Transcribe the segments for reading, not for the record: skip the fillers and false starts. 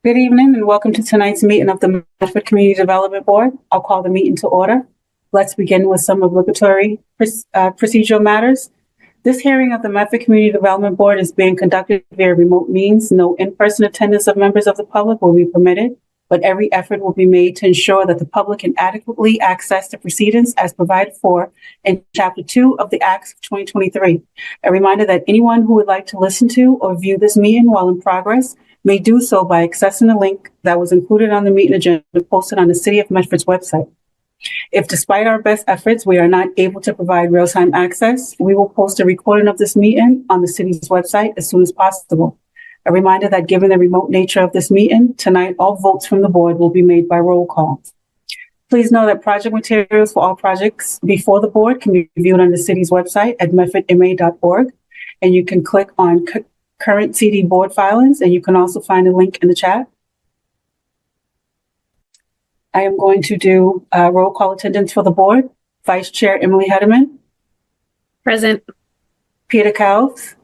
Good evening and welcome to tonight's meeting of the Medford Community Development Board. I'll call the meeting to order. Let's begin with some obligatory procedural matters. This hearing of the Medford Community Development Board is being conducted via remote means. No in-person attendance of members of the public will be permitted, but every effort will be made to ensure that the public can adequately access the proceedings as provided for in Chapter 2 of the Acts of 2023. A reminder that anyone who would like to listen to or view this meeting while in progress may do so by accessing the link that was included on the meeting agenda posted on the City of Medford's website. If despite our best efforts, we are not able to provide real-time access, we will post a recording of this meeting on the city's website as soon as possible. A reminder that given the remote nature of this meeting, tonight all votes from the board will be made by roll call. Please know that project materials for all projects before the board can be viewed on the city's website at medfordma.org, and you can click on current CD board filings, and you can also find a link in the chat. I am going to do roll call attendance for the board. Vice Chair Emily Hederman. Present. Peter Cowles.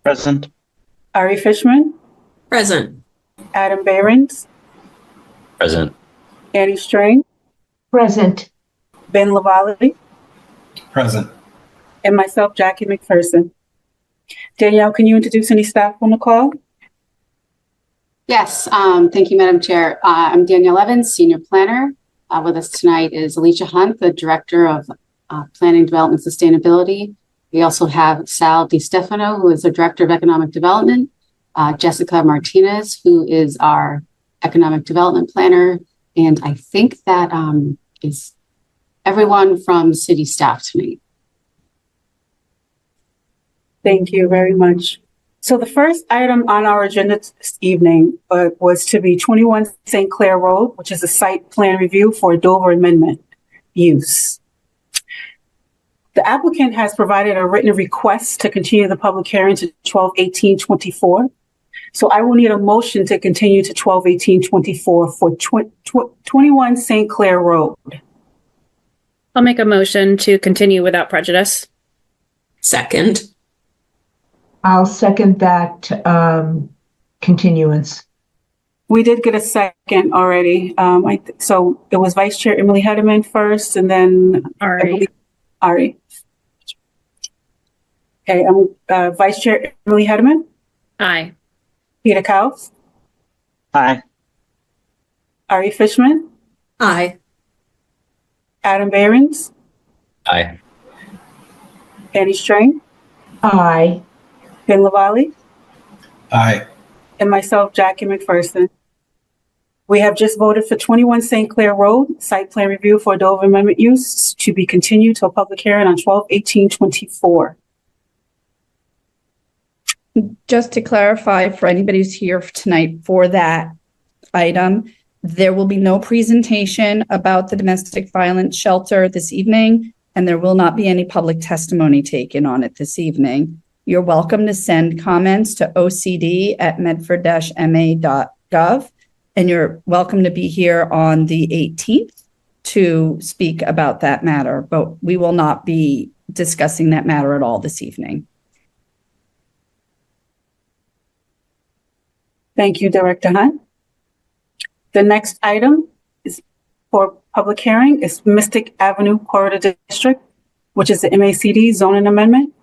Present. Ari Fishman. Present. Adam Behrens. Present. Annie Strain. Present. Ben Lavalley. Present. And myself, Jackie McPherson. Danielle, can you introduce any staff on the call? Yes, thank you, Madam Chair. I'm Danielle Evans, Senior Planner. With us tonight is Alicia Hunt, the Director of Planning, Development, Sustainability. We also have Sal DiStefano, who is the Director of Economic Development, Jessica Martinez, who is our Economic Development Planner, and I think that is everyone from city staff tonight. Thank you very much. So the first item on our agenda this evening was to be 21 St. Clair Road, which is a site plan review for a Dover Amendment use. The applicant has provided a written request to continue the public hearing to 12/18/24. So I will need a motion to continue to 12/18/24 for 21 St. Clair Road. I'll make a motion to continue without prejudice. Second. I'll second that continuance. We did get a second already. So it was Vice Chair Emily Hederman first, and then Ari. Ari. Okay, Vice Chair Emily Hederman. Aye. Peter Cowles. Aye. Ari Fishman. Aye. Adam Behrens. Aye. Annie Strain. Aye. Ben Lavalley. Aye. And myself, Jackie McPherson. We have just voted for 21 St. Clair Road, site plan review for Dover Amendment use to be continued to a public hearing on 12/18/24. Just to clarify for anybody who's here tonight for that item, there will be no presentation about the domestic violence shelter this evening, and there will not be any public testimony taken on it this evening. You're welcome to send comments to ocd@medford-ma.gov, and you're welcome to be here on the 18th to speak about that matter, but we will not be discussing that matter at all this evening. Thank you, Director Hunt. The next item is for public hearing is Mystic Avenue Corridor District, which is the MACD zoning amendment.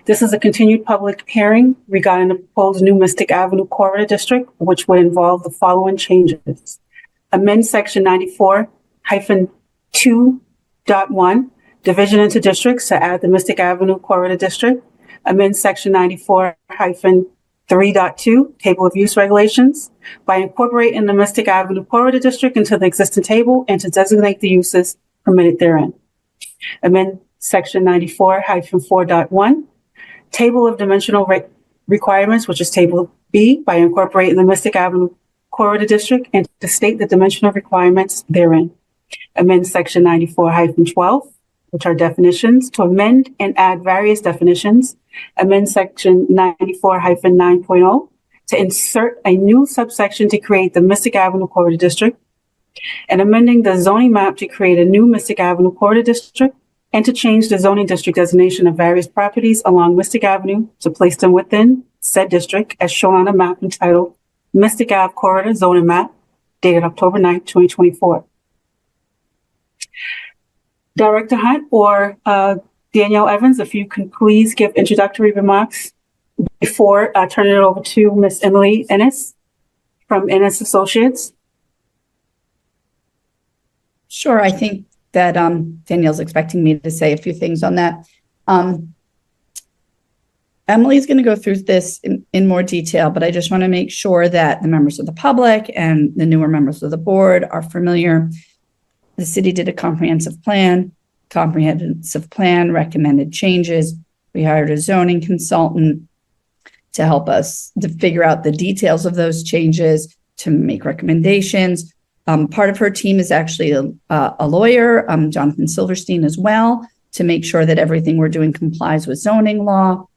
This is a continued public hearing regarding the proposed new Mystic Avenue Corridor District, which would involve the following changes. Amend Section 94-2.1, division into districts to add the Mystic Avenue Corridor District. Amend Section 94-3.2, Table of Use Regulations, by incorporating the Mystic Avenue Corridor District into the existing table and to designate the uses permitted therein. Amend Section 94-4.1, Table of Dimensional Requirements, which is Table B, by incorporating the Mystic Avenue Corridor District and to state the dimensional requirements therein. Amend Section 94-12, which are definitions, to amend and add various definitions. Amend Section 94-9.0 to insert a new subsection to create the Mystic Avenue Corridor District, and amending the zoning map to create a new Mystic Avenue Corridor District and to change the zoning district designation of various properties along Mystic Avenue to place them within said district as shown on a map entitled Mystic Ave Corridor zoning map dated October 9th, 2024. Director Hunt or Danielle Evans, if you can please give introductory remarks before turning it over to Ms. Emily Ennis from Ennis Associates. Sure, I think that Danielle's expecting me to say a few things on that. Emily's going to go through this in more detail, but I just want to make sure that the members of the public and the newer members of the board are familiar. The city did a comprehensive plan recommended changes. We hired a zoning consultant to help us to figure out the details of those changes, to make recommendations. Part of her team is actually a lawyer, Jonathan Silverstein as well, to make sure that everything we're doing complies with zoning law.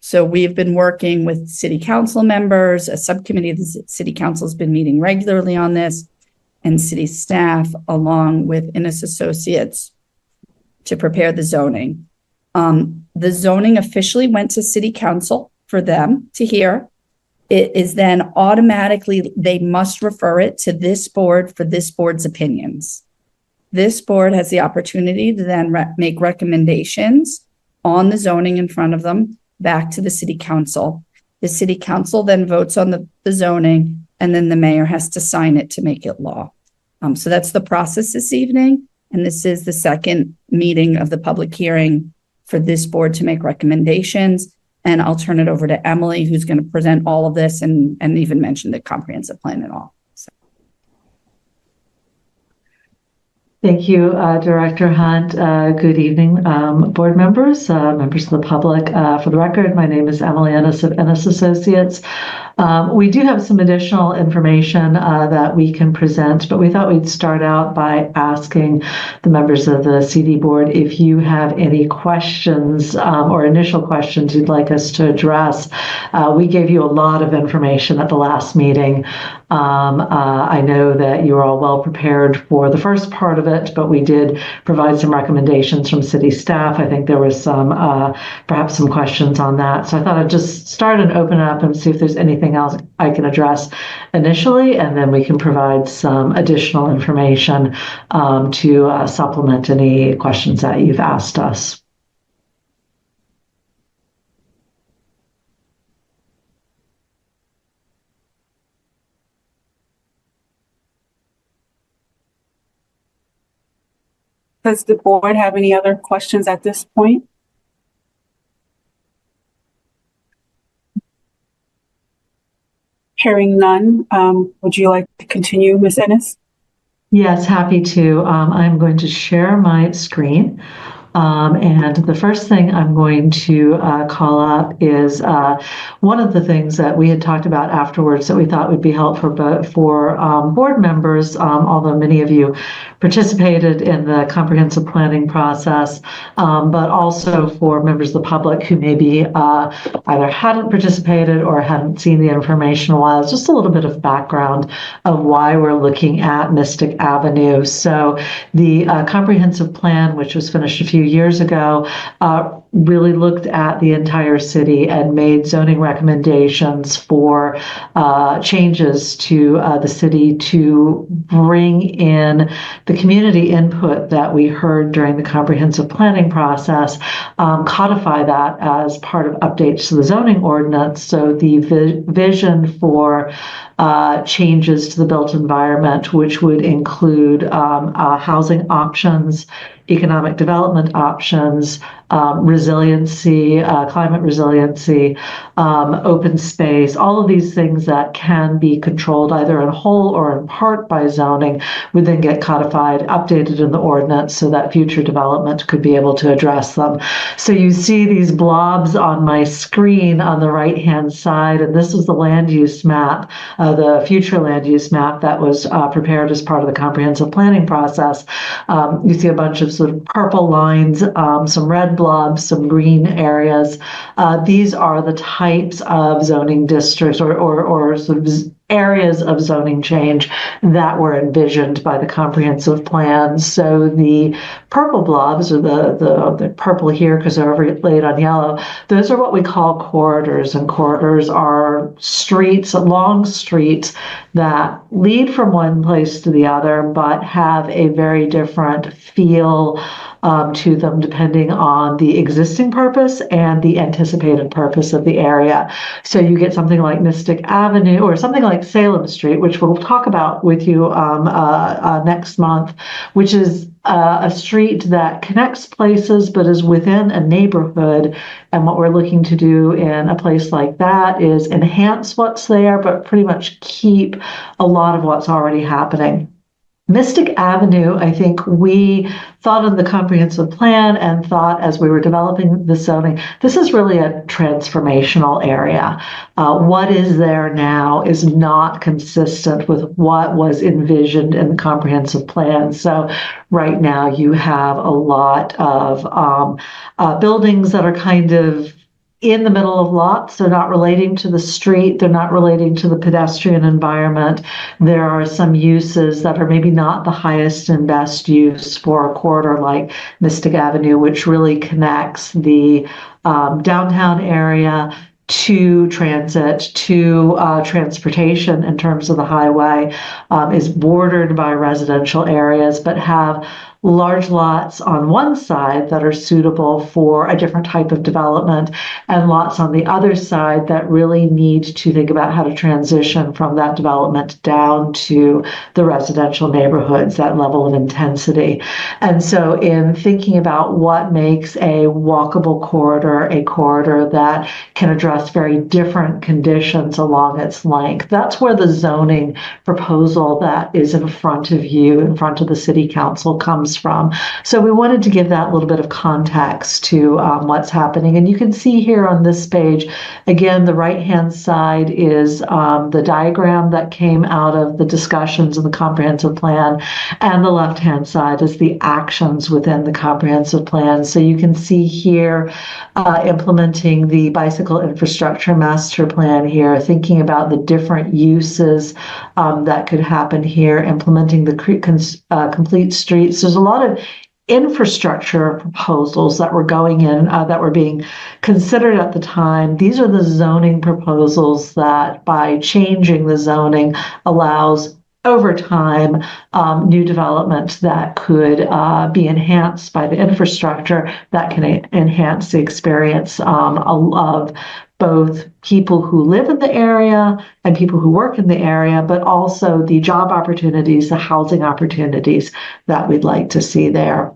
So we've been working with city council members. A subcommittee of the city council has been meeting regularly on this, and city staff along with Ennis Associates to prepare the zoning. The zoning officially went to city council for them to hear. It is then automatically, they must refer it to this board for this board's opinions. This board has the opportunity to then make recommendations on the zoning in front of them back to the city council. The city council then votes on the zoning, and then the mayor has to sign it to make it law. So that's the process this evening. And this is the second meeting of the public hearing for this board to make recommendations. And I'll turn it over to Emily, who's going to present all of this and even mention the comprehensive plan and all. So. Thank you, Director Hunt. Good evening, board members, members of the public. For the record, my name is Emily Ennis of Ennis Associates. We do have some additional information that we can present, but we thought we'd start out by asking the members of the CD board if you have any questions or initial questions you'd like us to address. We gave you a lot of information at the last meeting. I know that you were all well prepared for the first part of it, but we did provide some recommendations from city staff. I think there was some, perhaps some questions on that. So I thought I'd just start and open up and see if there's anything else I can address initially, and then we can provide some additional information to supplement any questions that you've asked us. Does the board have any other questions at this point? Hearing none, would you like to continue, Ms. Ennis? Yes, happy to. I'm going to share my screen. And the first thing I'm going to call up is one of the things that we had talked about afterwards that we thought would be helpful for board members, although many of you participated in the comprehensive planning process, but also for members of the public who maybe either hadn't participated or hadn't seen the information in a while. Just a little bit of background of why we're looking at Mystic Avenue. So the comprehensive plan, which was finished a few years ago, really looked at the entire city and made zoning recommendations for changes to the city to bring in the community input that we heard during the comprehensive planning process, codify that as part of updates to the zoning ordinance. So the vision for changes to the built environment, which would include housing options, economic development options, resiliency, climate resiliency, open space, all of these things that can be controlled either in whole or in part by zoning would then get codified, updated in the ordinance so that future development could be able to address them. So you see these blobs on my screen on the right-hand side, and this is the land use map, the future land use map that was prepared as part of the comprehensive planning process. You see a bunch of sort of purple lines, some red blobs, some green areas. These are the types of zoning districts or sort of areas of zoning change that were envisioned by the comprehensive plan. So the purple blobs, or the purple here because they're overlaid on yellow, those are what we call corridors. And corridors are streets, long streets that lead from one place to the other, but have a very different feel to them depending on the existing purpose and the anticipated purpose of the area. So you get something like Mystic Avenue or something like Salem Street, which we'll talk about with you next month, which is a street that connects places but is within a neighborhood. And what we're looking to do in a place like that is enhance what's there, but pretty much keep a lot of what's already happening. Mystic Avenue, I think we thought of the comprehensive plan and thought as we were developing the zoning, this is really a transformational area. What is there now is not consistent with what was envisioned in the comprehensive plan. So right now you have a lot of buildings that are kind of in the middle of lots. They're not relating to the street. They're not relating to the pedestrian environment. There are some uses that are maybe not the highest and best use for a corridor like Mystic Avenue, which really connects the downtown area to transit, to transportation in terms of the highway, is bordered by residential areas, but have large lots on one side that are suitable for a different type of development, and lots on the other side that really need to think about how to transition from that development down to the residential neighborhoods, that level of intensity. And so in thinking about what makes a walkable corridor a corridor that can address very different conditions along its length, that's where the zoning proposal that is in front of you, in front of the City Council, comes from. So we wanted to give that little bit of context to what's happening. And you can see here on this page, again, the right-hand side is the diagram that came out of the discussions in the comprehensive plan, and the left-hand side is the actions within the comprehensive plan. So you can see here implementing the bicycle infrastructure master plan here, thinking about the different uses that could happen here, implementing the complete streets. There's a lot of infrastructure proposals that were going in, that were being considered at the time. These are the zoning proposals that, by changing the zoning, allows over time new development that could be enhanced by the infrastructure that can enhance the experience of both people who live in the area and people who work in the area, but also the job opportunities, the housing opportunities that we'd like to see there.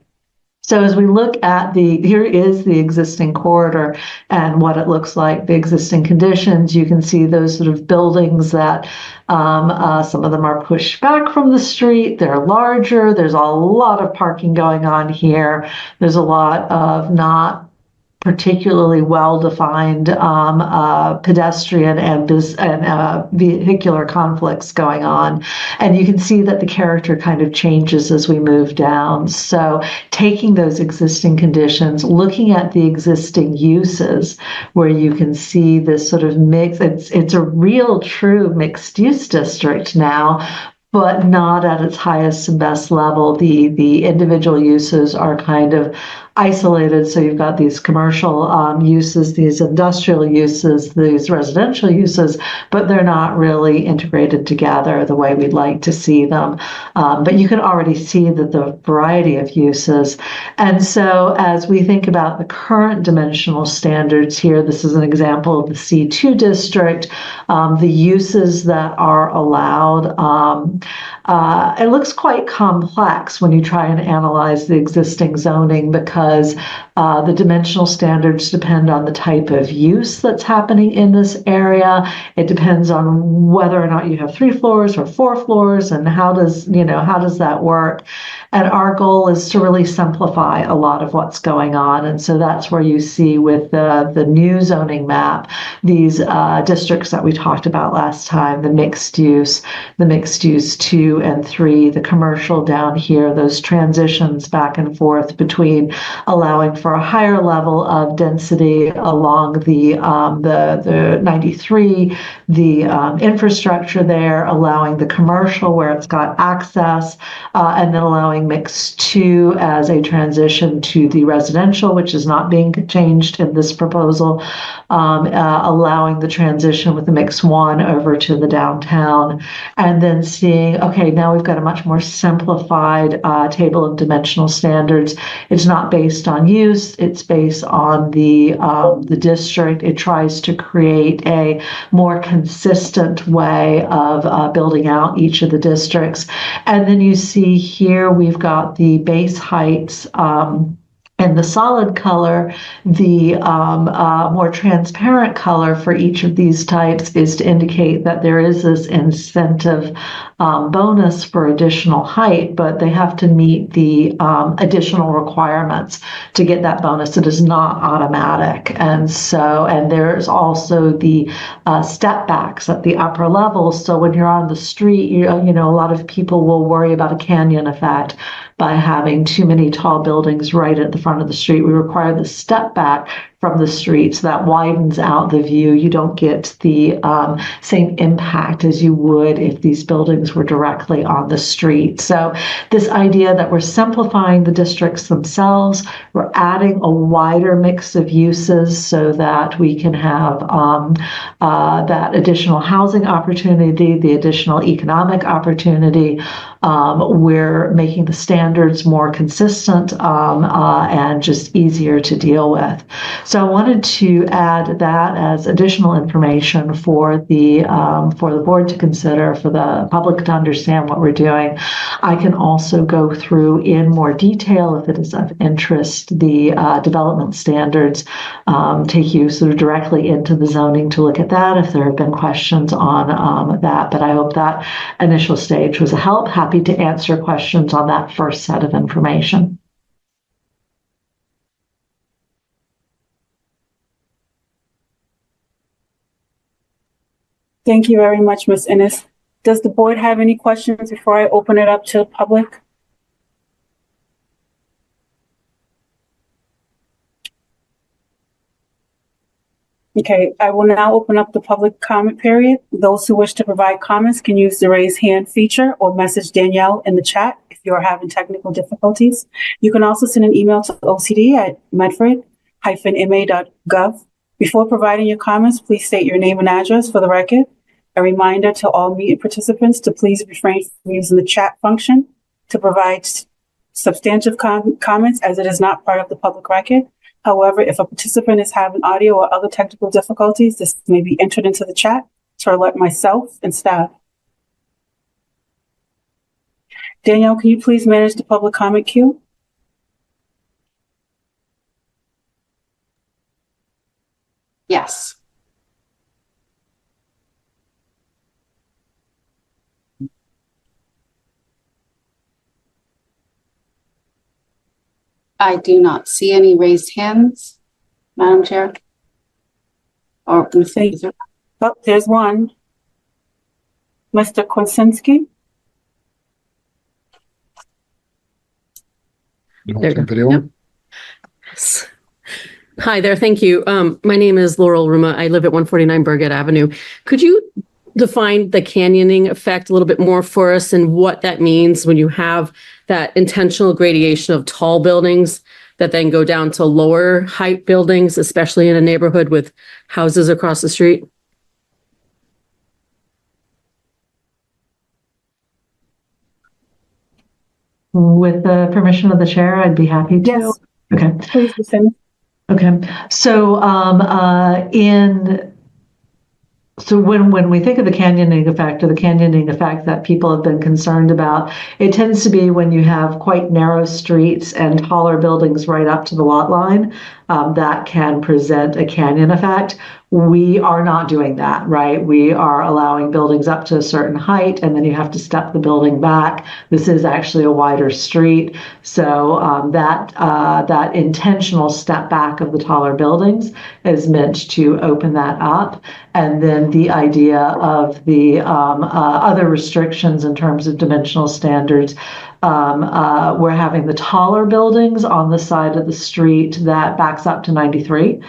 So as we look at here is the existing corridor and what it looks like, the existing conditions. You can see those sort of buildings that some of them are pushed back from the street. They're larger. There's a lot of parking going on here. There's a lot of not particularly well-defined pedestrian and vehicular conflicts going on. And you can see that the character kind of changes as we move down. So taking those existing conditions, looking at the existing uses, where you can see this sort of mix, it's a real true mixed use district now, but not at its highest and best level. The individual uses are kind of isolated. So you've got these commercial uses, these industrial uses, these residential uses, but they're not really integrated together the way we'd like to see them. But you can already see that the variety of uses. And so as we think about the current dimensional standards here, this is an example of the C2 district, the uses that are allowed. It looks quite complex when you try and analyze the existing zoning, because the dimensional standards depend on the type of use that's happening in this area. It depends on whether or not you have 3 floors or 4 floors, and how does that work? And our goal is to really simplify a lot of what's going on. And so that's where you see with the new zoning map, these districts that we talked about last time, the mixed use 2 and 3, the commercial down here, those transitions back and forth between allowing for a higher level of density along the 93, the infrastructure there, allowing the commercial where it's got access, and then allowing mix 2 as a transition to the residential, which is not being changed in this proposal, allowing the transition with the mix 1 over to the downtown, and then seeing, okay, now we've got a much more simplified table of dimensional standards. It's not based on use, it's based on the district. It tries to create a more consistent way of building out each of the districts. And then you see here we've got the base heights and the solid color. The more transparent color for each of these types is to indicate that there is this incentive bonus for additional height, but they have to meet the additional requirements to get that bonus. It is not automatic. And there's also the step backs at the upper levels. So when you're on the street, you know, a lot of people will worry about a canyon effect by having too many tall buildings right at the front of the street. We require the step back from the street, so that widens out the view. You don't get the same impact as you would if these buildings were directly on the street. So this idea that we're simplifying the districts themselves, we're adding a wider mix of uses so that we can have that additional housing opportunity, the additional economic opportunity. We're making the standards more consistent and just easier to deal with. So I wanted to add that as additional information for the board to consider, for the public to understand what we're doing. I can also go through in more detail, if it is of interest, the development standards, take you sort of directly into the zoning to look at that if there have been questions on that. But I hope that initial stage was a help. Happy to answer questions on that first set of information. Thank you very much, Ms. Innes. Does the board have any questions before I open it up to the public? Okay, I will now open up the public comment period. Those who wish to provide comments can use the raise hand feature or message Danielle in the chat if you are having technical difficulties. You can also send an email to ocd@medford-ma.gov. Before providing your comments, please state your name and address for the record. A reminder to all meeting participants to please refrain from using the chat function to provide substantive comments, as it is not part of the public record. However, if a participant is having audio or other technical difficulties, this may be entered into the chat to alert myself and staff. Danielle, can you please manage the public comment queue? Yes. I do not see any raised hands, Madam Chair. Or Ms. User. Oh, there's one. Mr. Kwasinski? There you go. Yep. Yes. Hi there. Thank you. My name is Laurel Ruma. I live at 149 Burgett Avenue. Could you define the canyoning effect a little bit more for us and what that means when you have that intentional gradation of tall buildings that then go down to lower height buildings, especially in a neighborhood with houses across the street? With the permission of the chair, I'd be happy to. Yes. Okay. Please listen. Okay. So when we think of the canyoning effect, or the canyoning effect that people have been concerned about, it tends to be when you have quite narrow streets and taller buildings right up to the lot line, that can present a canyon effect. We are not doing that, right? We are allowing buildings up to a certain height, and then you have to step the building back. This is actually a wider street. So that intentional step back of the taller buildings is meant to open that up. And then the idea of the other restrictions in terms of dimensional standards we're having the taller buildings on the side of the street that backs up to 93.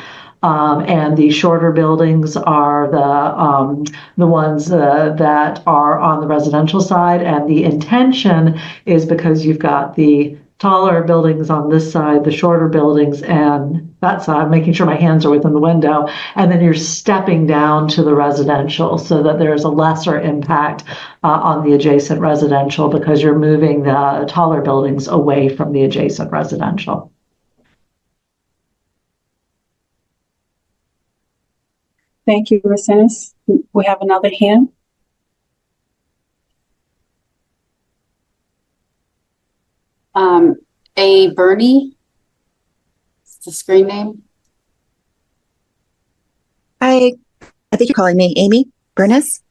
And the shorter buildings are the ones that are on the residential side. And the intention is because you've got the taller buildings on this side, the shorter buildings and that side, making sure my hands are within the window. And then you're stepping down to the residential so that there's a lesser impact on the adjacent residential because you're moving the taller buildings away from the adjacent residential. Thank you, Ms. Ennis. We have another hand. A Bernie, it's the screen name. I think you're calling me Amy Burness.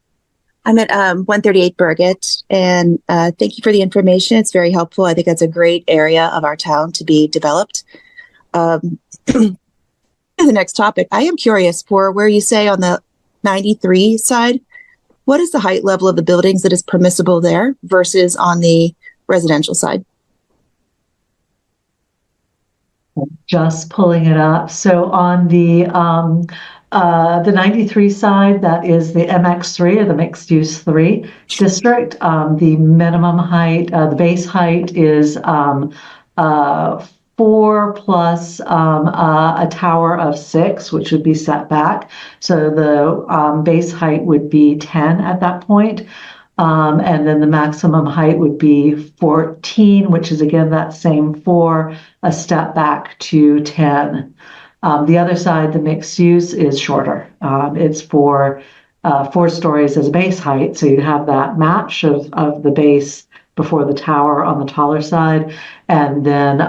I'm at 138 Burgett, and thank you for the information. It's very helpful. I think that's a great area of our town to be developed. The next topic, I am curious for where you say on the 93 side, what is the height level of the buildings that is permissible there versus on the residential side? Just pulling it up. So on the 93 side, that is the MX3 or the mixed use 3 district. The minimum height, the base height is 4 plus a tower of 6, which would be set back. So the base height would be 10 at that point. And then the maximum height would be 14, which is again that same 4, a step back to 10. The other side, the mixed use, is shorter. It's for 4 stories as base height, so you have that match of the base before the tower on the taller side, and then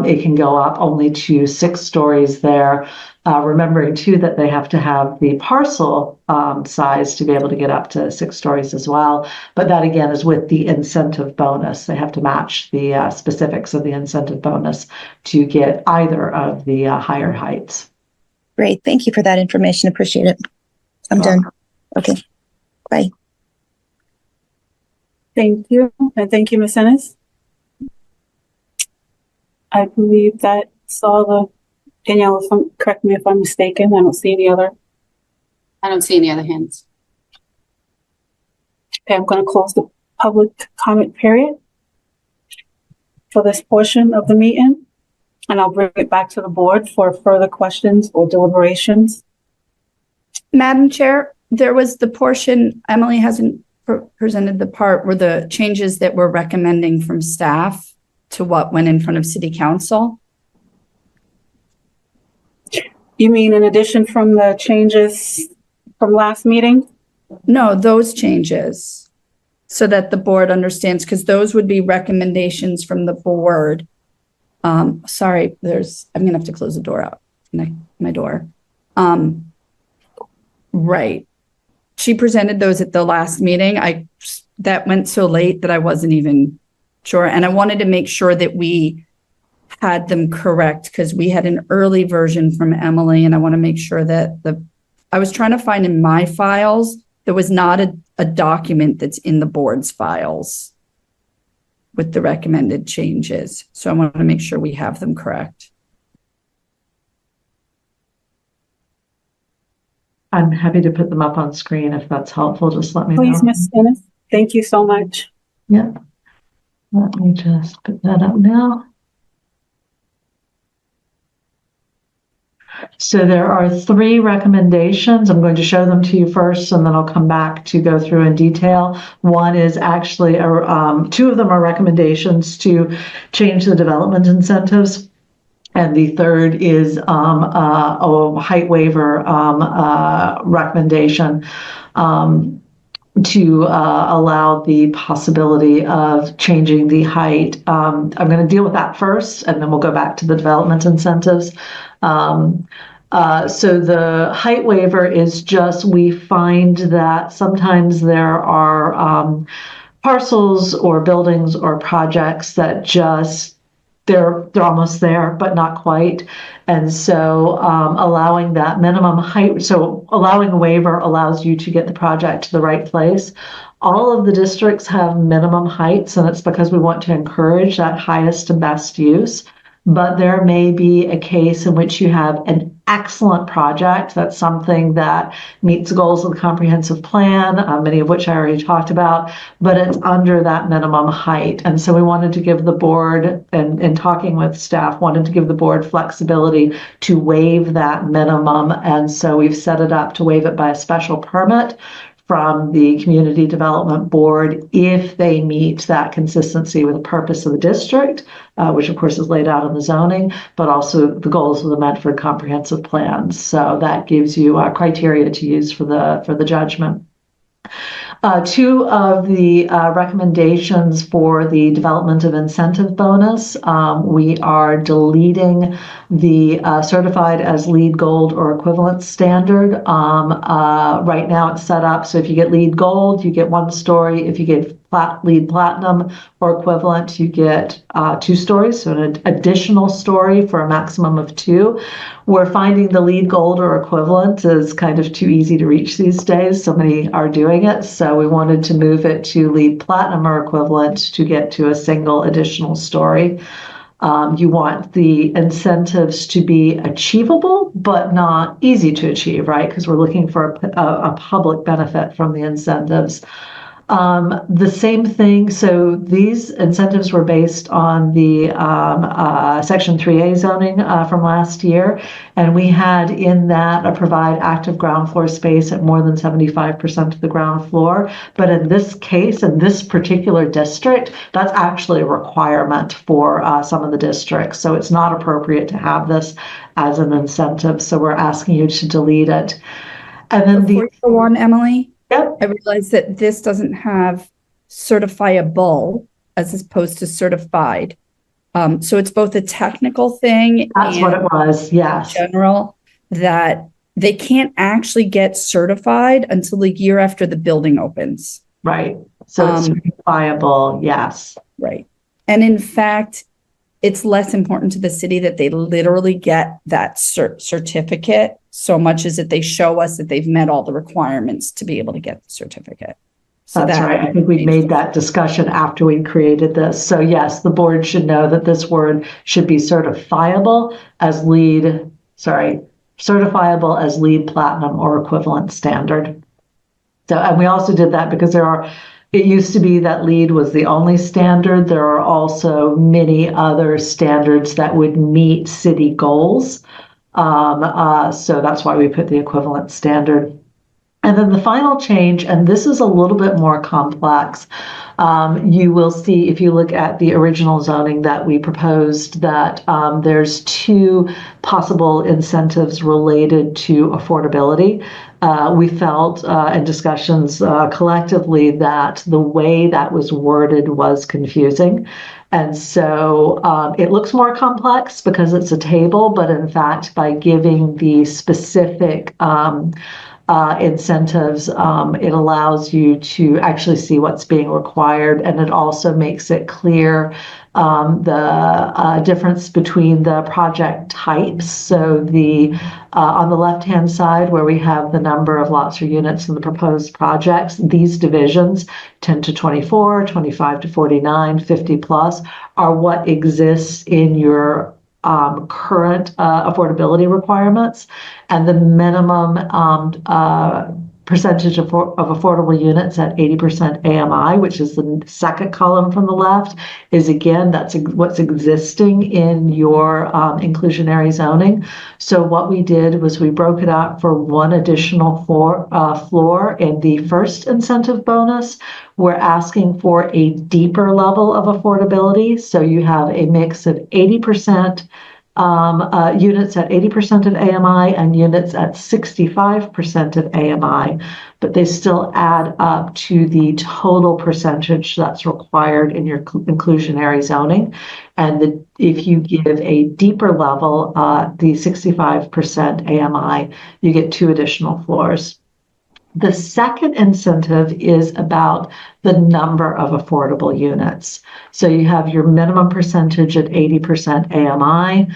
it can go up only to 6 stories there. Remembering too that they have to have the parcel size to be able to get up to 6 stories as well. But that again is with the incentive bonus. They have to match the specifics of the incentive bonus to get either of the higher heights. Great. Thank you for that information. Appreciate it. I'm done. Okay. Bye. Thank you. And thank you, Ms. Ennis. I believe that's all the, Danielle, correct me if I'm mistaken. I don't see any other. I don't see any other hands. Okay, I'm going to close the public comment period for this portion of the meeting, and I'll bring it back to the board for further questions or deliberations. Madam Chair, there was the portion, Emily hasn't presented the part where the changes that we're recommending from staff to what went in front of City Council. You mean in addition from the changes from last meeting? No, those changes, so that the board understands, because those would be recommendations from the board. Sorry, I'm gonna have to close the door out, my door. Right. She presented those at the last meeting. That went so late that I wasn't even sure. And I wanted to make sure that we had them correct because we had an early version from Emily, and I want to make sure that I was trying to find in my files, there was not a document that's in the board's files with the recommended changes. So I want to make sure we have them correct. I'm happy to put them up on screen if that's helpful. Just let me know. Please, Ms. Ennis. Thank you so much. Yeah. Let me just put that up now. So there are 3 recommendations. I'm going to show them to you first, and then I'll come back to go through in detail. One is actually, 2 of them are recommendations to change the development incentives. And the third is a height waiver recommendation to allow the possibility of changing the height. I'm going to deal with that first, and then we'll go back to the development incentives. So the height waiver is just, we find that sometimes there are parcels or buildings or projects that just they're almost there, but not quite. And so allowing that minimum height, so allowing a waiver allows you to get the project to the right place. All of the districts have minimum heights, and it's because we want to encourage that highest and best use. But there may be a case in which you have an excellent project. That's something that meets the goals of the comprehensive plan, many of which I already talked about, but it's under that minimum height. And so we wanted to give the board, and talking with staff, wanted to give the board flexibility to waive that minimum. And so we've set it up to waive it by a special permit from the Community Development Board if they meet that consistency with the purpose of the district, which of course is laid out in the zoning, but also the goals of the Medford Comprehensive Plan. So that gives you criteria to use for the judgment. Two of the recommendations for the development of incentive bonus, we are deleting the certified as LEED Gold or equivalent standard. Right now it's set up so if you get LEED Gold, you get 1 story. If you get LEED Platinum or equivalent, you get 2 stories, so an additional story for a maximum of 2. We're finding the LEED Gold or equivalent is kind of too easy to reach these days. So many are doing it. So we wanted to move it to LEED Platinum or equivalent to get to a single additional story. You want the incentives to be achievable, but not easy to achieve, right? Because we're looking for a public benefit from the incentives. The same thing, so these incentives were based on the Section 3A zoning from last year, and we had in that a provide active ground floor space at more than 75% of the ground floor. But in this case, in this particular district, that's actually a requirement for some of the districts. So it's not appropriate to have this as an incentive. So we're asking you to delete it. And then Before you go on, Emily, Yep. I realize that this doesn't have certifiable as opposed to certified. So it's both a technical thing That's and what it was, yes. general, that they can't actually get certified until the year after the building opens. Right. So it's certifiable, yes. Right. And in fact, it's less important to the city that they literally get that certificate so much as that they show us that they've met all the requirements to be able to get the certificate. So That's right. I think we made that discussion after we created this. So yes, the board should know that this word should be certifiable as certifiable as LEED Platinum or equivalent standard. So, and we also did that because it used to be that LEED was the only standard. There are also many other standards that would meet city goals. So that's why we put the equivalent standard. And then the final change, and this is a little bit more complex, you will see if you look at the original zoning that we proposed that there's 2 possible incentives related to affordability. We felt in discussions collectively that the way that was worded was confusing. And so it looks more complex because it's a table, but in fact, by giving the specific incentives, it allows you to actually see what's being required, and it also makes it clear the difference between the project types. So the on the left-hand side, where we have the number of lots or units in the proposed projects, these divisions, 10 to 24, 25 to 49, 50 plus, are what exists in your current affordability requirements, and the minimum percentage of affordable units at 80% AMI, which is the second column from the left, is again, that's what's existing in your inclusionary zoning. So what we did was we broke it out for 1 additional floor in the first incentive bonus. We're asking for a deeper level of affordability. So you have a mix of 80% units at 80% of AMI and units at 65% of AMI, but they still add up to the total percentage that's required in your inclusionary zoning. And if you give a deeper level, the 65% AMI, you get 2 additional floors. The second incentive is about the number of affordable units. So you have your minimum percentage at 80% AMI.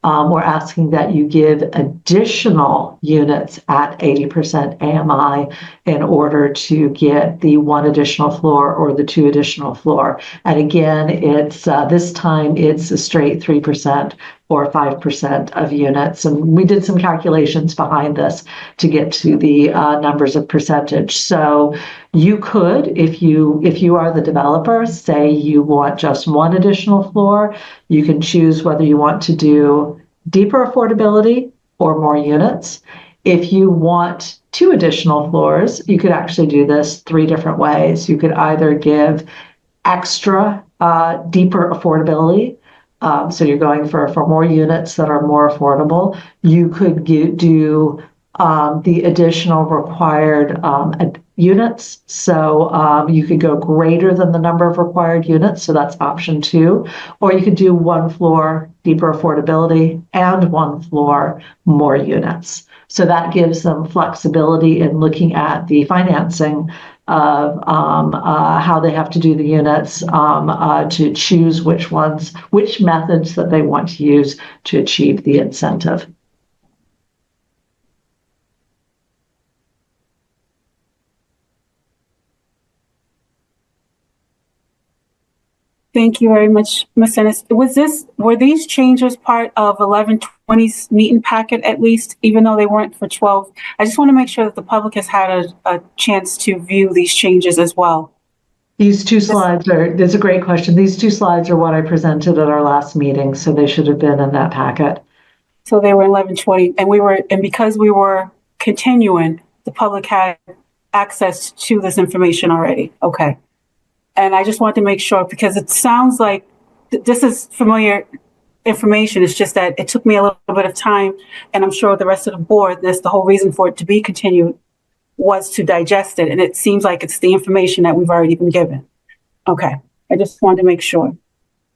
we're asking that you give additional units at 80% AMI in order to get the 1 additional floor or the 2 additional floor. And again, it's this time it's a straight 3% or 5% of units. And we did some calculations behind this to get to the numbers of percentage. So you could, if you are the developer, say you want just 1 additional floor, you can choose whether you want to do deeper affordability or more units. If you want 2 additional floors, you could actually do this 3 different ways. You could either give extra deeper affordability. So you're going for more units that are more affordable. You could do the additional required units. So you could go greater than the number of required units. So that's option 2. Or you could do 1 floor deeper affordability and 1 floor more units. So that gives them flexibility in looking at the financing of how they have to do the units to choose which methods that they want to use to achieve the incentive. Thank you very much, Ms. Ennis. Were these changes part of 1120's meeting packet at least, even though they weren't for 12? I just want to make sure that the public has had a chance to view these changes as well. These 2 slides that's a great question. These 2 slides are what I presented at our last meeting, so they should have been in that packet. So they were 1120, and because we were continuing, the public had access to this information already. Okay. And I just want to make sure, because it sounds like this is familiar information. It's just that it took me a little bit of time, and I'm sure the rest of the board, that's the whole reason for it to be continued, was to digest it. And it seems like it's the information that we've already been given. Okay. I just wanted to make sure.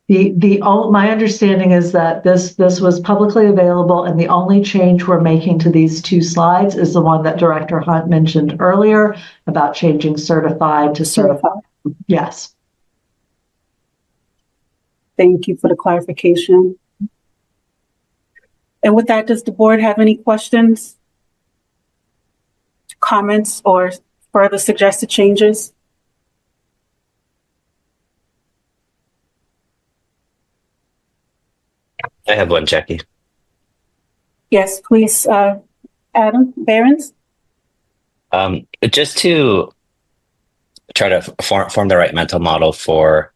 My understanding is that this was publicly available, and the only change we're making to these 2 slides is the one that Director Hunt mentioned earlier about changing certified to certified. Yes. Thank you for the clarification. And with that, does the board have any questions, comments, or further suggested changes? I have one, Jackie. Yes, please, Adam Behrens. Just to try to form the right mental model for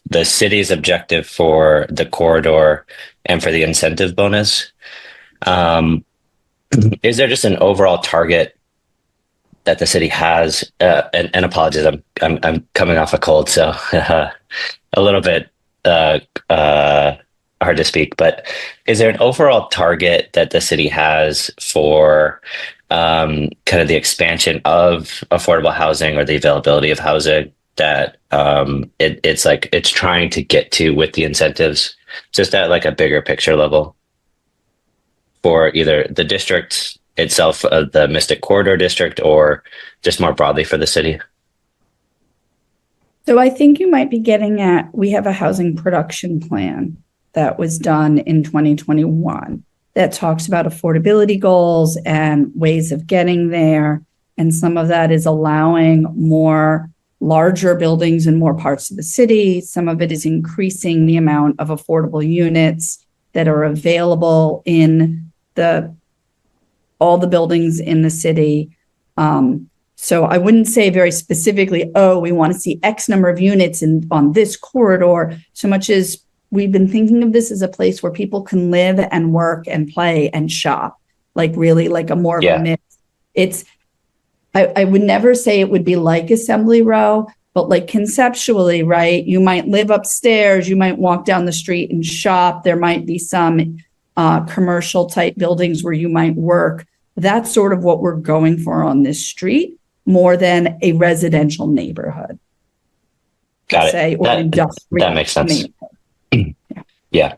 the city's objective for the corridor and for the incentive bonus. Is there just an overall target that the city has? And apologies, I'm coming off a cold, so a little bit hard to speak. But is there an overall target that the city has for kind of the expansion of affordable housing or the availability of housing that it's trying to get to with the incentives, just at like a bigger picture level for either the district itself, the Mystic Corridor District, or just more broadly for the city? So I think you might be getting at, we have a housing production plan that was done in 2021 that talks about affordability goals and ways of getting there. And some of that is allowing more larger buildings in more parts of the city. Some of it is increasing the amount of affordable units that are available in all the buildings in the city. So I wouldn't say very specifically, oh, we want to see X number of units on this corridor, so much as we've been thinking of this as a place where people can live and work and play and shop, like really like a more of a mix. I would never say it would be like Assembly Row, but like conceptually, right? You might live upstairs, you might walk down the street and shop. There might be some commercial type buildings where you might work. That's sort of what we're going for on this street, more than a residential neighborhood. Got it. That makes sense. Yeah.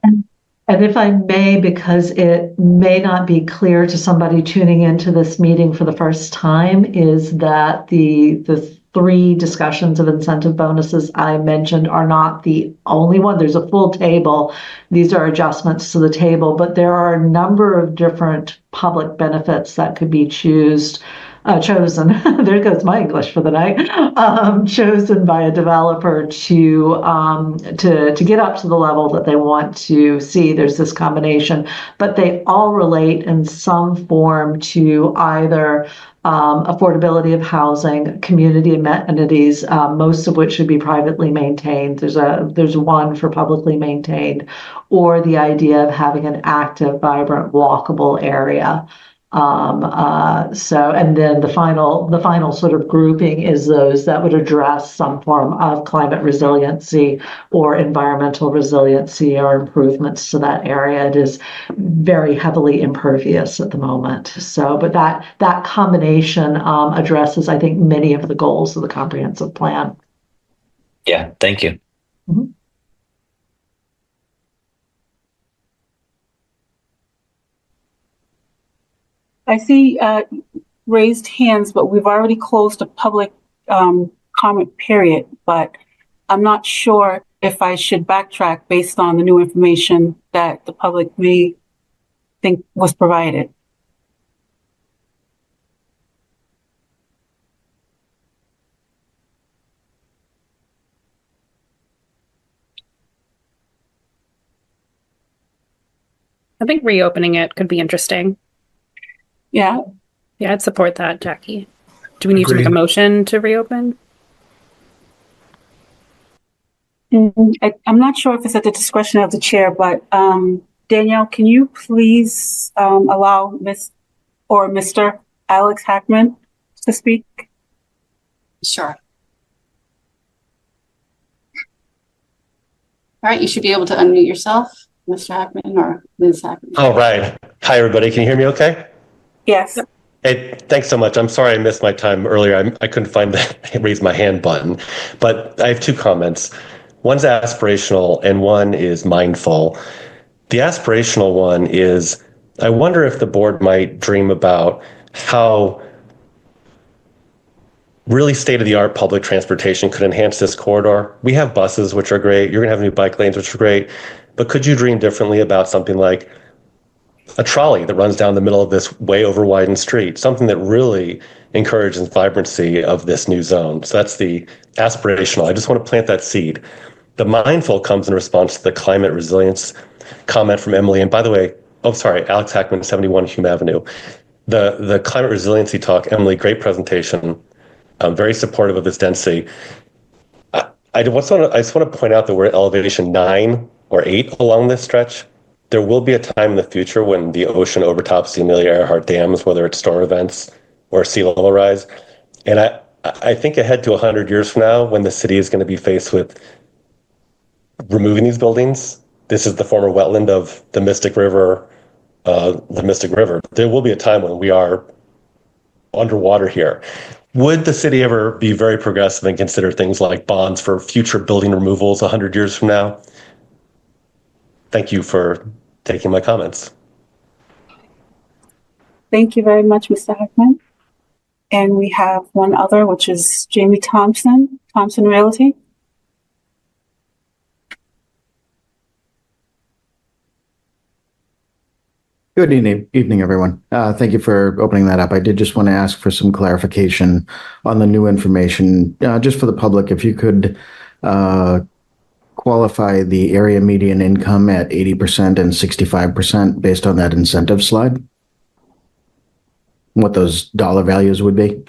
And if I may, because it may not be clear to somebody tuning into this meeting for the first time, is that the three discussions of incentive bonuses I mentioned are not the only one. There's a full table. These are adjustments to the table, but there are a number of different public benefits that could be chosen. There goes my English for the night. Chosen by a developer to get up to the level that they want to see. There's this combination, but they all relate in some form to either affordability of housing, community amenities, most of which should be privately maintained. There's one for publicly maintained, or the idea of having an active, vibrant, walkable area. And then the final sort of grouping is those that would address some form of climate resiliency or environmental resiliency or improvements to that area. It is very heavily impervious at the moment. So, but that combination addresses, I think, many of the goals of the comprehensive plan. Yeah, thank you. Mm-hmm. I see raised hands, but we've already closed the public comment period, but I'm not sure if I should backtrack based on the new information that the public may think was provided. I think reopening it could be interesting. Yeah. Yeah, I'd support that, Jackie. Do we need to make a motion to reopen? I'm not sure if it's at the discretion of the chair, but Danielle, can you please allow Miss or Mr. Alex Hackman to speak? Sure. All right, you should be able to unmute yourself, Mr. Hackman or Ms. Hackman. All right. Hi, everybody. Can you hear me okay? Yes. Hey, thanks so much. I'm sorry I missed my time earlier. I couldn't find the raise my hand button, but I have two comments. One's aspirational and one is mindful. The aspirational one is, I wonder if the board might dream about how really state-of-the-art public transportation could enhance this corridor. We have buses, which are great. You're going to have new bike lanes, which are great. But could you dream differently about something like a trolley that runs down the middle of this way over widened street, something that really encourages vibrancy of this new zone? So that's the aspirational. I just want to plant that seed. The mindful comes in response to the climate resilience comment from Emily. And by the way, Alex Hackman, 71 Hume Avenue. The climate resiliency talk, Emily, great presentation. I'm very supportive of this density. I just want to point out that we're at elevation 9 or 8 along this stretch. There will be a time in the future when the ocean overtops the Amelia Earhart dams, whether it's storm events or sea level rise. And I think ahead to 100 years from now, when the city is going to be faced with removing these buildings. This is the former wetland of the Mystic River. There will be a time when we are underwater here. Would the city ever be very progressive and consider things like bonds for future building removals 100 years from now? Thank you for taking my comments. Thank you very much, Mr. Hackman. And we have one other, which is Jamie Thompson, Thompson Realty. Good evening, everyone. Thank you for opening that up. I did just want to ask for some clarification on the new information, just for the public. If you could qualify the area median income at 80% and 65% based on that incentive slide, what those dollar values would be.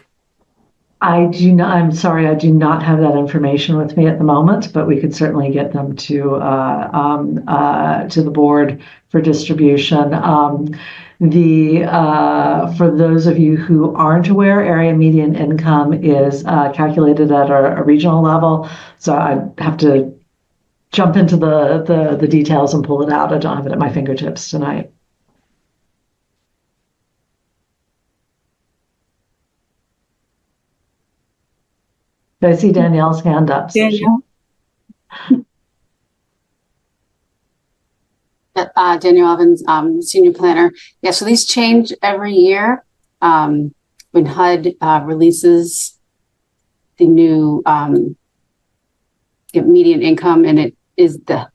I'm sorry, I do not have that information with me at the moment, but we could certainly get them to the board for distribution. For those of you who aren't aware, area median income is calculated at a regional level. So I'd have to jump into the details and pull it out. I don't have it at my fingertips tonight. I see Danielle's hand up. So Danielle? Danielle Evans, senior planner. Yeah, so these change every year when HUD releases the new median income, and it is the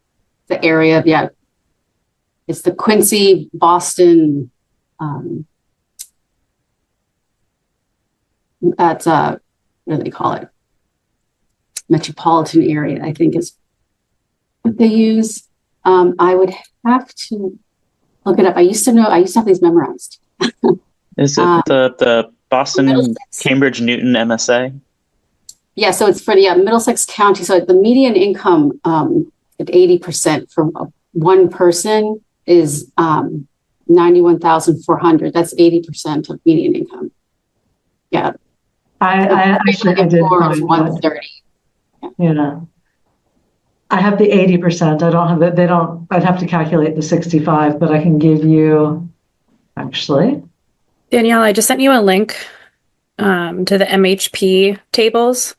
area. Yeah, it's the Quincy, Boston. That's what do they call it? Metropolitan area, I think is what they use. I would have to look it up. I used to have these memorized. Is it the Boston Cambridge Newton MSA? Yeah, so it's for the Middlesex County. So the median income at 80% for one person is 91,400. That's 80% of median income. Yeah. I actually I did find 130. Yeah. I have the 80%. I don't have it. I'd have to calculate the 65, but I can give you actually. Danielle, I just sent you a link to the MHP tables.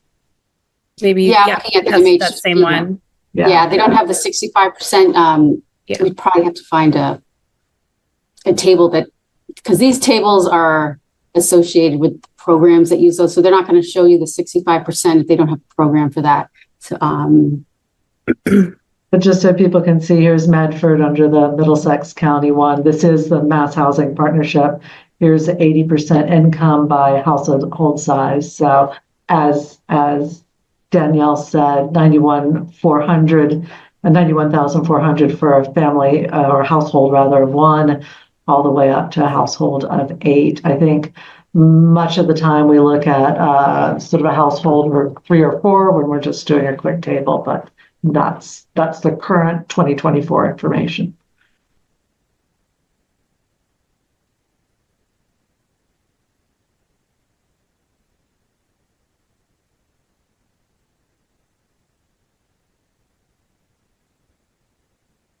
Maybe Looking at the MHP, that same one. Yeah, they don't have the 65%. We'd probably have to find a table because these tables are associated with programs that use those. So they're not going to show you the 65% if they don't have a program for that. So, but just so people can see, here's Medford under the Middlesex County one. This is the Mass Housing Partnership. Here's the 80% income by household size. So as Danielle said, 91,400 for a family or household rather of one, all the way up to a household of 8. I think much of the time we look at sort of a household or 3 or 4 when we're just doing a quick table, but that's the current 2024 information.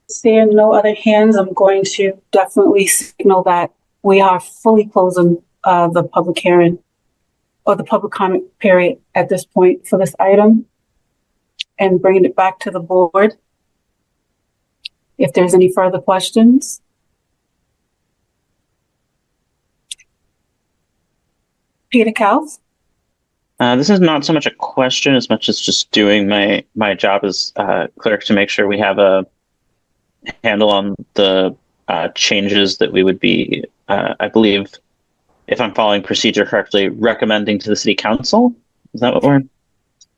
Seeing no other hands, I'm going to definitely signal that we are fully closing the public hearing or the public comment period at this point for this item and bringing it back to the board. If there's any further questions. Peter Kels. This is not so much a question as much as just doing my job as clerk to make sure we have a handle on the changes that we would be, I believe, if I'm following procedure correctly, recommending to the city council. Is that what we're?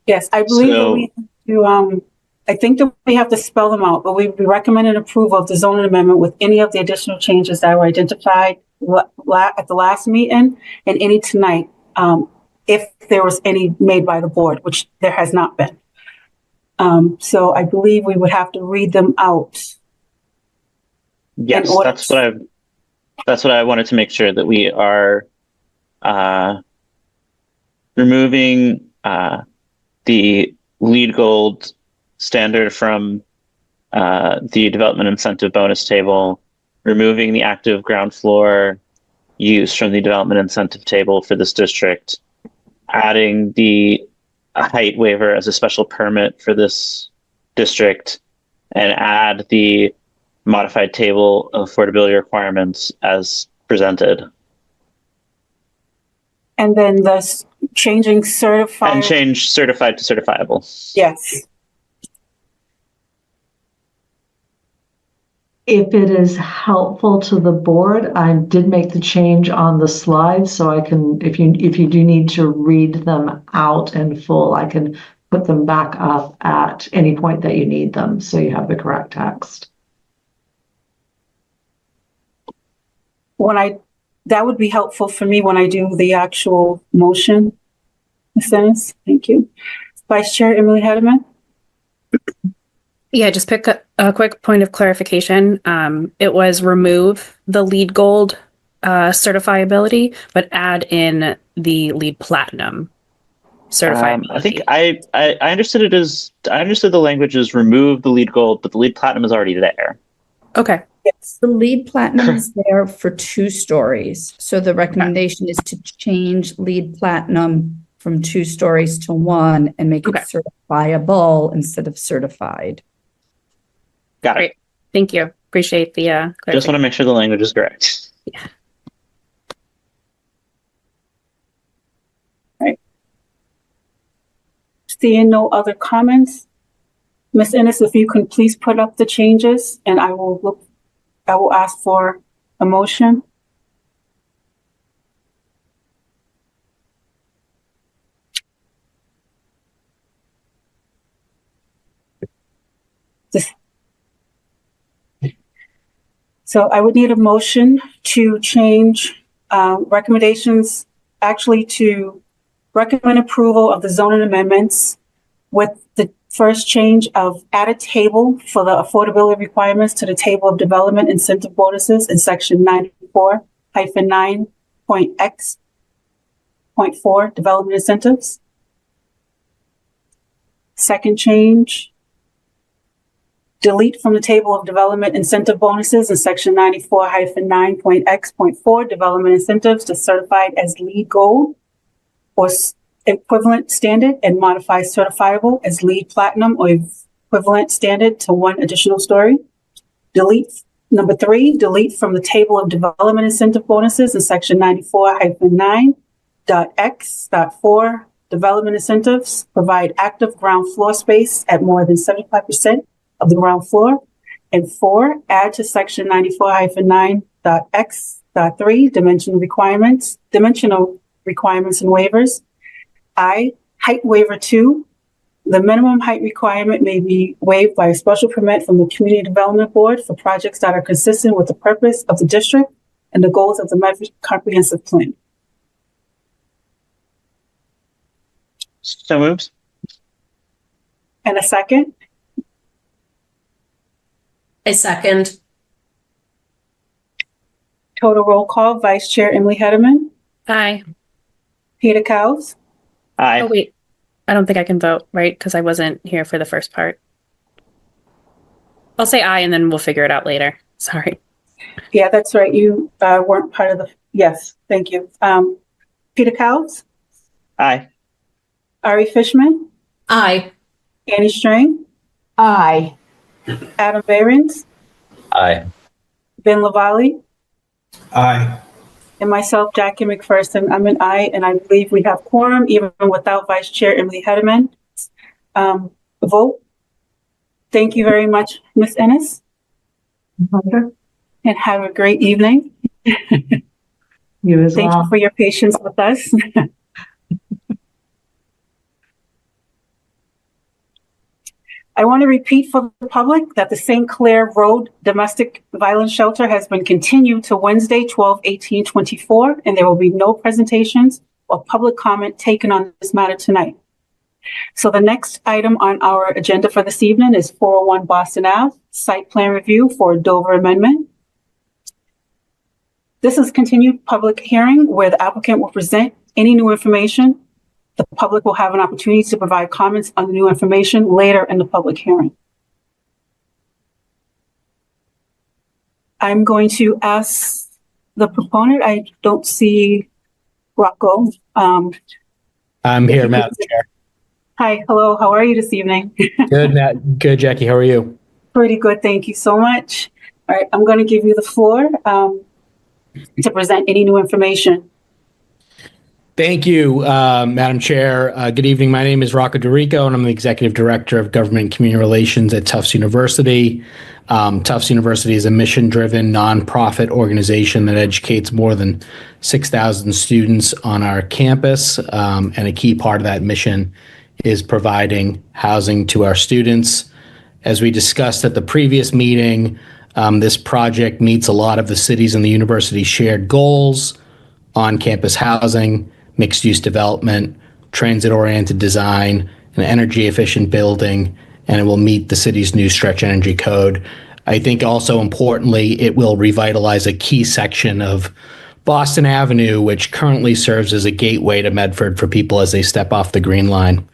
Yes, I believe that we have to, I think that we have to spell them out, but we recommend an approval of the zoning amendment with any of the additional changes that were identified at the last meeting and any tonight, if there was any made by the board, which there has not been. So I believe we would have to read them out. Yes, that's what I wanted to make sure that we are removing the LEED Gold standard from the development incentive bonus table, removing the active ground floor use from the development incentive table for this district, adding the height waiver as a special permit for this district, and add the modified table of affordability requirements as presented. And then changing certified. And change certified to certifiable. Yes. If it is helpful to the board, I did make the change on the slides, so I can, if you do need to read them out in full, I can put them back up at any point that you need them, so you have the correct text. That would be helpful for me when I do the actual motion, Ms. Dennis. Thank you. Vice Chair Emily Hederman. Yeah, just pick a quick point of clarification. It was remove the LEED Gold certifiability, but add in the LEED Platinum certifiability. I think I understood it as, I understood the language is remove the LEED Gold, but the LEED Platinum is already there. Okay. Yes, the LEED Platinum is there for 2 stories. So the recommendation is to change LEED Platinum from 2 stories to 1 and make it certifiable instead of certified. Got it. Great. Thank you. Appreciate the Just want to make sure the language is correct. Yeah. Right. Seeing no other comments, Ms. Ennis, if you can please put up the changes and I will ask for a motion. So I would need a motion to change recommendations, actually to recommend approval of the zoning amendments with the first change of add a table for the affordability requirements to the table of development incentive bonuses in section 94-9.x.4 development incentives. Second change, delete from the table of development incentive bonuses in section 94-9.x.4 development incentives to certified as LEED Gold or equivalent standard and modify certifiable as LEED Platinum or equivalent standard to 1 additional story. Delete number 3, delete from the table of development incentive bonuses in section 94-9.x.4 development incentives, provide active ground floor space at more than 75% of the ground floor. And 4, add to section 94-9.x.3 dimensional requirements and waivers. I, height waiver 2, the minimum height requirement may be waived by a special permit from the Community Development Board for projects that are consistent with the purpose of the district and the goals of the Medford Comprehensive Plan. So moves. And a second? I second. Total roll call, Vice Chair Emily Hederman, Aye. Peter Cowles, Aye. Oh, wait. I don't think I can vote, right? Because I wasn't here for the first part. I'll say aye and then we'll figure it out later. Sorry. yeah, that's right, you weren't part of the, yes, thank you. Peter Cowles, Aye. Ari Fishman, Aye. Annie Strain, Aye. Adam Behrens, Aye. Ben Lavalley, Aye. and myself, Jackie McPherson. I'm an aye, and I believe we have quorum even without Vice Chair Emily Hederman. Vote. Thank you very much, Ms. Ennis, and have a great evening. You as Thank well. you for your patience with us. I want to repeat for the public that the St. Clair Road Domestic Violence Shelter has been continued to Wednesday, 12/18/24, and there will be no presentations or public comment taken on this matter tonight. So the next item on our agenda for this evening is 401 Boston Ave, site plan review for Dover Amendment. This is continued public hearing where the applicant will present any new information. The public will have an opportunity to provide comments on the new information later in the public hearing. I'm going to ask the proponent, I don't see Rocco. I'm here, Madam Chair. Hi, hello, how are you this evening? Good, Matt. Good, Jackie. How are you? Pretty good, thank you so much. All right, I'm going to give you the floor to present any new information. Thank you, Madam Chair. Good evening. My name is Rocco DeRico, and I'm the Executive Director of Government and Community Relations at Tufts University. Tufts University is a mission-driven nonprofit organization that educates more than 6,000 students on our campus, and a key part of that mission is providing housing to our students. As we discussed at the previous meeting, this project meets a lot of the city's and the university's shared goals: on-campus housing, mixed-use development, transit-oriented design, and energy-efficient building, and it will meet the city's new stretch energy code. I think also importantly, it will revitalize a key section of Boston Avenue, which currently serves as a gateway to Medford for people as they step off the Green Line.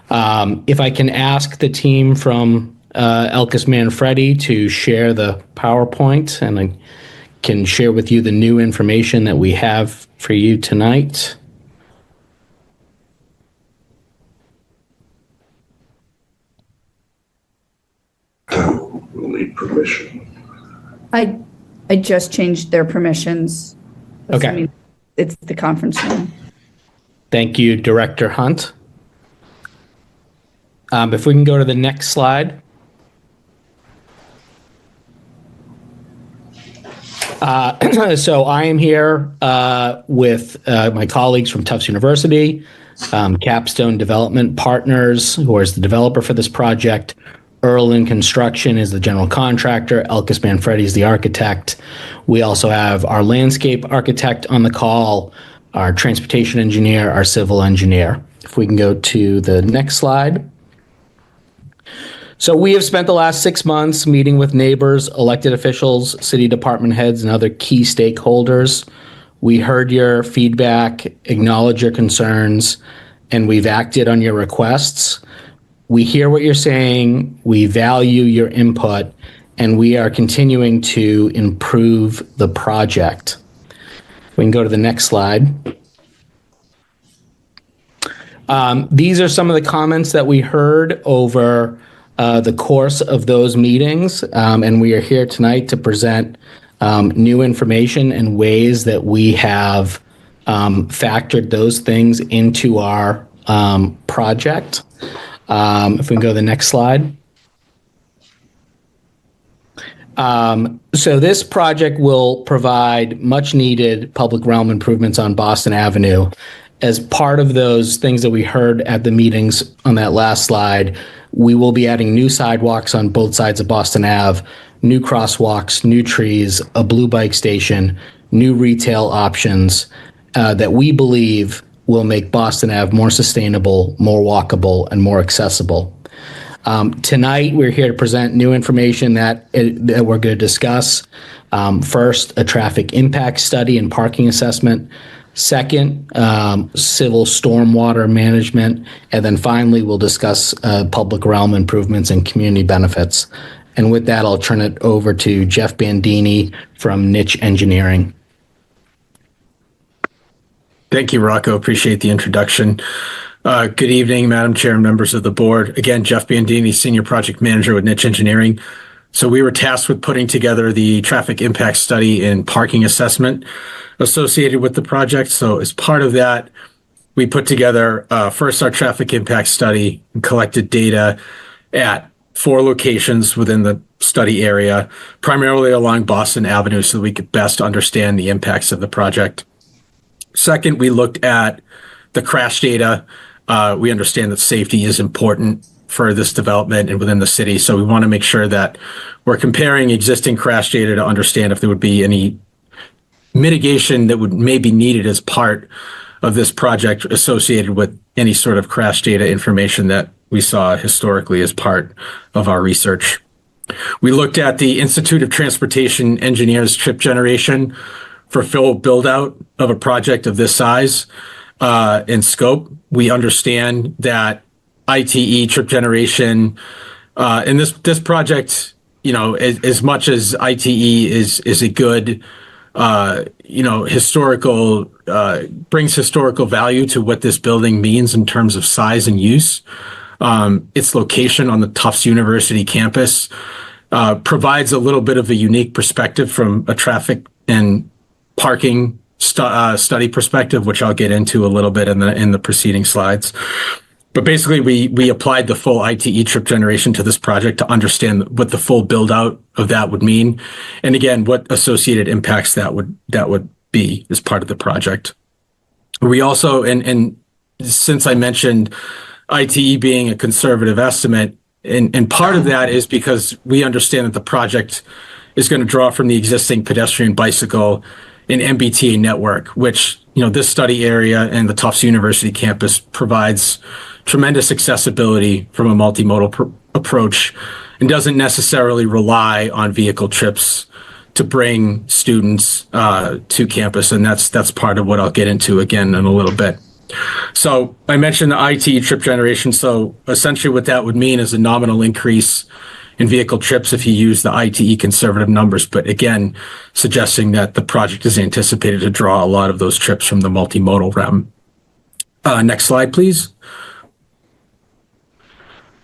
If I can ask the team from Elkis Manfredi to share the PowerPoint, and I can share with you the new information that we have for you tonight. We'll need permission. I just changed their permissions. Okay. Assuming it's the conference room. Thank you, Director Hunt. If we can go to the next slide. So I am here with my colleagues from Tufts University, Capstone Development Partners, who is the developer for this project. Erlin Construction is the general contractor. Elkis Manfredi is the architect. We also have our landscape architect on the call, our transportation engineer, our civil engineer. If we can go to the next slide. So we have spent the last 6 months meeting with neighbors, elected officials, city department heads, and other key stakeholders. We heard your feedback, acknowledge your concerns, and we've acted on your requests. We hear what you're saying, we value your input, and we are continuing to improve the project. We can go to the next slide. These are some of the comments that we heard over the course of those meetings, and we are here tonight to present new information and ways that we have factored those things into our project. If we can go to the next slide. So this project will provide much needed public realm improvements on Boston Avenue. As part of those things that we heard at the meetings on that last slide, we will be adding new sidewalks on both sides of Boston Ave, new crosswalks, new trees, a blue bike station, new retail options that we believe will make Boston Ave more sustainable, more walkable, and more accessible. Tonight, we're here to present new information that we're going to discuss. First, a traffic impact study and parking assessment. Second, civil stormwater management. And then finally, we'll discuss public realm improvements and community benefits. And with that, I'll turn it over to Jeff Bandini from Niche Engineering. Thank you, Rocco. Appreciate the introduction. Good evening, Madam Chair and members of the board. Again, Jeff Bandini, Senior Project Manager with Niche Engineering. So we were tasked with putting together the traffic impact study and parking assessment associated with the project. So as part of that, we put together first our traffic impact study and collected data at 4 locations within the study area, primarily along Boston Avenue, so that we could best understand the impacts of the project. Second, we looked at the crash data. We understand that safety is important for this development and within the city. So we want to make sure that we're comparing existing crash data to understand if there would be any mitigation that would maybe needed as part of this project associated with any sort of crash data information that we saw historically as part of our research. We looked at the Institute of Transportation Engineers trip generation for full build out of a project of this size and scope. We understand that ITE trip generation in this project, you know, as much as ITE is a good, historical, brings historical value to what this building means in terms of size and use. Its location on the Tufts University campus provides a little bit of a unique perspective from a traffic and parking study perspective, which I'll get into a little bit in the preceding slides. But basically, we applied the full ITE trip generation to this project to understand what the full build out of that would mean, and again, what associated impacts that would be as part of the project. We also, and since I mentioned ITE being a conservative estimate, and part of that is because we understand that the project is going to draw from the existing pedestrian, bicycle, and MBTA network, which, this study area and the Tufts University campus provides tremendous accessibility from a multimodal approach and doesn't necessarily rely on vehicle trips to bring students to campus. And that's part of what I'll get into again in a little bit. So I mentioned the ITE trip generation. So essentially what that would mean is a nominal increase in vehicle trips if you use the ITE conservative numbers, but again, suggesting that the project is anticipated to draw a lot of those trips from the multimodal realm. Next slide, please.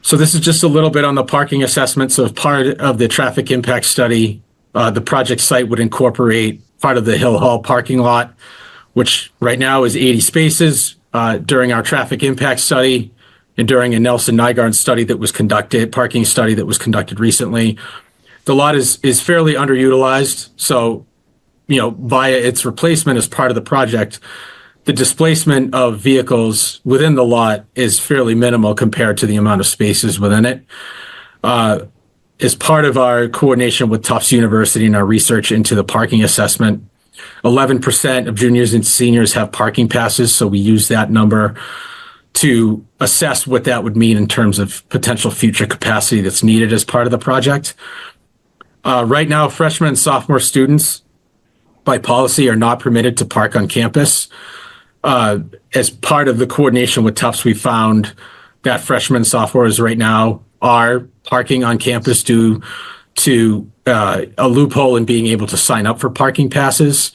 So this is just a little bit on the parking assessment. So as part of the traffic impact study, the project site would incorporate part of the Hill Hall parking lot, which right now is 80 spaces. During our traffic impact study, and during a Nelson Nygaard study that was conducted, parking study that was conducted recently. The lot is fairly underutilized. So, via its replacement as part of the project, the displacement of vehicles within the lot is fairly minimal compared to the amount of spaces within it. As part of our coordination with Tufts University and our research into the parking assessment, 11% of juniors and seniors have parking passes. So we use that number to assess what that would mean in terms of potential future capacity that's needed as part of the project. Right now, freshmen and sophomore students by policy are not permitted to park on campus. As part of the coordination with Tufts, we found that freshmen and sophomores right now are parking on campus due to a loophole in being able to sign up for parking passes,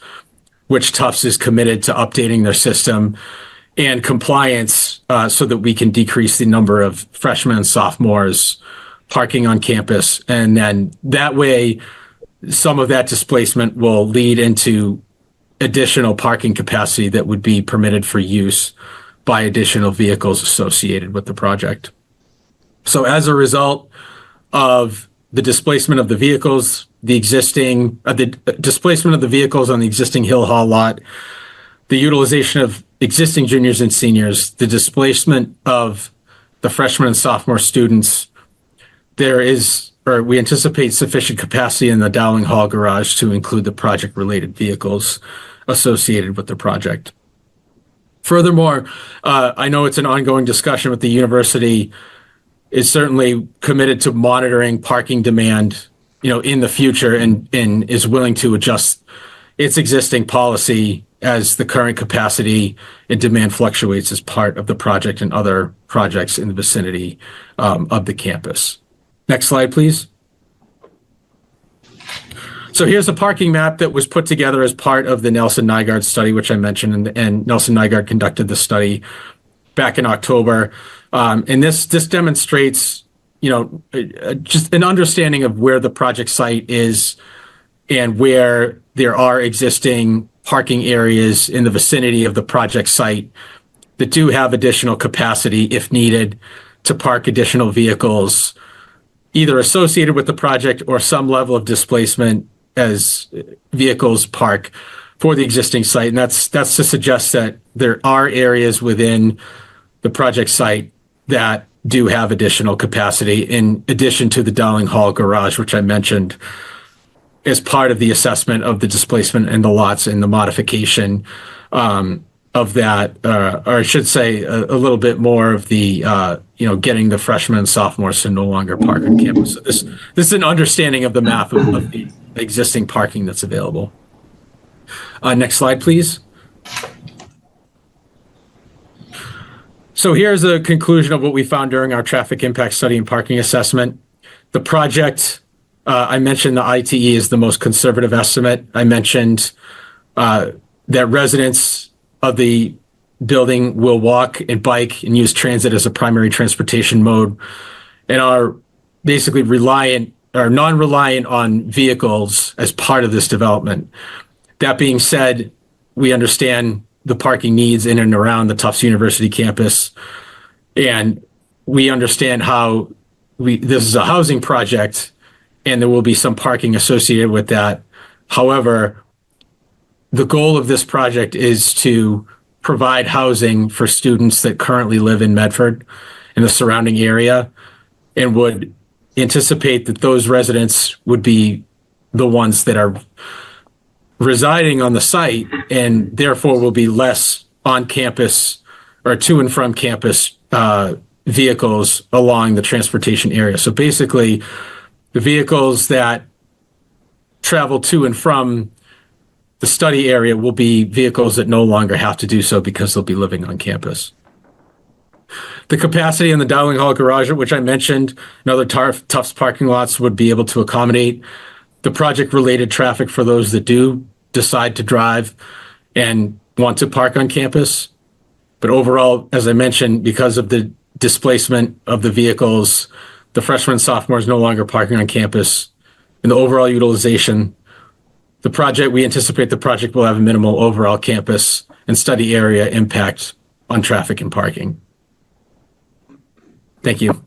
which Tufts is committed to updating their system and compliance so that we can decrease the number of freshmen and sophomores parking on campus. And then that way, some of that displacement will lead into additional parking capacity that would be permitted for use by additional vehicles associated with the project. So as a result of the displacement of the vehicles, the displacement of the vehicles on the existing Hill Hall lot, the utilization of existing juniors and seniors, the displacement of the freshman and sophomore students, we anticipate sufficient capacity in the Dowling Hall garage to include the project-related vehicles associated with the project. Furthermore, I know it's an ongoing discussion with the university is certainly committed to monitoring parking demand, in the future and is willing to adjust its existing policy as the current capacity and demand fluctuates as part of the project and other projects in the vicinity of the campus. Next slide, please. So here's a parking map that was put together as part of the Nelson Nygaard study, which I mentioned, and Nelson Nygaard conducted the study back in October. And this demonstrates, just an understanding of where the project site is and where there are existing parking areas in the vicinity of the project site that do have additional capacity if needed to park additional vehicles, either associated with the project or some level of displacement as vehicles park for the existing site. And that's to suggest that there are areas within the project site that do have additional capacity in addition to the Dowling Hall garage, which I mentioned as part of the assessment of the displacement in the lots and the modification of that, or I should say a little bit more of the, getting the freshmen and sophomores to no longer park on campus. So this is an understanding of the map of the existing parking that's available. Next slide, please. So here's a conclusion of what we found during our traffic impact study and parking assessment. The project, I mentioned the ITE is the most conservative estimate. I mentioned that residents of the building will walk and bike and use transit as a primary transportation mode and are basically non-reliant on vehicles as part of this development. That being said, we understand the parking needs in and around the Tufts University campus. And we understand how this is a housing project and there will be some parking associated with that. However, the goal of this project is to provide housing for students that currently live in Medford and the surrounding area, and would anticipate that those residents would be the ones that are residing on the site and therefore will be less on campus or to and from campus vehicles along the transportation area. So basically, the vehicles that travel to and from the study area will be vehicles that no longer have to do so because they'll be living on campus. The capacity in the Dowling Hall garage, which I mentioned, and other Tufts parking lots would be able to accommodate the project-related traffic for those that do decide to drive and want to park on campus. But overall, as I mentioned, because of the displacement of the vehicles, the freshmen and sophomores no longer parking on campus, and the overall utilization, we anticipate the project will have a minimal overall campus and study area impact on traffic and parking. Thank you.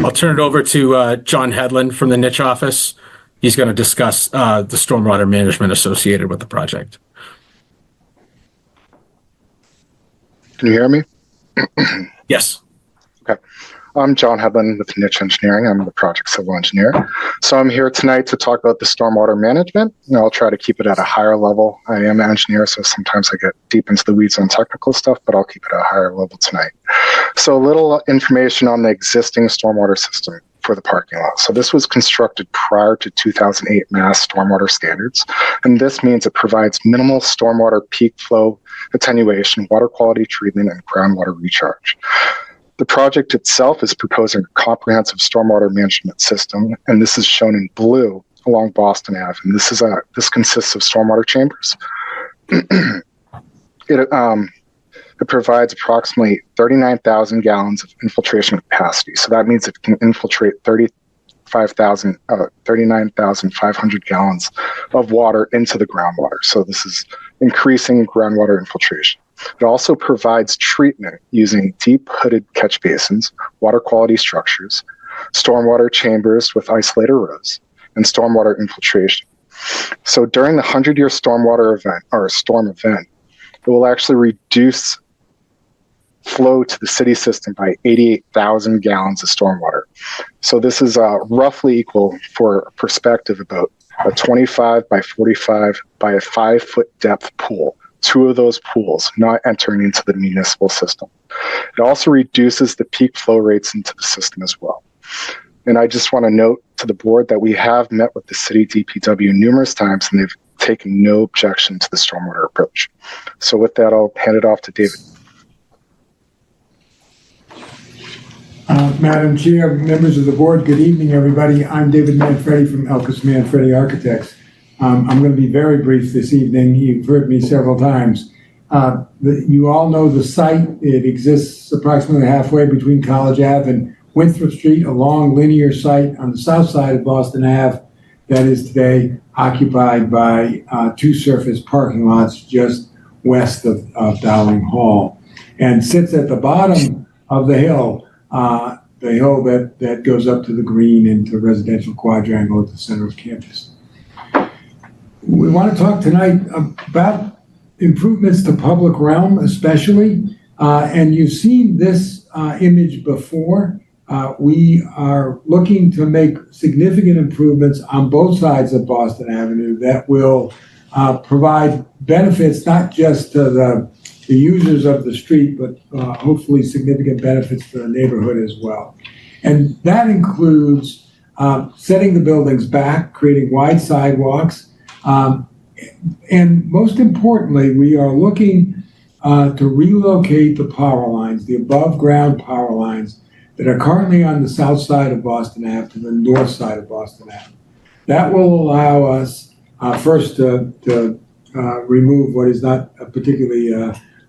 I'll turn it over to John Hedlund from the Niche office. He's going to discuss the stormwater management associated with the project. Can you hear me? Yes. Okay. I'm John Hedlund with Niche Engineering. I'm the project civil engineer. So I'm here tonight to talk about the stormwater management, and I'll try to keep it at a higher level. I am an engineer, so sometimes I get deep into the weeds on technical stuff, but I'll keep it at a higher level tonight. So a little information on the existing stormwater system for the parking lot. So this was constructed prior to 2008 Mass Stormwater Standards, and this means it provides minimal stormwater peak flow attenuation, water quality treatment, and groundwater recharge. The project itself is proposing a comprehensive stormwater management system, and this is shown in blue along Boston Ave. And this consists of stormwater chambers. It provides approximately 39,000 gallons of infiltration capacity. So that means it can infiltrate 39,500 gallons of water into the groundwater. So this is increasing groundwater infiltration. It also provides treatment using deep hooded catch basins, water quality structures, stormwater chambers with isolator rows, and stormwater infiltration. So during the 100-year stormwater event, or storm event, it will actually reduce flow to the city system by 88,000 gallons of stormwater. So this is roughly equal, for perspective, about a 25 by 45 by a 5-foot depth pool. 2 of those pools not entering into the municipal system. It also reduces the peak flow rates into the system as well. And I just want to note to the board that we have met with the city DPW numerous times, and they've taken no objection to the stormwater approach. So with that, I'll hand it off to David. Madam Chair, members of the board, good evening, everybody. I'm David Manfredi from Elkus Manfredi Architects. I'm going to be very brief this evening. You've heard me several times. You all know the site. It exists approximately halfway between College Ave and Winthrop Street, a long linear site on the south side of Boston Ave that is today occupied by 2 surface parking lots just west of Dowling Hall, and sits at the bottom of the hill that goes up to the green into residential quadrangle at the center of campus. We want to talk tonight about improvements to public realm, especially, and you've seen this image before. We are looking to make significant improvements on both sides of Boston Avenue that will provide benefits not just to the users of the street, but hopefully significant benefits to the neighborhood as well. And that includes setting the buildings back, creating wide sidewalks, and most importantly, we are looking to relocate the power lines, the above ground power lines that are currently on the south side of Boston Ave to the north side of Boston Ave. That will allow us first to remove what is not a particularly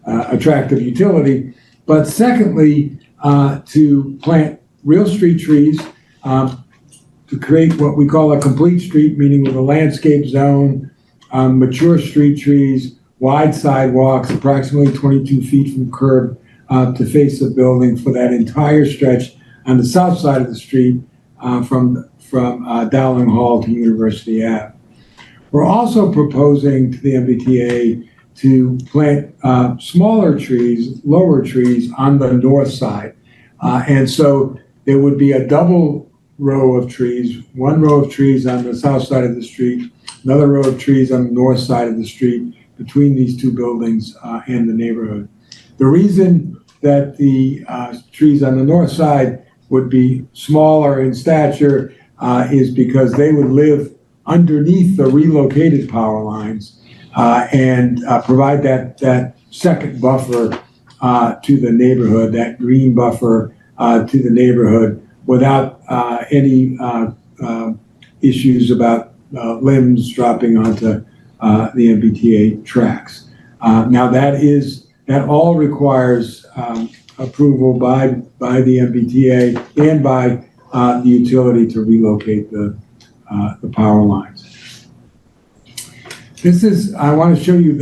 attractive utility, but secondly, to plant real street trees, to create what we call a complete street, meaning with a landscape zone, mature street trees, wide sidewalks, approximately 22 feet from curb to face the building for that entire stretch on the south side of the street from Dowling Hall to University Ave. We're also proposing to the MBTA to plant smaller trees, lower trees on the north side. And so there would be a double row of trees, 1 row of trees on the south side of the street, another row of trees on the north side of the street between these 2 buildings and the neighborhood. The reason that the trees on the north side would be smaller in stature is because they would live underneath the relocated power lines and provide that second buffer to the neighborhood, that green buffer to the neighborhood without any issues about limbs dropping onto the MBTA tracks. Now that all requires approval by the MBTA and by the utility to relocate the power lines. I want to show you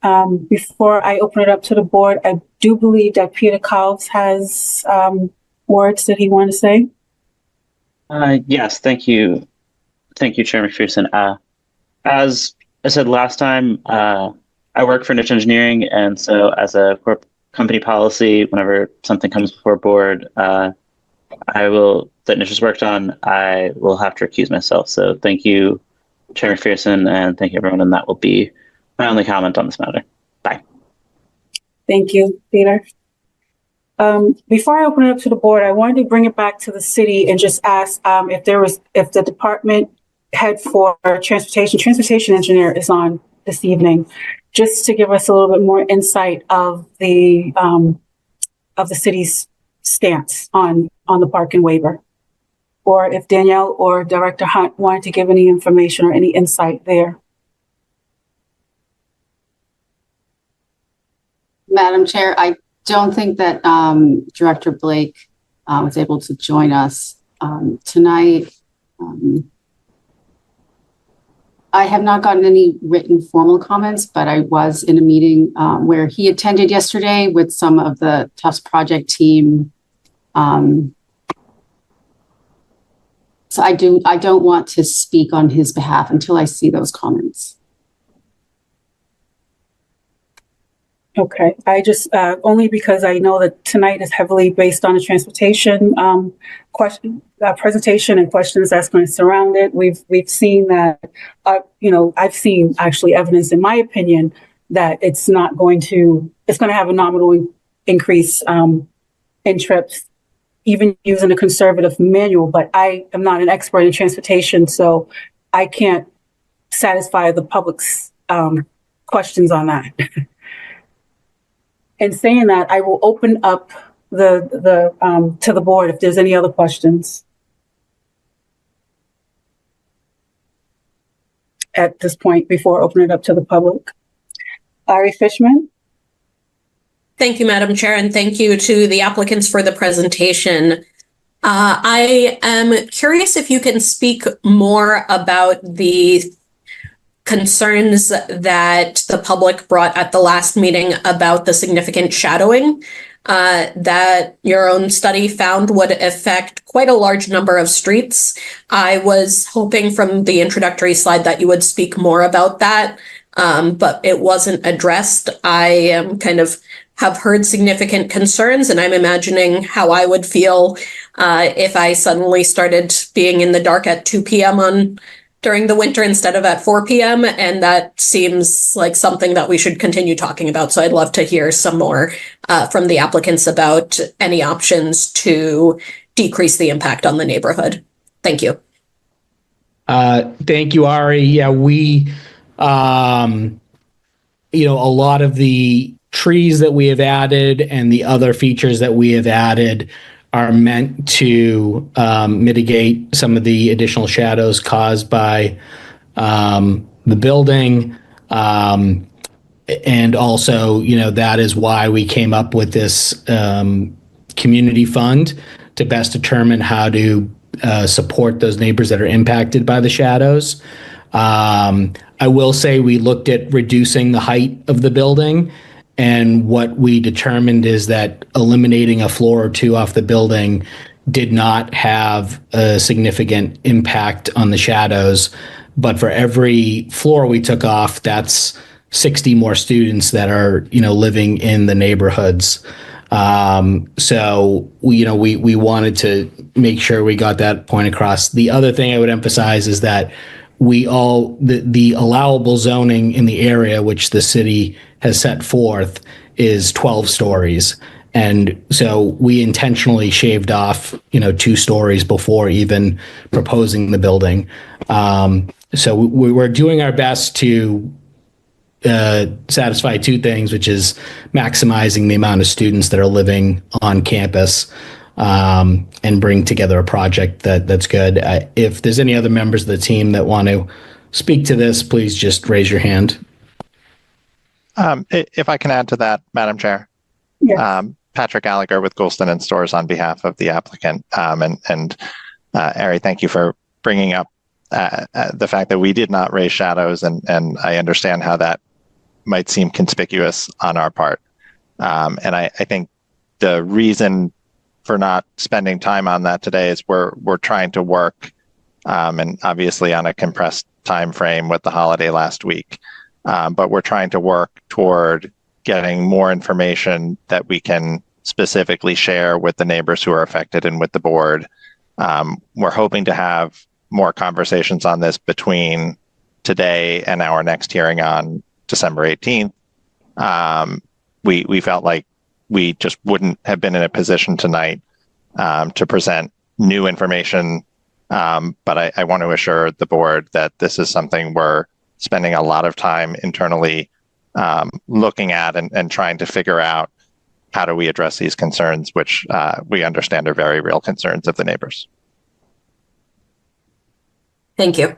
Before I open it up to the board, I do believe that Peter Calves has words that he wanted to say. Yes, thank you. Thank you, Chair McPherson. As I said last time, I work for Niche Engineering, and so as a company policy, whenever something comes before board, that Niche has worked on, I will have to recuse myself. So thank you, Chair McPherson, and thank you, everyone, and that will be my only comment on this matter. Bye. Thank you, Peter. Before I open it up to the board, I wanted to bring it back to the city and just ask if the department head for transportation engineer is on this evening, just to give us a little bit more insight of the city's stance on the parking waiver, or if Danielle or Director Hunt wanted to give any information or any insight there. Madam Chair, I don't think that Director Blake was able to join us tonight. I have not gotten any written formal comments, but I was in a meeting where he attended yesterday with some of the Tufts project team. So I don't want to speak on his behalf until I see those comments. Okay, I just only because I know that tonight is heavily based on the transportation presentation and questions that's going to surround it. We've seen that, I've seen actually evidence, in my opinion, that it's going to have a nominal increase in trips, even using a conservative manual. But I am not an expert in transportation, so I can't satisfy the public's questions on that. In saying that, I will open up to the board if there's any other questions at this point before opening it up to the public. Ari Fishman. Thank you, Madam Chair, and thank you to the applicants for the presentation. I am curious if you can speak more about the concerns that the public brought at the last meeting about the significant shadowing that your own study found would affect quite a large number of streets. I was hoping from the introductory slide that you would speak more about that, but it wasn't addressed. I am have heard significant concerns, and I'm imagining how I would feel if I suddenly started being in the dark at 2 p.m. during the winter instead of at 4 p.m. And that seems like something that we should continue talking about. So I'd love to hear some more from the applicants about any options to decrease the impact on the neighborhood. Thank you. Thank you, Ari. Yeah, we, a lot of the trees that we have added and the other features that we have added are meant to mitigate some of the additional shadows caused by the building. And also, that is why we came up with this community fund to best determine how to support those neighbors that are impacted by the shadows. I will say we looked at reducing the height of the building. And what we determined is that eliminating a floor or two off the building did not have a significant impact on the shadows. But for every floor we took off, that's 60 more students that are, living in the neighborhoods. So we wanted to make sure we got that point across. The other thing I would emphasize is that the allowable zoning in the area, which the city has set forth, is 12 stories. And so we intentionally shaved off, 2 stories before even proposing the building. So we're doing our best to satisfy 2 things, which is maximizing the amount of students that are living on campus, and bring together a project that's good. If there's any other members of the team that want to speak to this, please just raise your hand. If I can add to that, Madam Chair. Yes. Patrick Gallagher with Goulston and Stores on behalf of the applicant. And Ari, thank you for bringing up the fact that we did not raise shadows, and I understand how that might seem conspicuous on our part. And I think the reason for not spending time on that today is we're trying to work, and obviously on a compressed time frame with the holiday last week, but we're trying to work toward getting more information that we can specifically share with the neighbors who are affected and with the board. We're hoping to have more conversations on this between today and our next hearing on December 18th. We felt like we just wouldn't have been in a position tonight to present new information. But I want to assure the board that this is something we're spending a lot of time internally looking at and trying to figure out how do we address these concerns, which we understand are very real concerns of the neighbors. Thank you.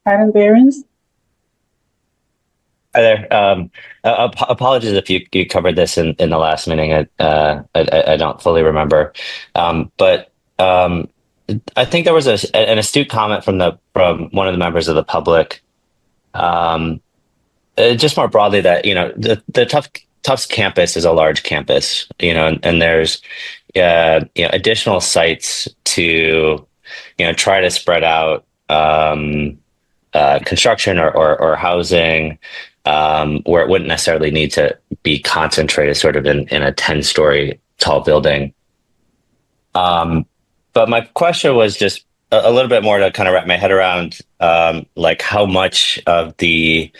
Adam Behrens? Hi there. Apologies if you covered this in the last meeting. I don't fully remember, but I think there was an astute comment from one of the members of the public, just more broadly that the Tufts campus is a large campus, and there's additional sites to try to spread out construction or housing. Where it wouldn't necessarily need to be concentrated sort of in a 10-story tall building. But my question was just a little bit more to kind of wrap my head around, like how much of the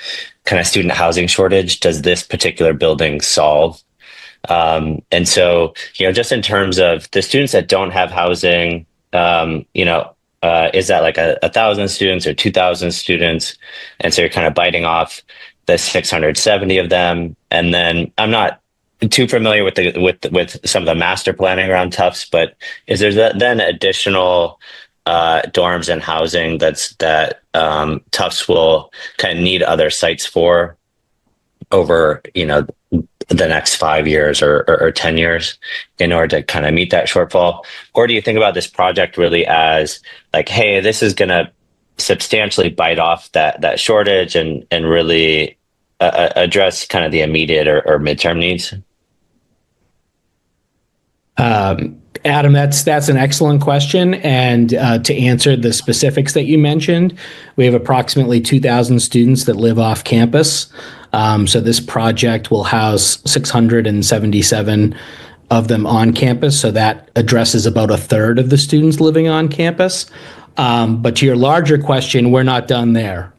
kind of student housing shortage does this particular building solve? And so, just in terms of the students that don't have housing, is that like 1,000 students or 2,000 students? And so you're kind of biting off the 670 of them. And then I'm not too familiar with some of the master planning around Tufts, but is there then additional dorms and housing that Tufts will kind of need other sites for over the next 5 years or 10 years in order to kind of meet that shortfall? Or do you think about this project really as like, hey, this is going to substantially bite off that shortage and really address kind of the immediate or midterm needs? Adam, that's an excellent question. And to answer the specifics that you mentioned, we have approximately 2,000 students that live off campus. So this project will house 677 of them on campus. So that addresses about a third of the students living on campus. But to your larger question, we're not done there.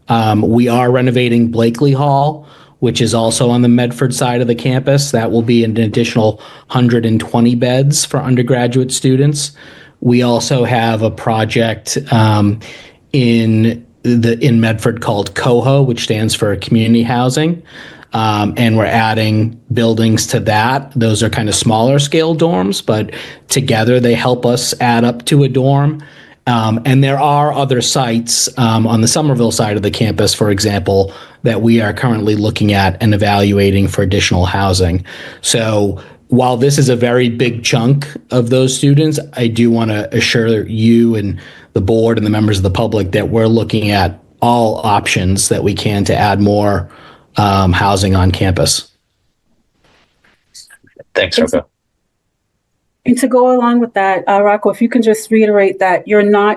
We are renovating Blakely Hall, which is also on the Medford side of the campus. That will be an additional 120 beds for undergraduate students. We also have a project in Medford called COHO, which stands for Community Housing. And we're adding buildings to that. Those are kind of smaller scale dorms, but together they help us add up to a dorm. And there are other sites on the Somerville side of the campus, for example, that we are currently looking at and evaluating for additional housing. So while this is a very big chunk of those students, I do want to assure you and the board and the members of the public that we're looking at all options that we can to add more housing on campus. Thanks, Rocco. And to go along with that, Rocco, if you can just reiterate that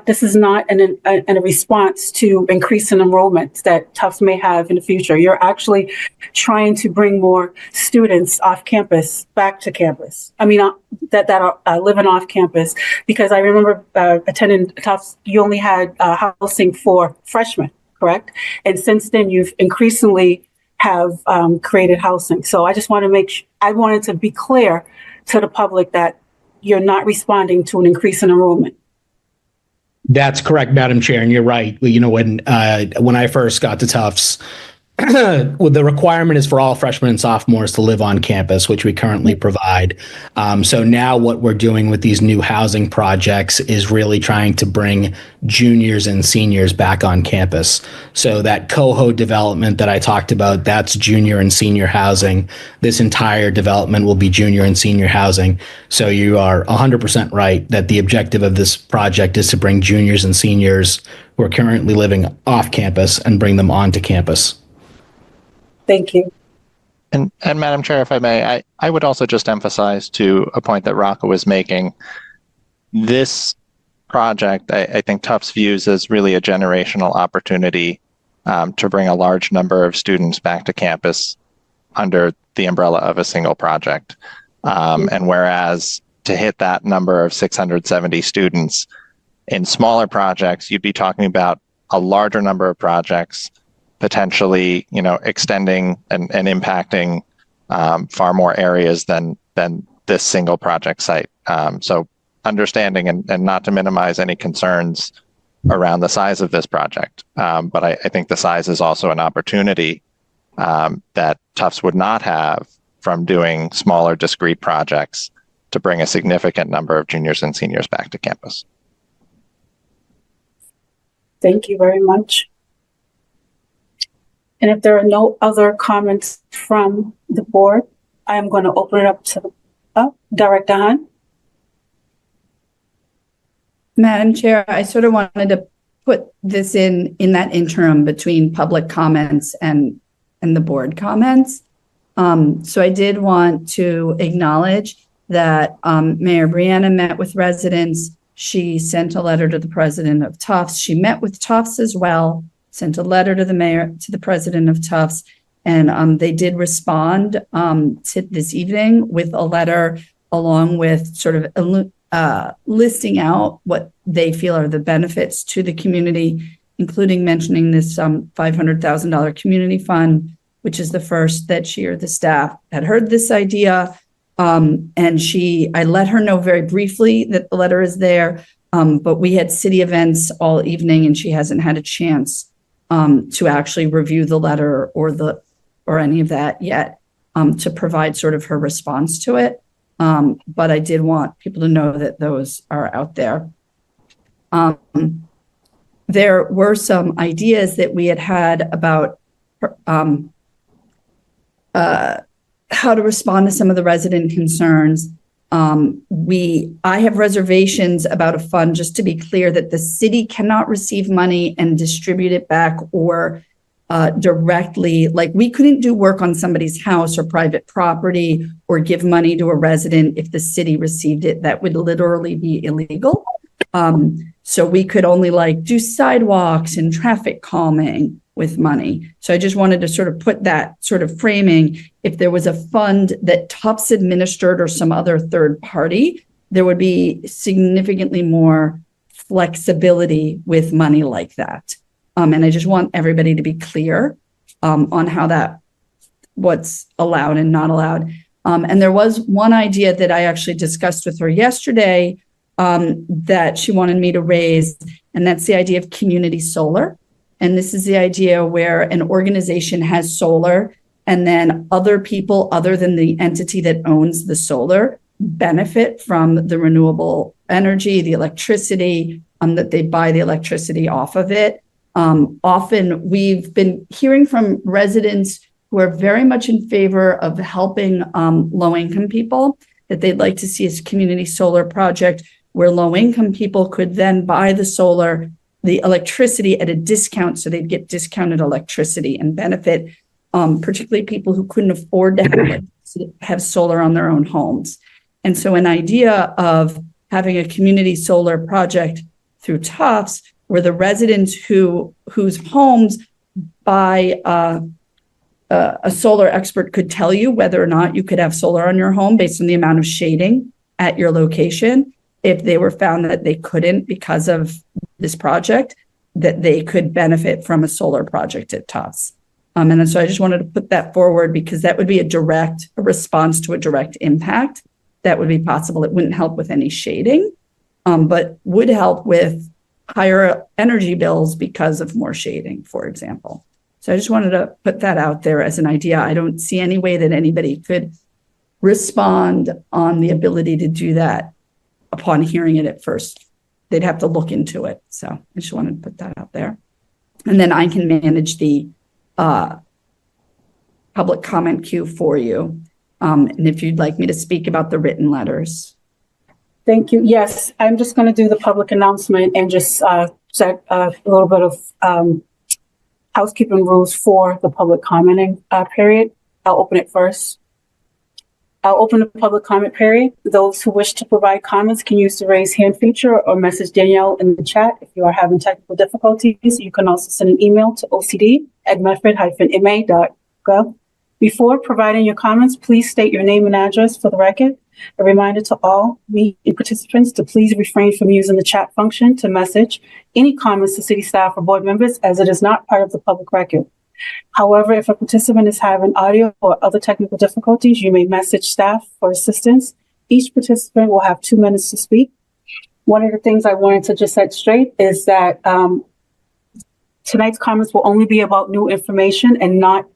this is not a response to increase in enrollments that Tufts may have in the future. You're actually trying to bring more students off campus back to campus. I mean, that are living off campus, because I remember attending Tufts, you only had housing for freshmen, correct? And since then, you've increasingly have created housing. So I just want to I wanted to be clear to the public that you're not responding to an increase in enrollment. That's correct, Madam Chair, and you're right. When I first got to Tufts well, the requirement is for all freshmen and sophomores to live on campus, which we currently provide. So now what we're doing with these new housing projects is really trying to bring juniors and seniors back on campus. So that Coho development that I talked about, that's junior and senior housing. This entire development will be junior and senior housing. So you are 100% right that the objective of this project is to bring juniors and seniors who are currently living off campus and bring them onto campus. Thank you. And Madam Chair, if I may, I would also just emphasize to a point that Rocco was making, this project, I think Tufts views as really a generational opportunity to bring a large number of students back to campus under the umbrella of a single project. And whereas to hit that number of 670 students in smaller projects, you'd be talking about a larger number of projects, potentially, extending and impacting far more areas than this single project site. So understanding and not to minimize any concerns around the size of this project, but I think the size is also an opportunity that Tufts would not have from doing smaller discrete projects to bring a significant number of juniors and seniors back to campus. Thank you very much. And if there are no other comments from the board, I am going to open it up to Director Hunt. Madam Chair, I sort of wanted to put this in that interim between public comments and the board comments. So I did want to acknowledge that Mayor Brianna met with residents. She sent a letter to the president of Tufts. She met with Tufts as well, sent a letter to the president of Tufts, and they did respond to this evening with a letter along with sort of listing out what they feel are the benefits to the community, including mentioning this $500,000 community fund, which is the first that she or the staff had heard this idea. And I let her know very briefly that the letter is there, but we had city events all evening and she hasn't had a chance to actually review the letter or any of that yet, to provide sort of her response to it. But I did want people to know that those are out there. There were some ideas that we had about how to respond to some of the resident concerns. I have reservations about a fund, just to be clear, that the city cannot receive money and distribute it back or directly, like we couldn't do work on somebody's house or private property or give money to a resident if the city received it. That would literally be illegal. So we could only do sidewalks and traffic calming with money. So I just wanted to sort of put that sort of framing. If there was a fund that Tufts administered or some other third party, there would be significantly more flexibility with money like that. And I just want everybody to be clear on how what's allowed and not allowed. And there was one idea that I actually discussed with her yesterday that she wanted me to raise, and that's the idea of community solar. And this is the idea where an organization has solar and then other people other than the entity that owns the solar benefit from the renewable energy, the electricity, that they buy the electricity off of it. Often we've been hearing from residents who are very much in favor of helping low-income people, that they'd like to see a community solar project where low-income people could then buy the electricity at a discount, so they'd get discounted electricity and benefit, particularly people who couldn't afford to have solar on their own homes. And so an idea of having a community solar project through Tufts, where the residents whose homes by a solar expert could tell you whether or not you could have solar on your home based on the amount of shading at your location. If they were found that they couldn't because of this project, that they could benefit from a solar project at Tufts. And so I just wanted to put that forward because that would be a response to a direct impact that would be possible. It wouldn't help with any shading, but would help with higher energy bills because of more shading, for example. So I just wanted to put that out there as an idea. I don't see any way that anybody could respond on the ability to do that upon hearing it at first. They'd have to look into it. So I just wanted to put that out there. And then I can manage the public comment queue for you. And if you'd like me to speak about the written letters. Thank you. Yes, I'm just going to do the public announcement and just set a little bit of housekeeping rules for the public commenting period. I'll open it first. I'll open the public comment period. Those who wish to provide comments can use the raise hand feature or message Danielle in the chat. If you are having technical difficulties, you can also send an email to ocd@medford-ma.gov. Before providing your comments, please state your name and address for the record. A reminder to all meeting participants to please refrain from using the chat function to message any comments to city staff or board members, as it is not part of the public record. However, if a participant is having audio or other technical difficulties, you may message staff for assistance. Each participant will have 2 minutes to speak. One of the things I wanted to just set straight is that tonight's comments will only be about new information and not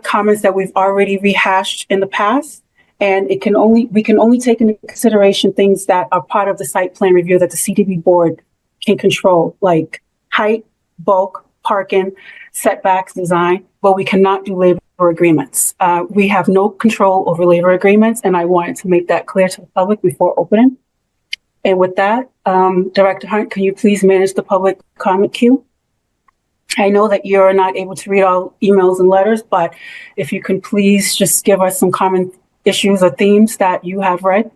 comments that we've already rehashed in the past. And we can only take into consideration things that are part of the site plan review that the CDB board can control, like height, bulk, parking, setbacks, design, but we cannot do labor agreements. We have no control over labor agreements, and I wanted to make that clear to the public before opening. And with that, Director Hunt, can you please manage the public comment queue? I know that you're not able to read all emails and letters, but if you can please just give us some common issues or themes that you have read.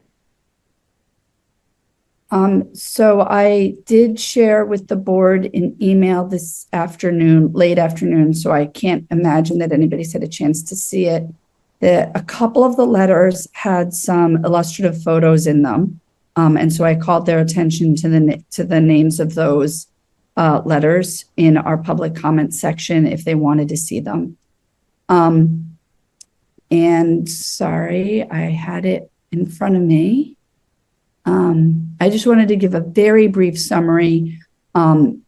So I did share with the board an email this afternoon, late afternoon, so I can't imagine that anybody's had a chance to see it. A couple of the letters had some illustrative photos in them. And so I called their attention to the names of those letters in our public comment section if they wanted to see them. And sorry, I had it in front of me. I just wanted to give a very brief summary. In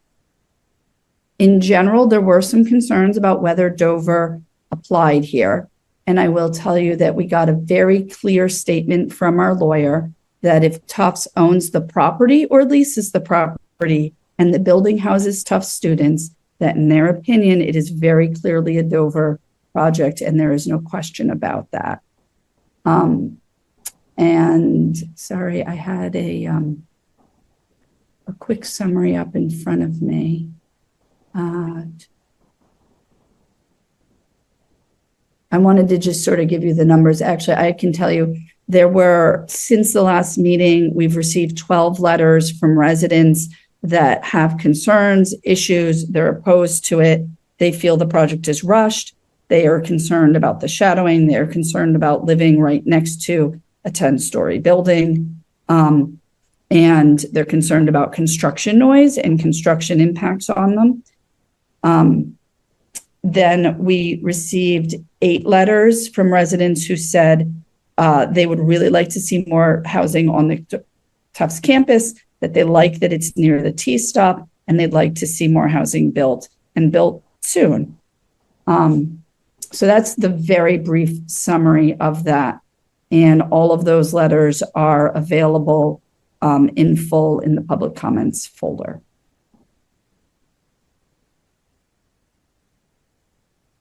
general, there were some concerns about whether Dover applied here. And I will tell you that we got a very clear statement from our lawyer that if Tufts owns the property or leases the property and the building houses Tufts students, that in their opinion, it is very clearly a Dover project, and there is no question about that. And sorry, I had a quick summary up in front of me. I wanted to just sort of give you the numbers. Actually, I can tell you there were, since the last meeting, we've received 12 letters from residents that have concerns, issues, they're opposed to it. They feel the project is rushed. They are concerned about the shadowing. They're concerned about living right next to a 10-story building. And they're concerned about construction noise and construction impacts on them. Then we received 8 letters from residents who said they would really like to see more housing on the Tufts campus, that they like that it's near the T-stop, and they'd like to see more housing built and built soon. So that's the very brief summary of that. And all of those letters are available in full in the public comments folder.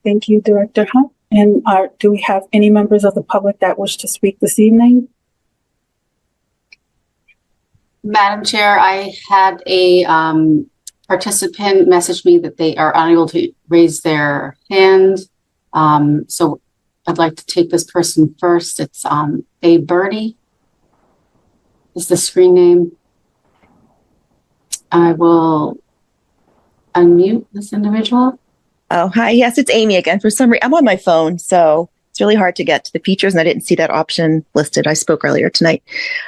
Thank you, Director Hunt. And do we have any members of the public that wish to speak this evening? Madam Chair, I had a participant message me that they are unable to raise their hand. So I'd like to take this person first. It's A. Birdie is the screen name. I will unmute this individual. Oh, hi. Yes, it's Amy again. For some reason, I'm on my phone, so it's really hard to get to the features, and I didn't see that option listed. I spoke earlier tonight.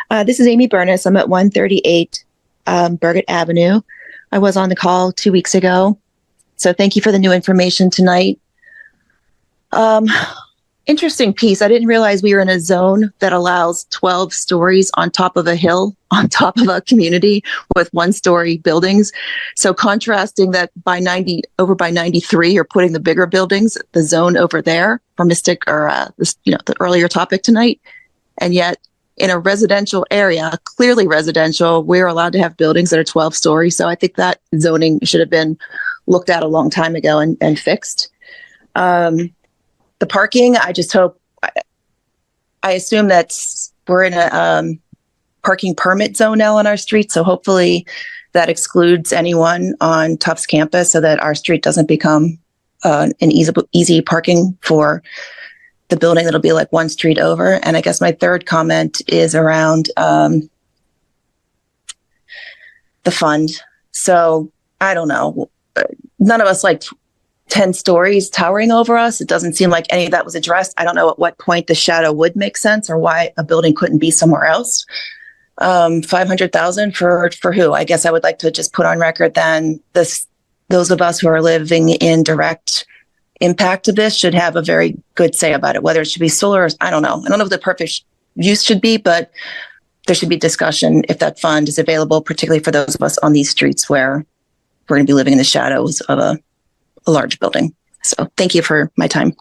This is Amy Burness. I'm at 138 Burgett Avenue. I was on the call 2 weeks ago, so thank you for the new information tonight. interesting piece. I didn't realize we were in a zone that allows 12 stories on top of a hill, on top of a community with 1-story buildings. So contrasting that by 93, you're putting the bigger buildings, the zone over there for Mystic or the earlier topic tonight. And yet in a residential area, clearly residential, we're allowed to have buildings that are 12 stories. So I think that zoning should have been looked at a long time ago and fixed. The parking, I just hope, I assume that we're in a parking permit zone now on our street. So hopefully that excludes anyone on Tufts campus so that our street doesn't become an easy parking for the building that'll be like one street over. And I guess my third comment is around the fund. So I don't know. None of us like 10 stories towering over us. It doesn't seem like any of that was addressed. I don't know at what point the shadow would make sense or why a building couldn't be somewhere else. 500,000 for who? I guess I would like to just put on record then those of us who are living in direct impact of this should have a very good say about it, whether it should be solar, I don't know. I don't know what the perfect use should be, but there should be discussion if that fund is available, particularly for those of us on these streets where we're going to be living in the shadows of a large building. So thank you for my time.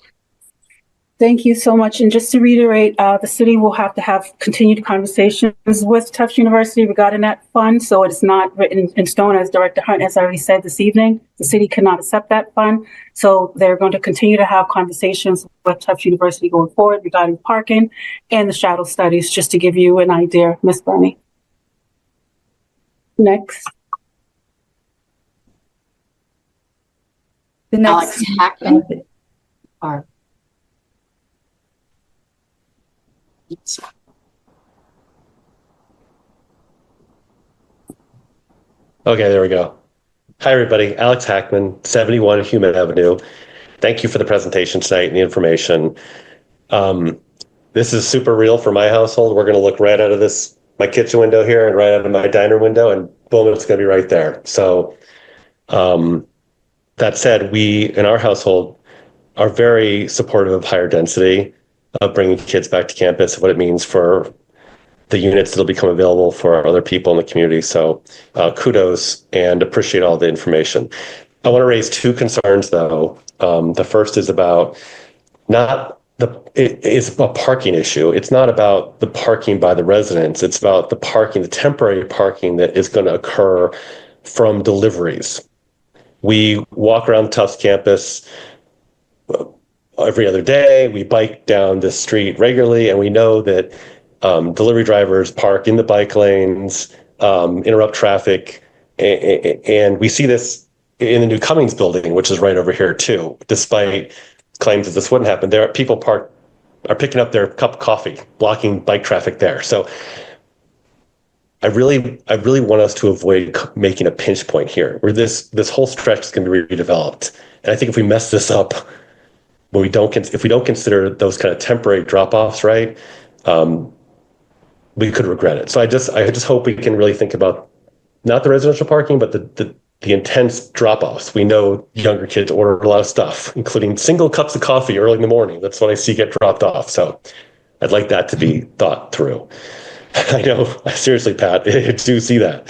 Thank you so much. And just to reiterate, the city will have to have continued conversations with Tufts University regarding that fund. So it's not written in stone, as Director Hunt has already said this evening. The city cannot accept that fund. So they're going to continue to have conversations with Tufts University going forward regarding parking and the shadow studies, just to give you an idea, Ms. Burney. Next. The next. Alex Hackman. Or Okay, there we go. Hi, everybody. Alex Hackman, 71 Human Avenue. Thank you for the presentation tonight and the information. This is super real for my household. We're going to look right out of my kitchen window here and right out of my diner window, and boom, it's going to be right there. So that said, we in our household are very supportive of higher density, of bringing kids back to campus, what it means for the units that'll become available for other people in the community. So kudos and appreciate all the information. I want to raise two concerns though. The first is about it's a parking issue. It's not about the parking by the residents. It's about the temporary parking that is going to occur from deliveries. We walk around Tufts campus every other day. We bike down this street regularly, and we know that delivery drivers park in the bike lanes, interrupt traffic, and we see this in the new Cummings building, which is right over here too. Despite claims that this wouldn't happen, people are picking up their cup of coffee, blocking bike traffic there. So I really want us to avoid making a pinch point here, where this whole stretch is going to be redeveloped. And I think if we mess this up, if we don't consider those kind of temporary drop-offs right, we could regret it. So I just hope we can really think about not the residential parking, but the intense drop-offs. We know younger kids order a lot of stuff, including single cups of coffee early in the morning. That's what I see get dropped off. So I'd like that to be thought through. I know, seriously, Pat, I do see that.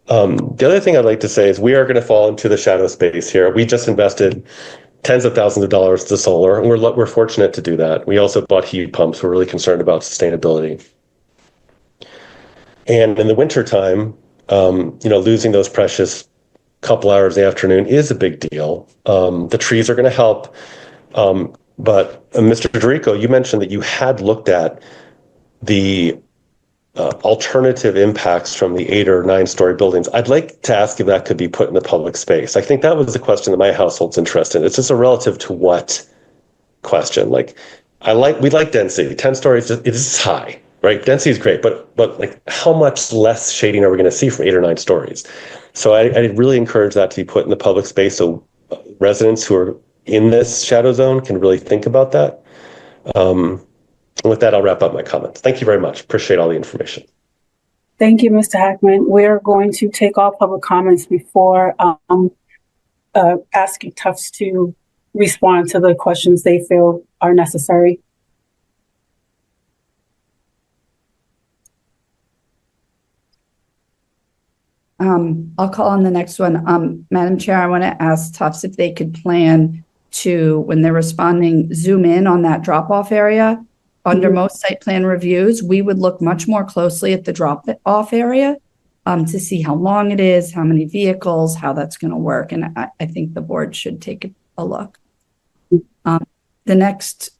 The other thing I'd like to say is we are going to fall into the shadow space here. We just invested tens of thousands of dollars to solar, and we're fortunate to do that. We also bought heat pumps. We're really concerned about sustainability. And in the wintertime, losing those precious couple hours in the afternoon is a big deal. The trees are going to help. But Mr. Dorico, you mentioned that you had looked at the alternative impacts from the 8 or 9 story buildings. I'd like to ask if that could be put in the public space. I think that was the question that my household's interested in. It's just a relative to what question. We like density. 10 stories, it is high, right? Density is great, but like how much less shading are we going to see from 8 or 9 stories? So I really encourage that to be put in the public space so residents who are in this shadow zone can really think about that. And with that, I'll wrap up my comments. Thank you very much. Appreciate all the information. Thank you, Mr. Hackman. We're going to take all public comments before asking Tufts to respond to the questions they feel are necessary. I'll call on the next one. Madam Chair, I want to ask Tufts if they could plan to, when they're responding, zoom in on that drop-off area. Under most site plan reviews, we would look much more closely at the drop-off area to see how long it is, how many vehicles, how that's going to work. And I think the board should take a look. The next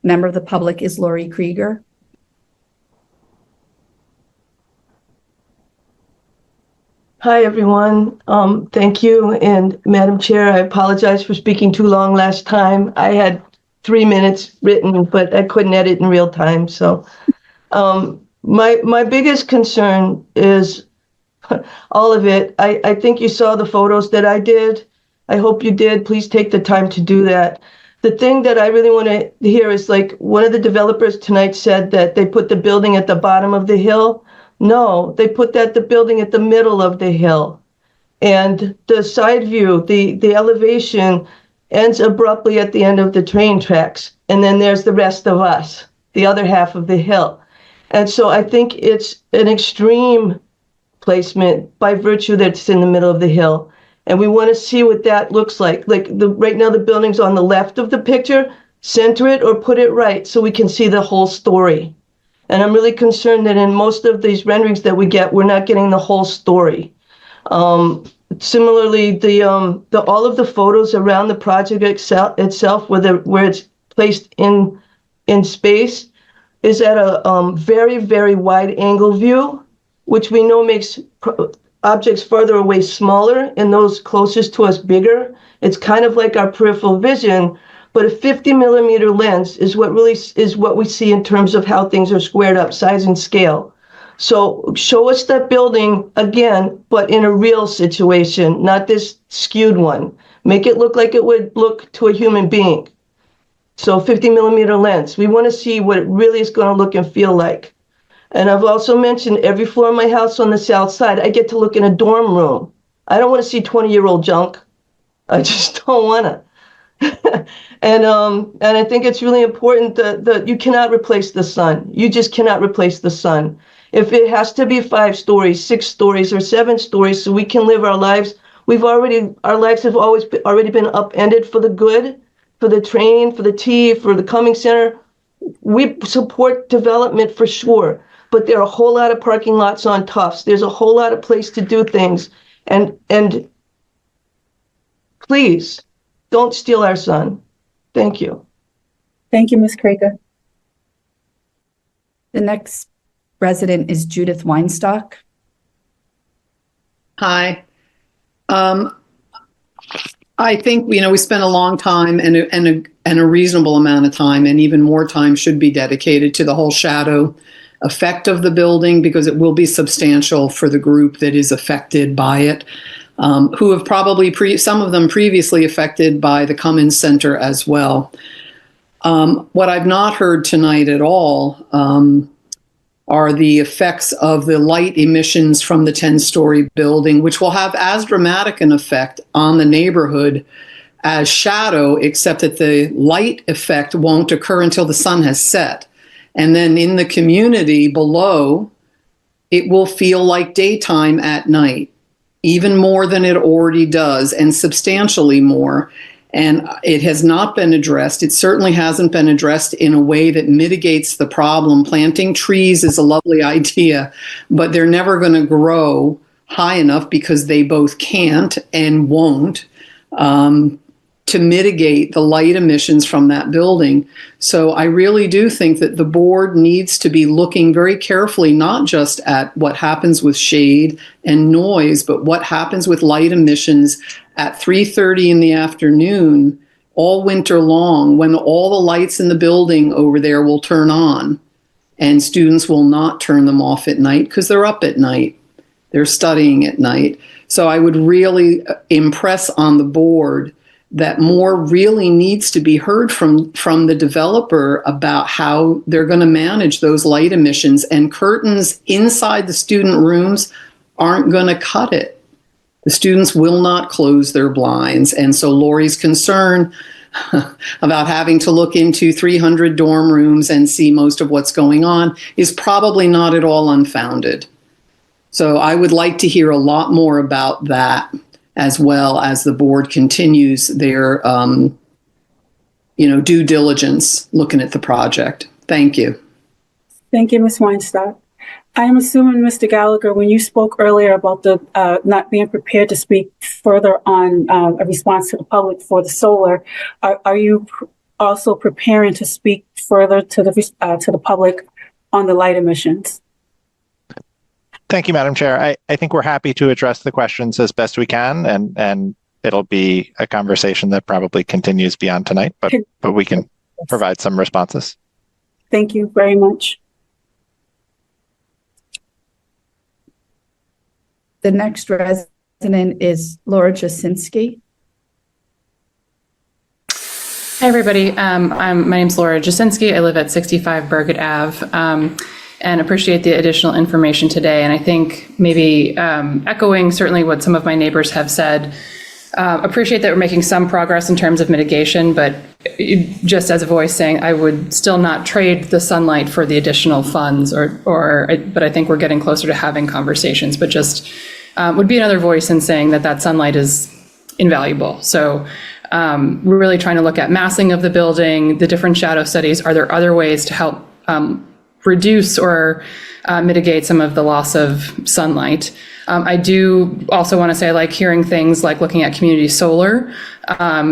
member of the public is Lori Krieger. Hi, everyone. Thank you. And Madam Chair, I apologize for speaking too long last time. I had 3 minutes written, but I couldn't edit in real time. So my biggest concern is all of it. I think you saw the photos that I did. I hope you did. Please take the time to do that. The thing that I really want to hear is, like, one of the developers tonight said that they put the building at the bottom of the hill. No, they put the building at the middle of the hill. And the side view, the elevation ends abruptly at the end of the train tracks. And then there's the rest of us, the other half of the hill. And so I think it's an extreme placement by virtue that it's in the middle of the hill. And we want to see what that looks like. Like, right now the building's on the left of the picture. Center it or put it right so we can see the whole story. And I'm really concerned that in most of these renderings that we get, we're not getting the whole story. Similarly, all of the photos around the project itself, where it's placed in space, is at a very, very wide angle view, which we know makes objects farther away smaller and those closest to us bigger. It's kind of like our peripheral vision. But a 50-millimeter lens is what we see in terms of how things are squared up, size and scale. So show us that building again, but in a real situation, not this skewed one. Make it look like it would look to a human being. So 50-millimeter lens. We want to see what it really is going to look and feel like. And I've also mentioned every floor of my house on the south side, I get to look in a dorm room. I don't want to see 20-year-old junk. I just don't want to. And I think it's really important that you cannot replace the sun. You just cannot replace the sun. If it has to be 5 stories, 6 stories, or 7 stories, so we can live our lives, our lives have already been upended for the good, for the train, for the T, for the Cummings Center. We support development for sure, but there are a whole lot of parking lots on Tufts. There's a whole lot of place to do things, and please. Don't steal our sun. Thank you. Thank you, Ms. Krieger. The next resident is Judith Weinstock. Hi. I think, we spent a long time and a reasonable amount of time, and even more time should be dedicated to the whole shadow effect of the building, because it will be substantial for the group that is affected by it. Who have probably some of them previously affected by the Cummings Center as well. What I've not heard tonight at all are the effects of the light emissions from the 10-story building, which will have as dramatic an effect on the neighborhood as shadow, except that the light effect won't occur until the sun has set. And then in the community below, it will feel like daytime at night, even more than it already does, and substantially more. And it has not been addressed. It certainly hasn't been addressed in a way that mitigates the problem. Planting trees is a lovely idea, but they're never going to grow high enough, because they both can't and won't, to mitigate the light emissions from that building. So I really do think that the board needs to be looking very carefully, not just at what happens with shade and noise, but what happens with light emissions at 3:30 in the afternoon all winter long, when all the lights in the building over there will turn on, and students will not turn them off at night because they're up at night. They're studying at night. So I would really impress on the board that more really needs to be heard from the developer about how they're going to manage those light emissions, and curtains inside the student rooms aren't going to cut it. The students will not close their blinds. And so Lori's concern about having to look into 300 dorm rooms and see most of what's going on is probably not at all unfounded. So I would like to hear a lot more about that, as well as the board continues their, due diligence looking at the project. Thank you. Thank you, Ms. Weinstock. I am assuming, Mr. Gallagher, when you spoke earlier about the not being prepared to speak further on a response to the public for the solar, are you also preparing to speak further to the public on the light emissions? Thank you, Madam Chair. I think we're happy to address the questions as best we can, and it'll be a conversation that probably continues beyond tonight, but we can provide some responses. Thank you very much. The next resident is Laura Jasinski. Hi, everybody. My name's Laura Jasinski. I live at 65 Burgett Ave, and appreciate the additional information today. And I think maybe echoing certainly what some of my neighbors have said, appreciate that we're making some progress in terms of mitigation, but just as a voice saying, I would still not trade the sunlight for the additional funds, but I think we're getting closer to having conversations, but just would be another voice in saying that sunlight is invaluable. So we're really trying to look at massing of the building, the different shadow studies. Are there other ways to help reduce or mitigate some of the loss of sunlight? I do also want to say I like hearing things like looking at community solar,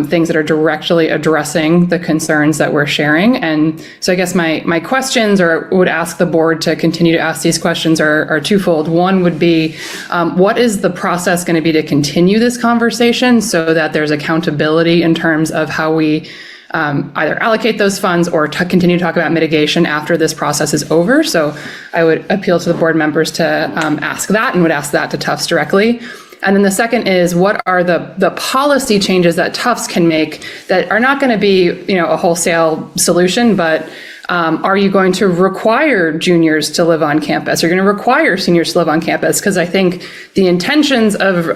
things that are directly addressing the concerns that we're sharing. And so I guess my questions, or would ask the board to continue to ask these questions, are twofold. One would be, what is the process going to be to continue this conversation so that there's accountability in terms of how we either allocate those funds or continue to talk about mitigation after this process is over. So I would appeal to the board members to ask that, and would ask that to Tufts directly. And then the second is, what are the policy changes that Tufts can make that are not going to be, a wholesale solution, but are you going to require juniors to live on campus? Are you going to require seniors to live on campus? Because I think the intentions of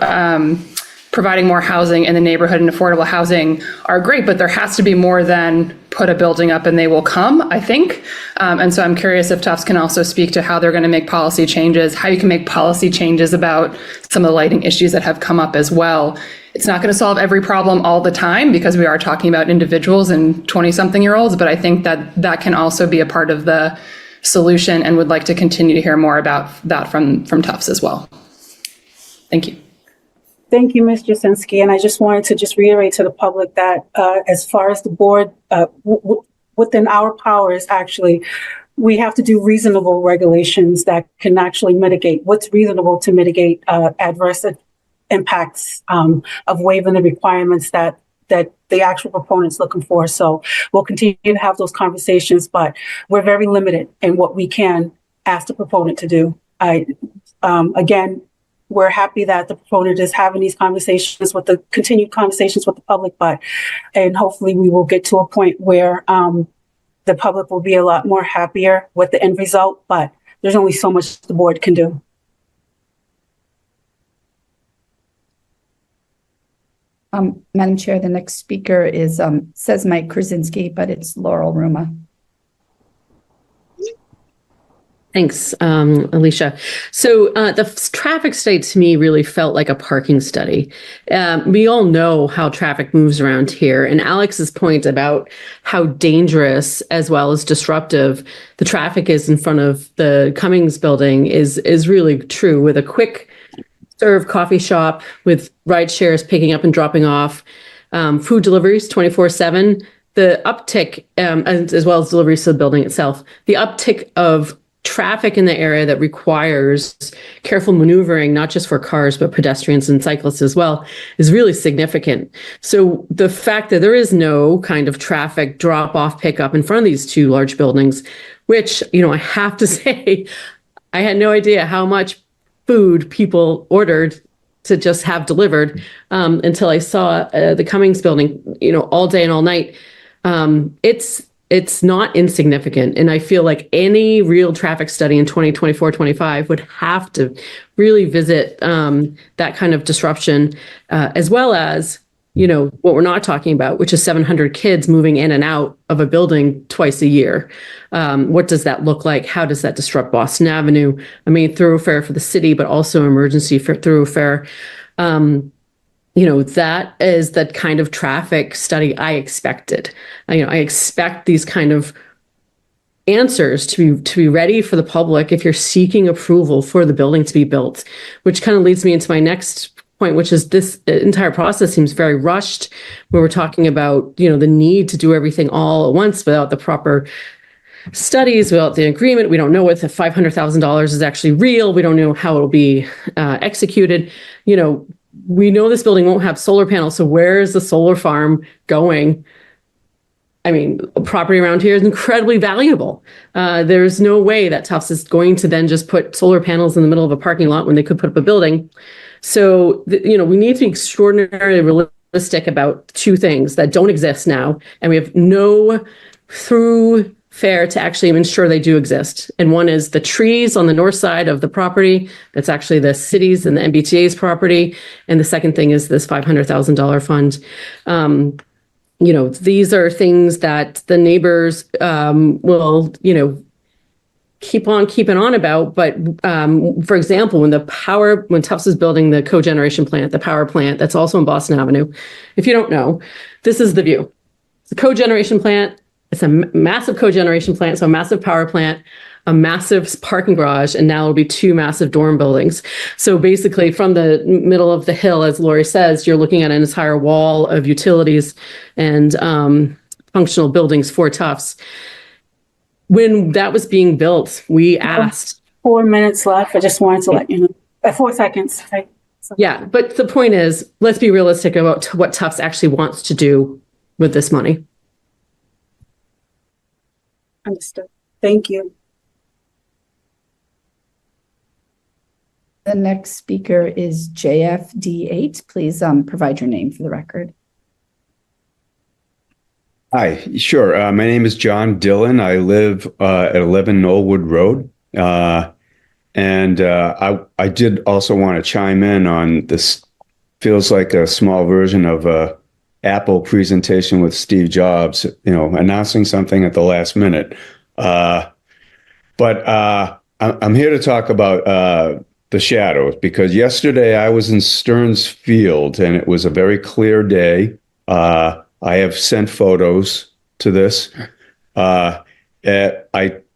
providing more housing in the neighborhood and affordable housing are great, but there has to be more than put a building up and they will come, I think. And so I'm curious if Tufts can also speak to how they're going to make policy changes, how you can make policy changes about some of the lighting issues that have come up as well. It's not going to solve every problem all the time, because we are talking about individuals and 20-something-year-olds, but I think that can also be a part of the solution, and would like to continue to hear more about that from Tufts as well. Thank you. Thank you, Ms. Jasinski. And I just wanted to reiterate to the public that as far as the board, within our powers, actually, we have to do reasonable regulations that can actually mitigate what's reasonable to mitigate adverse impacts of waiving the requirements that the actual proponent's looking for. So we'll continue to have those conversations, but we're very limited in what we can ask the proponent to do. Again, we're happy that the proponent is having these conversations with the continued conversations with the public, and hopefully we will get to a point where the public will be a lot more happier with the end result, but there's only so much the board can do. Madam Chair, the next speaker is, says Mike Krasinski, but it's Laurel Ruma. Thanks, Alicia. So the traffic study to me really felt like a parking study. We all know how traffic moves around here, and Alex's point about how dangerous as well as disruptive the traffic is in front of the Cummings building is really true. With a quick serve coffee shop with ride shares picking up and dropping off, food deliveries 24/7, the uptick, as well as deliveries to the building itself, the uptick of traffic in the area that requires careful maneuvering, not just for cars, but pedestrians and cyclists as well, is really significant. So the fact that there is no kind of traffic drop-off pickup in front of these two large buildings, which, I have to say, I had no idea how much food people ordered to just have delivered until I saw the Cummings building, all day and all night. It's not insignificant. And I feel like any real traffic study in 2024-25 would have to really visit that kind of disruption, as well as what we're not talking about, which is 700 kids moving in and out of a building twice a year. What does that look like? How does that disrupt Boston Avenue, a main thoroughfare for the city, but also emergency thoroughfare? That is the kind of traffic study I expected. I expect these kind of answers to be ready for the public if you're seeking approval for the building to be built, which kind of leads me into my next point, which is this entire process seems very rushed when we're talking about, the need to do everything all at once without the proper studies, without the agreement. We don't know if the $500,000 is actually real. We don't know how it'll be executed. We know this building won't have solar panels. So where is the solar farm going? I mean, property around here is incredibly valuable. There's no way that Tufts is going to then just put solar panels in the middle of a parking lot when they could put up a building. So, we need to be extraordinarily realistic about two things that don't exist now. And we have no thoroughfare to actually ensure they do exist. And one is the trees on the north side of the property. That's actually the city's and the MBTA's property. And the second thing is this $500,000 fund. These are things that the neighbors will, keep on keeping on about. But for example, when Tufts is building the cogeneration plant, the power plant that's also on Boston Avenue, if you don't know, this is the view. It's a cogeneration plant. It's a massive cogeneration plant, so a massive power plant, a massive parking garage, and now it'll be two massive dorm buildings. So basically from the middle of the hill, as Lori says, you're looking at an entire wall of utilities and functional buildings for Tufts. When that was being built, we asked. 4 minutes left. I just wanted to let you know. 4 seconds. Okay. Yeah, but the point is, let's be realistic about what Tufts actually wants to do with this money. Understood. Thank you. The next speaker is JFD8. Please provide your name for the record. Hi, sure. My name is John Dillon. I live at 11 Knollwood Road. I did also want to chime in on this. Feels like a small version of a Apple presentation with Steve Jobs, announcing something at the last minute. But I'm here to talk about the shadows, because yesterday I was in Stearns Field and it was a very clear day. I have sent photos to this. I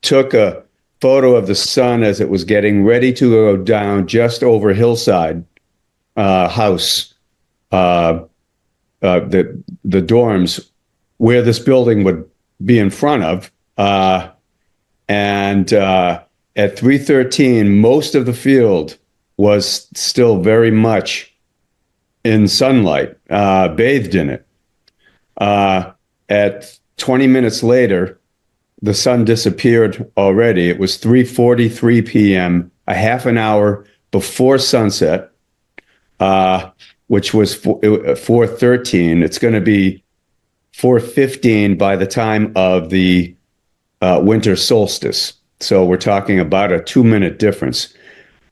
took a photo of the sun as it was getting ready to go down just over Hillside House, the dorms where this building would be in front of. At 3:13, most of the field was still very much in sunlight, bathed in it. At 20 minutes later, the sun disappeared already. It was 3:43 p.m., a half an hour before sunset, which was 4:13. It's going to be 4:15 by the time of the winter solstice. So we're talking about a 2-minute difference.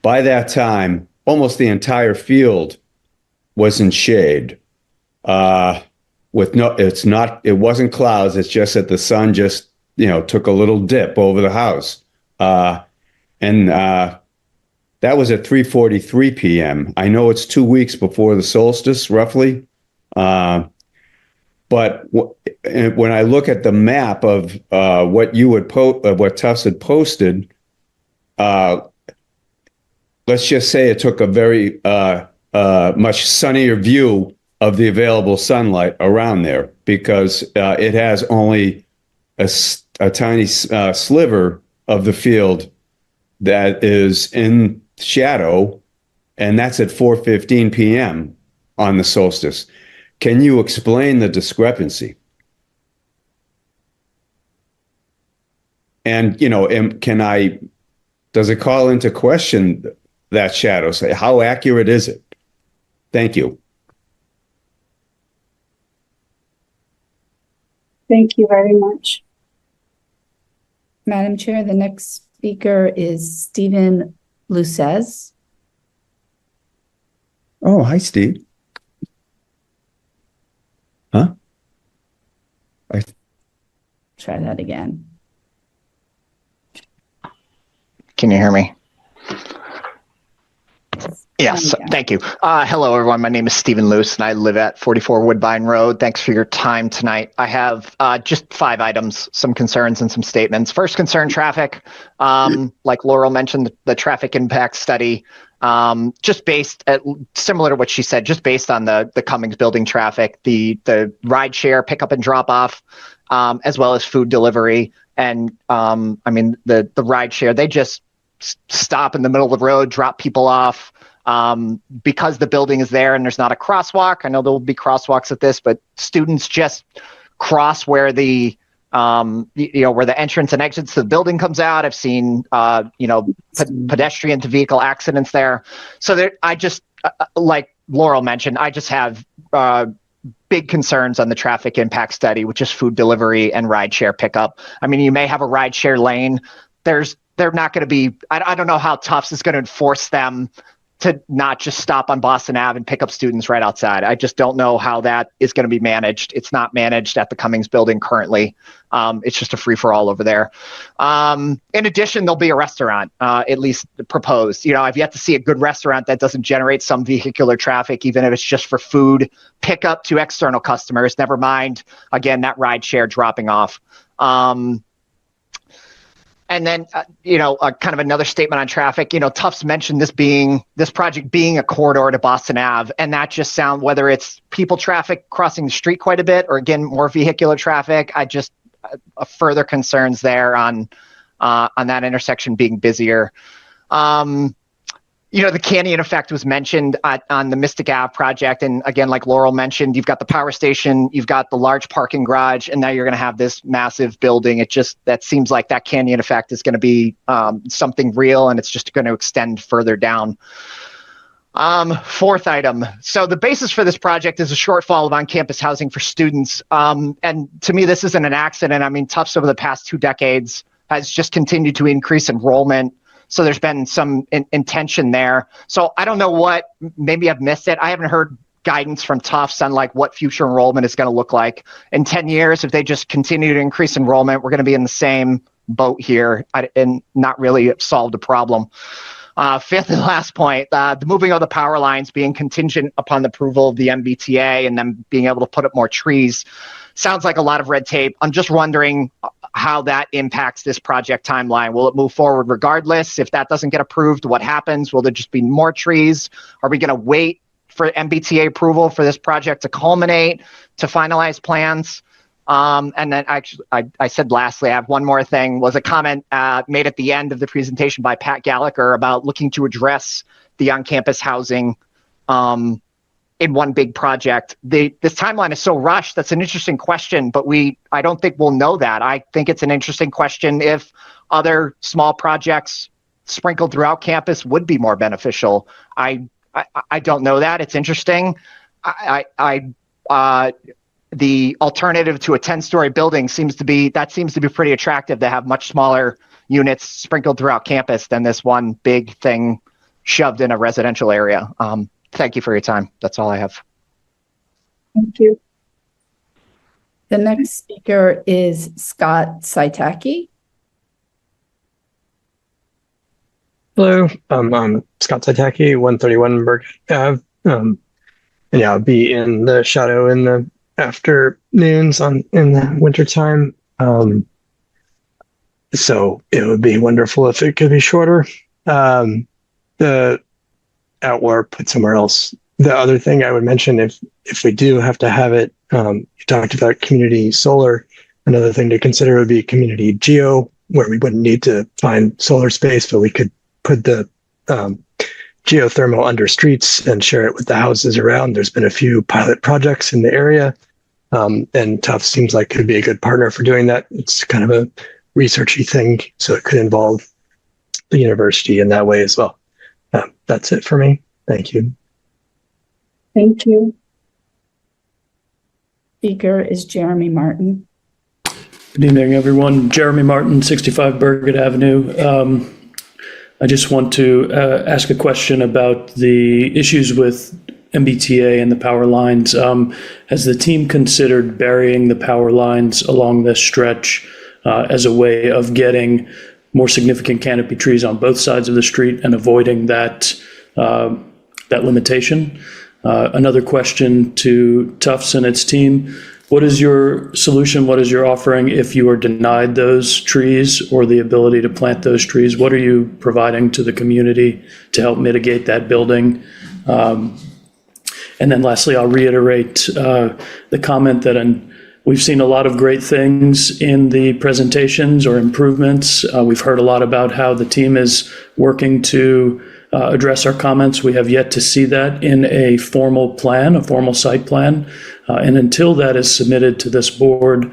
By that time, almost the entire field was in shade. It wasn't clouds. It's just that the sun just, took a little dip over the house. That was at 3:43 p.m. I know it's 2 weeks before the solstice, roughly. But when I look at the map of what what Tufts had posted, let's just say it took a very much sunnier view of the available sunlight around there, because it has only a tiny sliver of the field that is in shadow, and that's at 4:15 p.m. on the solstice. Can you explain the discrepancy? And, does it call into question that shadow? Say, how accurate is it? Thank you. Thank you very much. Madam Chair, the next speaker is Stephen Lucez. Oh, hi, Steve. Huh? Try that again. Can you hear me? Yes, thank you. Hello, everyone. My name is Stephen Luce, and I live at 44 Woodbine Road. Thanks for your time tonight. I have just 5 items, some concerns and some statements. First concern, traffic. Like Laurel mentioned, the traffic impact study, just based at, similar to what she said, just based on the Cummings building traffic, the ride share, pickup and drop off, as well as food delivery. And I mean, the ride share, they just stop in the middle of the road, drop people off. Because the building is there and there's not a crosswalk. I know there will be crosswalks at this, but students just cross where the where the entrance and exits to the building comes out. I've seen pedestrian to vehicle accidents there. So there, I just like Laurel mentioned, I just have big concerns on the traffic impact study, which is food delivery and rideshare pickup. I mean, you may have a rideshare lane. They're not going to be. I don't know how Tufts is going to enforce them to not just stop on Boston Ave and pick up students right outside. I just don't know how that is going to be managed. It's not managed at the Cummings building currently. It's just a free-for-all over there. In addition, there'll be a restaurant, at least proposed. You know, I've yet to see a good restaurant that doesn't generate some vehicular traffic, even if it's just for food pickup to external customers, never mind, again, that ride share dropping off. And then, kind of another statement on traffic. Tufts mentioned this project being a corridor to Boston Ave, and that just sounds, whether it's people traffic crossing the street quite a bit, or again more vehicular traffic. I just further concerns there on that intersection being busier. The Canyon effect was mentioned on the Mystic Ave project. And again, like Laurel mentioned, you've got the power station, you've got the large parking garage, and now you're going to have this massive building. That seems like that Canyon effect is going to be something real, and it's just going to extend further down. Fourth item. So the basis for this project is a shortfall of on-campus housing for students. And to me, this isn't an accident. I mean, Tufts over the past 2 decades has just continued to increase enrollment. So there's been some intention there. So I don't know what, maybe I've missed it. I haven't heard guidance from Tufts on like what future enrollment is going to look like. In 10 years, if they just continue to increase enrollment, we're going to be in the same boat here and not really solve the problem. Fifth and last point, the moving of the power lines being contingent upon the approval of the MBTA and them being able to put up more trees sounds like a lot of red tape. I'm just wondering how that impacts this project timeline. Will it move forward regardless? If that doesn't get approved, what happens? Will there just be more trees? Are we going to wait for MBTA approval for this project to culminate, to finalize plans? And then actually, I said lastly, I have one more thing, was a comment made at the end of the presentation by Pat Gallagher about looking to address the on-campus housing in one big project. This timeline is so rushed. That's an interesting question, but I don't think we'll know that. I think it's an interesting question if other small projects sprinkled throughout campus would be more beneficial. I don't know that. It's interesting. The alternative to a 10-story building seems to be pretty attractive, to have much smaller units sprinkled throughout campus than this one big thing shoved in a residential area. Thank you for your time. That's all I have. Thank you. The next speaker is Scott Saitaki. Hello, I'm Scott Saitaki, 131 Burke Ave. And yeah, I'll be in the shadow in the afternoons in the wintertime. So it would be wonderful if it could be shorter. Or put somewhere else. The other thing I would mention, if we do have to have it, you talked about community solar. Another thing to consider would be community geo, where we wouldn't need to find solar space, but we could put the geothermal under streets and share it with the houses around. There's been a few pilot projects in the area, and Tufts seems like could be a good partner for doing that. It's kind of a researchy thing, so it could involve the university in that way as well. That's it for me. Thank you. Thank you. Speaker is Jeremy Martin. Good evening, everyone. Jeremy Martin, 65 Burgett Avenue. I just want to ask a question about the issues with MBTA and the power lines. Has the team considered burying the power lines along this stretch as a way of getting more significant canopy trees on both sides of the street and avoiding that limitation? Another question to Tufts and its team. What is your solution? What is your offering if you are denied those trees or the ability to plant those trees? What are you providing to the community to help mitigate that building? And then lastly, I'll reiterate the comment that we've seen a lot of great things in the presentations or improvements. We've heard a lot about how the team is working to address our comments. We have yet to see that in a formal plan, a formal site plan. And until that is submitted to this board,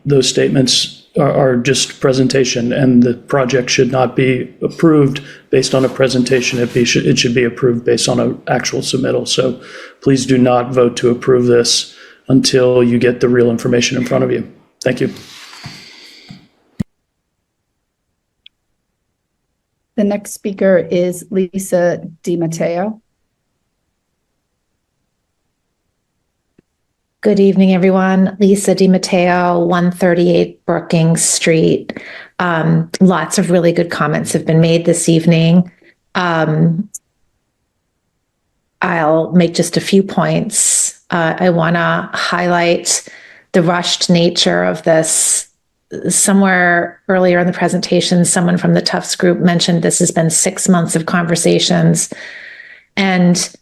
those statements are just presentation, and the project should not be approved based on a presentation. It should be approved based on an actual submittal. So please do not vote to approve this until you get the real information in front of you. Thank you. The next speaker is Lisa DiMatteo. Good evening, everyone. Lisa DiMatteo, 138 Brookings Street. Lots of really good comments have been made this evening. I'll make just a few points. I want to highlight the rushed nature of this. Somewhere earlier in the presentation, someone from the Tufts group mentioned this has been 6 months of conversations. And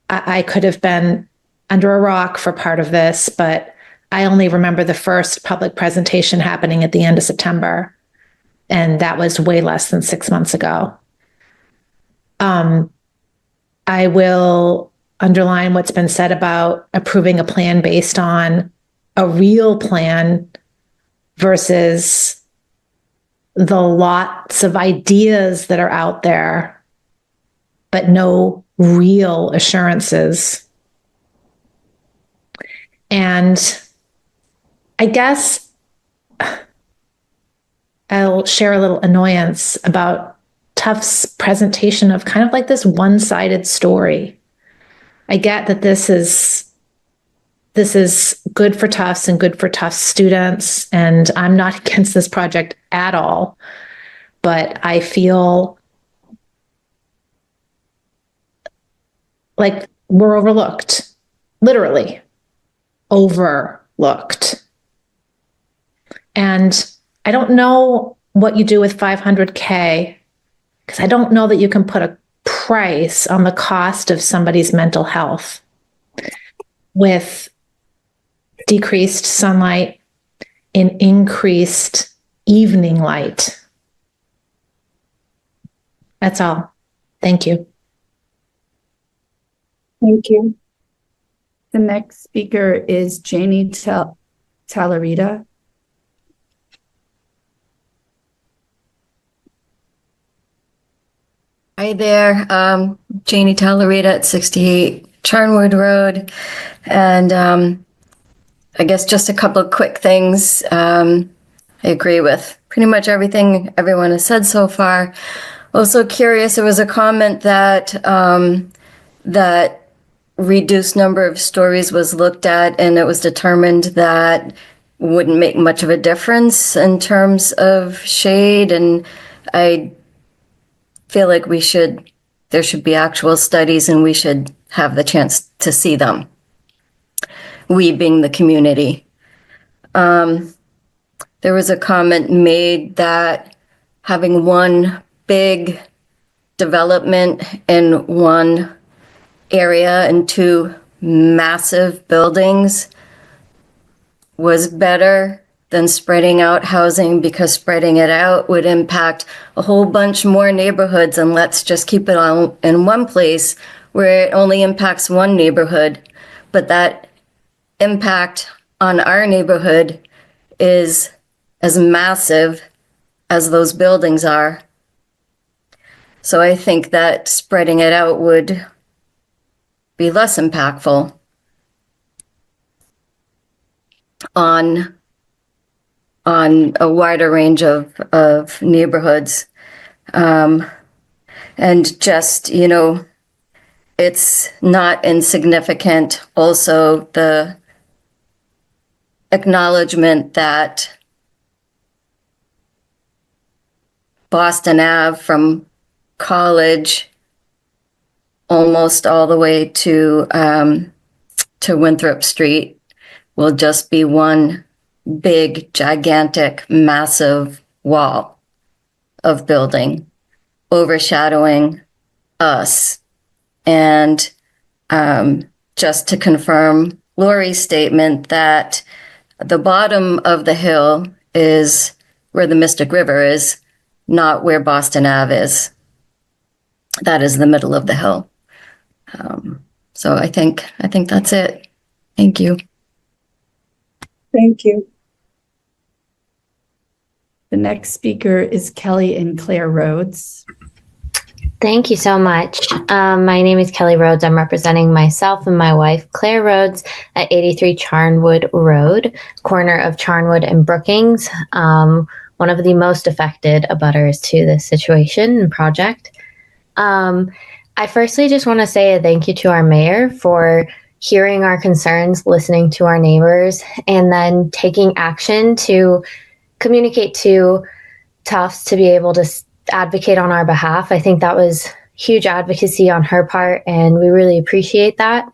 I could have been under a rock for part of this, but I only remember the first public presentation happening at the end of September. And that was way less than 6 months ago. I will underline what's been said about approving a plan based on a real plan versus the lots of ideas that are out there, but no real assurances. And I guess I'll share a little annoyance about Tufts' presentation of kind of like this one-sided story. I get that this is good for Tufts and good for Tufts students, and I'm not against this project at all, but I feel like we're overlooked, literally overlooked. And I don't know what you do with $500K, because I don't know that you can put a price on the cost of somebody's mental health with decreased sunlight and increased evening light. That's all. Thank you. Thank you. The next speaker is Janie Talarita. Hi there, Janie Talarita at 68 Charnwood Road. And I guess just a couple of quick things. I agree with pretty much everything everyone has said so far. Also curious, there was a comment that that reduced number of stories was looked at, and it was determined that wouldn't make much of a difference in terms of shade. And I feel like there should be actual studies, and we should have the chance to see them. We being the community. There was a comment made that having one big development in one area and two massive buildings was better than spreading out housing, because spreading it out would impact a whole bunch more neighborhoods, and let's just keep it all in one place where it only impacts one neighborhood. But that impact on our neighborhood is as massive as those buildings are. So I think that spreading it out would be less impactful on a wider range of neighborhoods. And just, it's not insignificant also the acknowledgement that Boston Ave from College almost all the way to Winthrop Street will just be one big, gigantic, massive wall of building overshadowing us. And just to confirm Lori's statement that the bottom of the hill is where the Mystic River is, not where Boston Ave is. That is the middle of the hill. So I think that's it. Thank you. Thank you. The next speaker is Kelly and Claire Rhodes. Thank you so much. My name is Kelly Rhodes. I'm representing myself and my wife, Claire Rhodes, at 83 Charnwood Road, corner of Charnwood and Brookings, one of the most affected abutters to this situation and project. I firstly just want to say a thank you to our mayor for hearing our concerns, listening to our neighbors, and then taking action to communicate to Tufts to be able to advocate on our behalf. I think that was huge advocacy on her part, and we really appreciate that.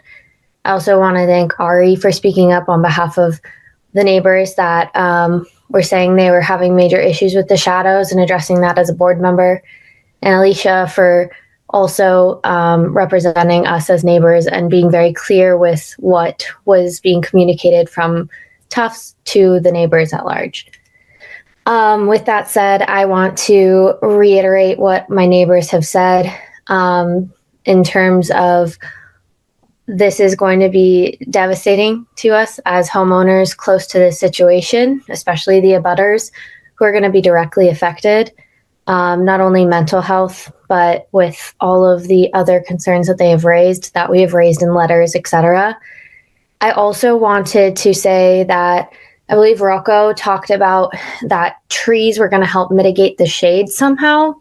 I also want to thank Ari for speaking up on behalf of the neighbors that were saying they were having major issues with the shadows and addressing that as a board member, and Alicia for also representing us as neighbors and being very clear with what was being communicated from Tufts to the neighbors at large. With that said, I want to reiterate what my neighbors have said in terms of this is going to be devastating to us as homeowners close to this situation, especially the abutters who are going to be directly affected, not only mental health, but with all of the other concerns that they have raised, that we have raised in letters, etc. I also wanted to say that I believe Rocco talked about that trees were going to help mitigate the shade somehow.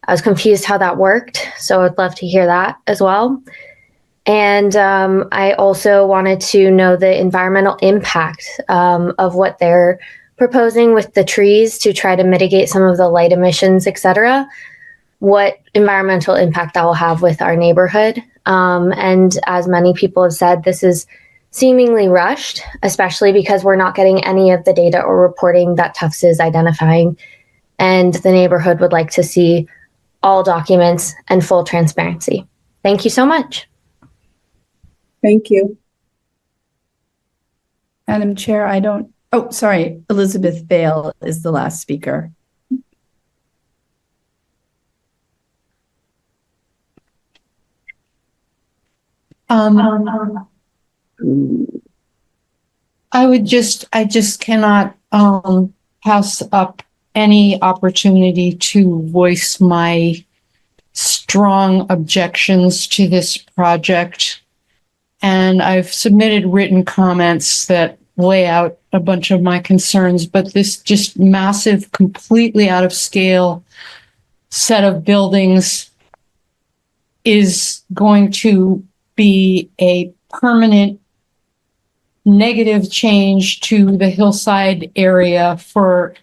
I was confused how that worked, so I'd love to hear that as well. And I also wanted to know the environmental impact of what they're proposing with the trees to try to mitigate some of the light emissions, etc. What environmental impact that will have with our neighborhood. And as many people have said, this is seemingly rushed, especially because we're not getting any of the data or reporting that Tufts is identifying. And the neighborhood would like to see all documents and full transparency. Thank you so much. Thank you. Madam Chair, Elizabeth Vale is the last speaker. I just cannot pass up any opportunity to voice my strong objections to this project. And I've submitted written comments that lay out a bunch of my concerns, but this just massive, completely out of scale set of buildings is going to be a permanent negative change to the hillside area for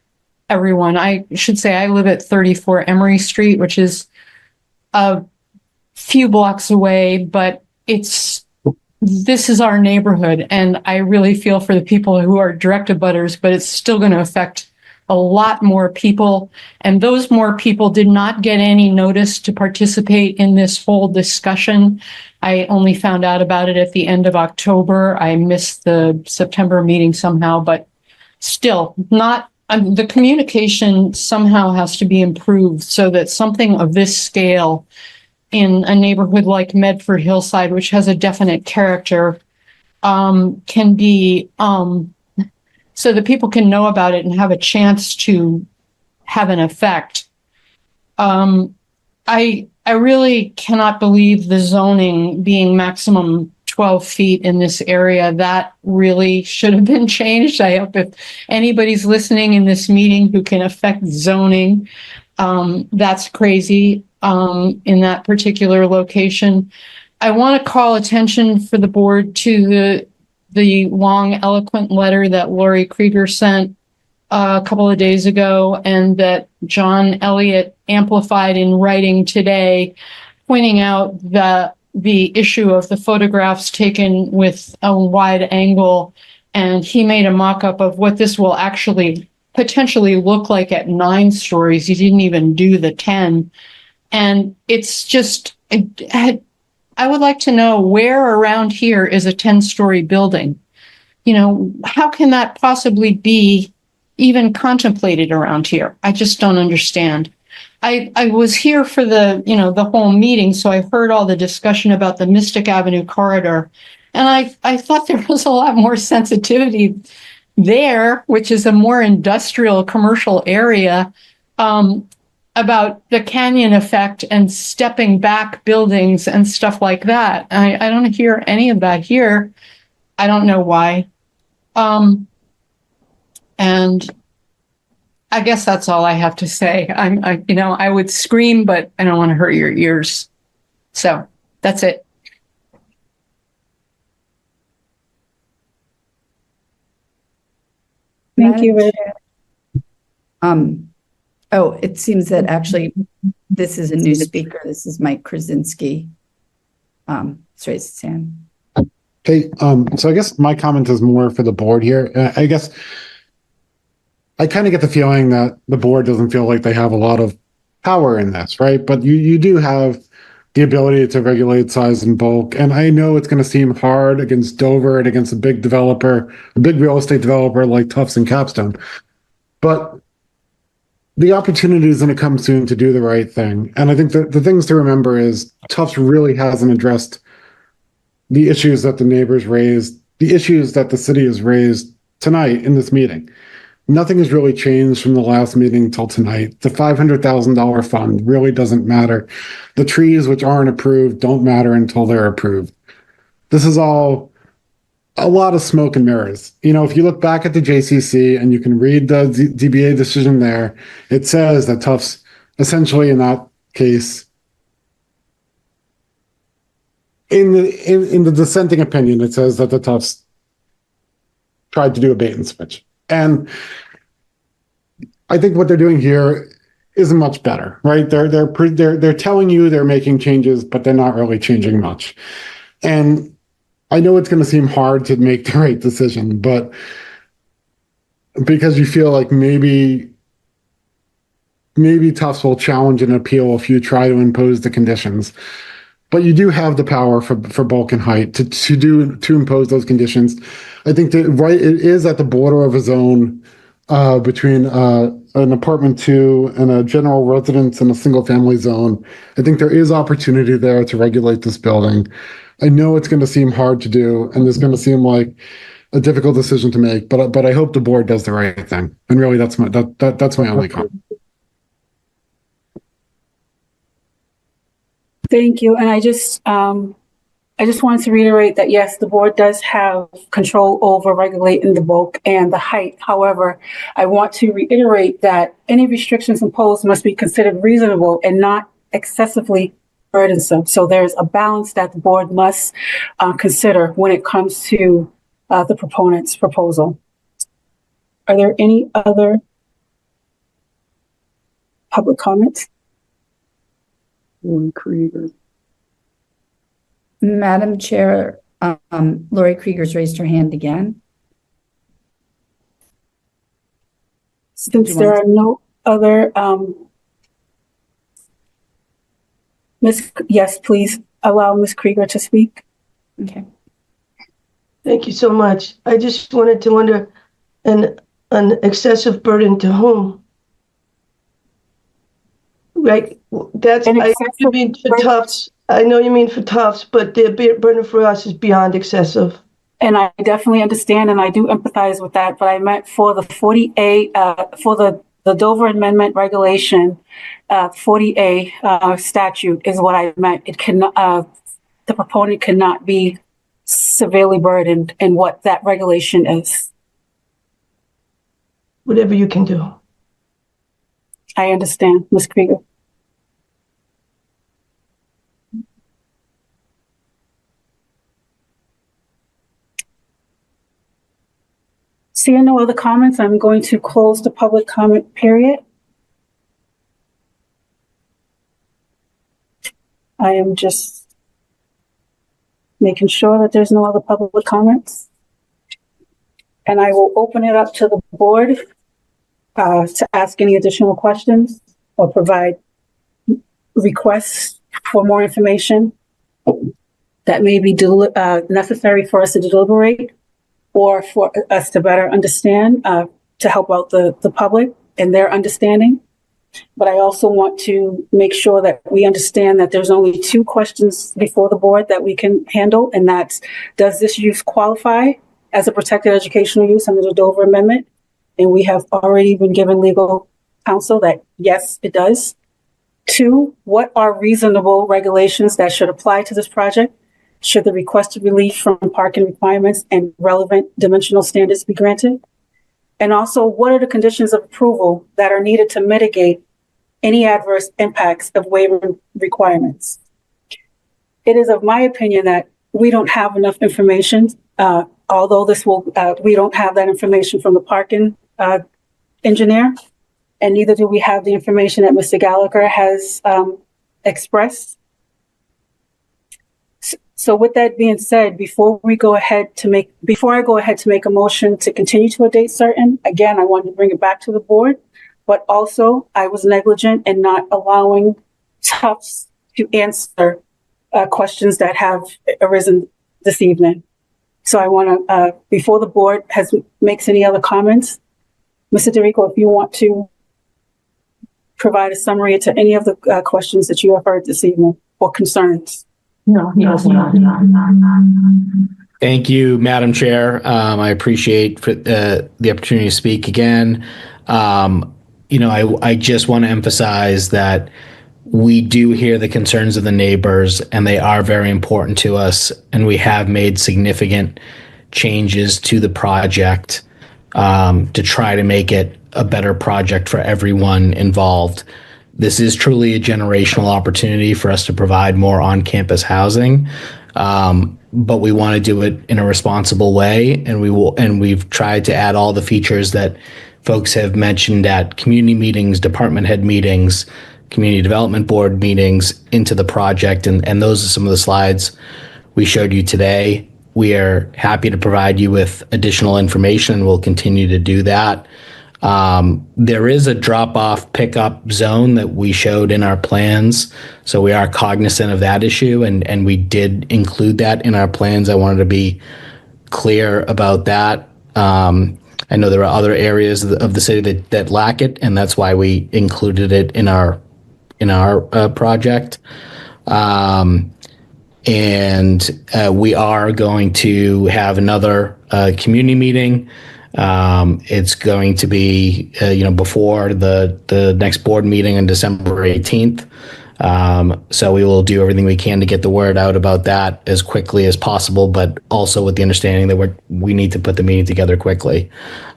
everyone. I should say I live at 34 Emory Street, which is a few blocks away, but this is our neighborhood, and I really feel for the people who are direct abutters, but it's still going to affect a lot more people. And those more people did not get any notice to participate in this whole discussion. I only found out about it at the end of October. I missed the September meeting somehow, but still not. The communication somehow has to be improved so that something of this scale in a neighborhood like Medford Hillside, which has a definite character, can be so that people can know about it and have a chance to have an effect. I really cannot believe the zoning being maximum 12 feet in this area. That really should have been changed. I hope if anybody's listening in this meeting who can affect zoning, that's crazy in that particular location. I want to call attention for the board to the long, eloquent letter that Lori Krieger sent a couple of days ago, and that John Elliott amplified in writing today, pointing out the issue of the photographs taken with a wide angle. And he made a mock-up of what this will actually potentially look like at 9 stories. He didn't even do the 10. And it's just, I would like to know where around here is a 10-story building. You know, how can that possibly be even contemplated around here? I just don't understand. I was here for the whole meeting, so I heard all the discussion about the Mystic Avenue corridor. And I thought there was a lot more sensitivity there, which is a more industrial commercial area, about the canyon effect and stepping back buildings and stuff like that. I don't hear any of that here. I don't know why. And I guess that's all I have to say. I would scream, but I don't want to hurt your ears. So that's it. Thank you. It seems that actually this is a new speaker. This is Mike Krasinski. Let's raise his hand. Okay, so I guess my comment is more for the board here. I guess I kind of get the feeling that the board doesn't feel like they have a lot of power in this, right? But you do have the ability to regulate size and bulk. And I know it's going to seem hard against Dover and against a big developer, a big real estate developer like Tufts and Capstone. But the opportunity is going to come soon to do the right thing. And I think that the things to remember is Tufts really hasn't addressed the issues that the neighbors raised, the issues that the city has raised tonight in this meeting. Nothing has really changed from the last meeting till tonight. The $500,000 fund really doesn't matter. The trees which aren't approved don't matter until they're approved. This is all a lot of smoke and mirrors. You know, if you look back at the JCC and you can read the DBA decision there, it says that Tufts essentially in that case, in the dissenting opinion, it says that the Tufts tried to do a bait and switch. And I think what they're doing here isn't much better, right? They're telling you they're making changes, but they're not really changing much. And I know it's going to seem hard to make the right decision, but because you feel like maybe Tufts will challenge an appeal if you try to impose the conditions. But you do have the power for bulk and height to impose those conditions. I think that it is at the border of a zone between an apartment 2 and a general residence and a single family zone. I think there is opportunity there to regulate this building. I know it's going to seem hard to do, and it's going to seem like a difficult decision to make. But I hope the board does the right thing. And really, that's my only comment. Thank you. And I just wanted to reiterate that, yes, the board does have control over regulating the bulk and the height. However, I want to reiterate that any restrictions imposed must be considered reasonable and not excessively burdensome. So there's a balance that the board must consider when it comes to the proponent's proposal. Are there any other public comments? Lori Krieger. Madam Chair, Lori Krieger's raised her hand again. Since there are no other, yes, please allow Ms. Krieger to speak. Okay. Thank you so much. I just wanted to wonder, an excessive burden to whom? Right, that's, I mean for Tufts. I know you mean for Tufts, but the burden for us is beyond excessive. And I definitely understand, and I do empathize with that. But I meant for the 40A, for the Dover Amendment Regulation, 40A statute is what I meant. It cannot, the proponent cannot be severely burdened in what that regulation is. Whatever you can do. I understand, Ms. Krieger. Seeing no other comments, I'm going to close the public comment period. I am just making sure that there's no other public comments. And I will open it up to the board to ask any additional questions or provide requests for more information that may be necessary for us to deliberate or for us to better understand, to help out the public and their understanding. But I also want to make sure that we understand that there's only 2 questions before the board that we can handle, and that's, does this use qualify as a protected educational use under the Dover Amendment? And we have already been given legal counsel that yes, it does. 2, what are reasonable regulations that should apply to this project? Should the requested relief from parking requirements and relevant dimensional standards be granted? And also, what are the conditions of approval that are needed to mitigate any adverse impacts of waiver requirements? It is of my opinion that we don't have enough information, although we don't have that information from the parking engineer, and neither do we have the information that Mr. Gallagher has expressed. So with that being said, before I go ahead to make a motion to continue to a date certain, again, I wanted to bring it back to the board, but also I was negligent in not allowing Tufts to answer questions that have arisen this evening. So I want to, before the board makes any other comments, Mr. DeRico, if you want to provide a summary to any of the questions that you have heard this evening or concerns. No. Thank you, Madam Chair. I appreciate the opportunity to speak again. I just want to emphasize that we do hear the concerns of the neighbors, and they are very important to us. And we have made significant changes to the project to try to make it a better project for everyone involved. This is truly a generational opportunity for us to provide more on-campus housing, but we want to do it in a responsible way, and we've tried to add all the features that folks have mentioned at community meetings, department head meetings, community development board meetings into the project, and those are some of the slides we showed you today. We are happy to provide you with additional information. We'll continue to do that. There is a drop-off pickup zone that we showed in our plans, so we are cognizant of that issue, and we did include that in our plans. I wanted to be clear about that. I know there are other areas of the city that lack it, and that's why we included it in our project. We are going to have another community meeting. It's going to be, before the next board meeting on December 18th. So we will do everything we can to get the word out about that as quickly as possible, but also with the understanding that we need to put the meeting together quickly.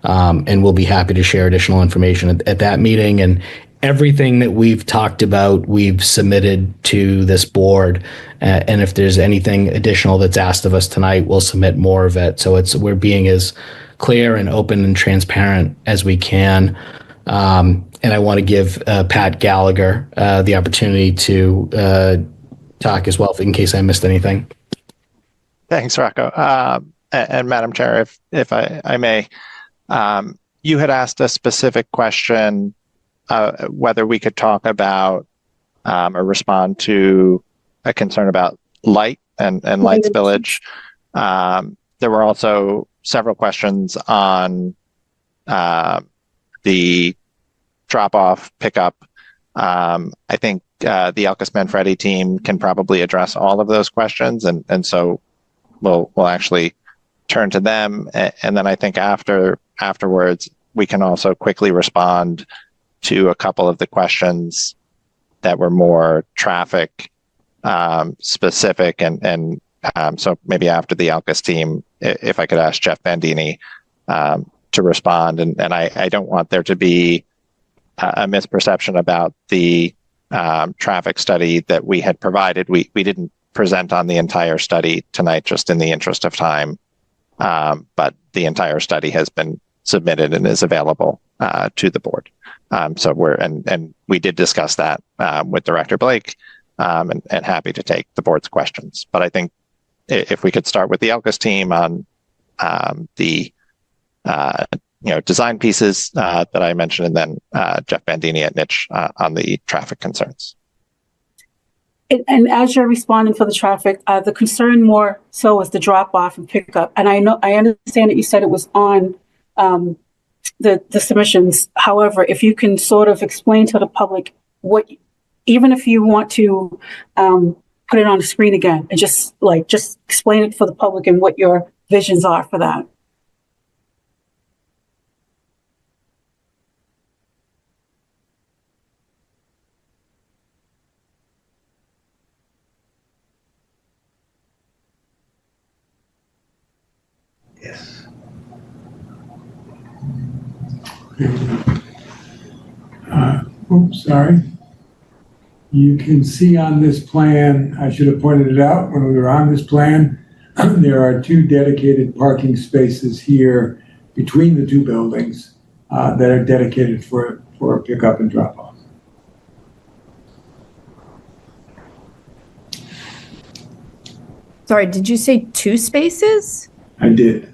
And we'll be happy to share additional information at that meeting. And everything that we've talked about, we've submitted to this board. And if there's anything additional that's asked of us tonight, we'll submit more of it. So we're being as clear and open and transparent as we can. And I want to give Pat Gallagher the opportunity to talk as well, in case I missed anything. Thanks, Rocco. And Madam Chair, if I may, you had asked a specific question, whether we could talk about or respond to a concern about light and light spillage. There were also several questions on the drop-off pickup. I think the Elkus Manfredi team can probably address all of those questions, and so we'll actually turn to them, and then I think afterwards we can also quickly respond to a couple of the questions that were more traffic specific, and so maybe after the Elkus team, if I could ask Jeff Bandini to respond, and I don't want there to be a misperception about the traffic study that we had provided. We didn't present on the entire study tonight, just in the interest of time, but the entire study has been submitted and is available to the board. So and we did discuss that with Director Blake, and happy to take the board's questions. But I think if we could start with the ELCAS team on the design pieces that I mentioned, and then Jeff Bandini at Niche on the traffic concerns. And as you're responding for the traffic, the concern more so is the drop off and pickup. And I understand that you said it was on the submissions. However, if you can sort of explain to the public what, even if you want to put it on the screen again, and just explain it for the public and what your visions are for that. Oops, sorry. You can see on this plan, I should have pointed it out when we were on this plan, there are 2 dedicated parking spaces here between the 2 buildings that are dedicated for pickup and drop off. Sorry, did you say 2 spaces? I did.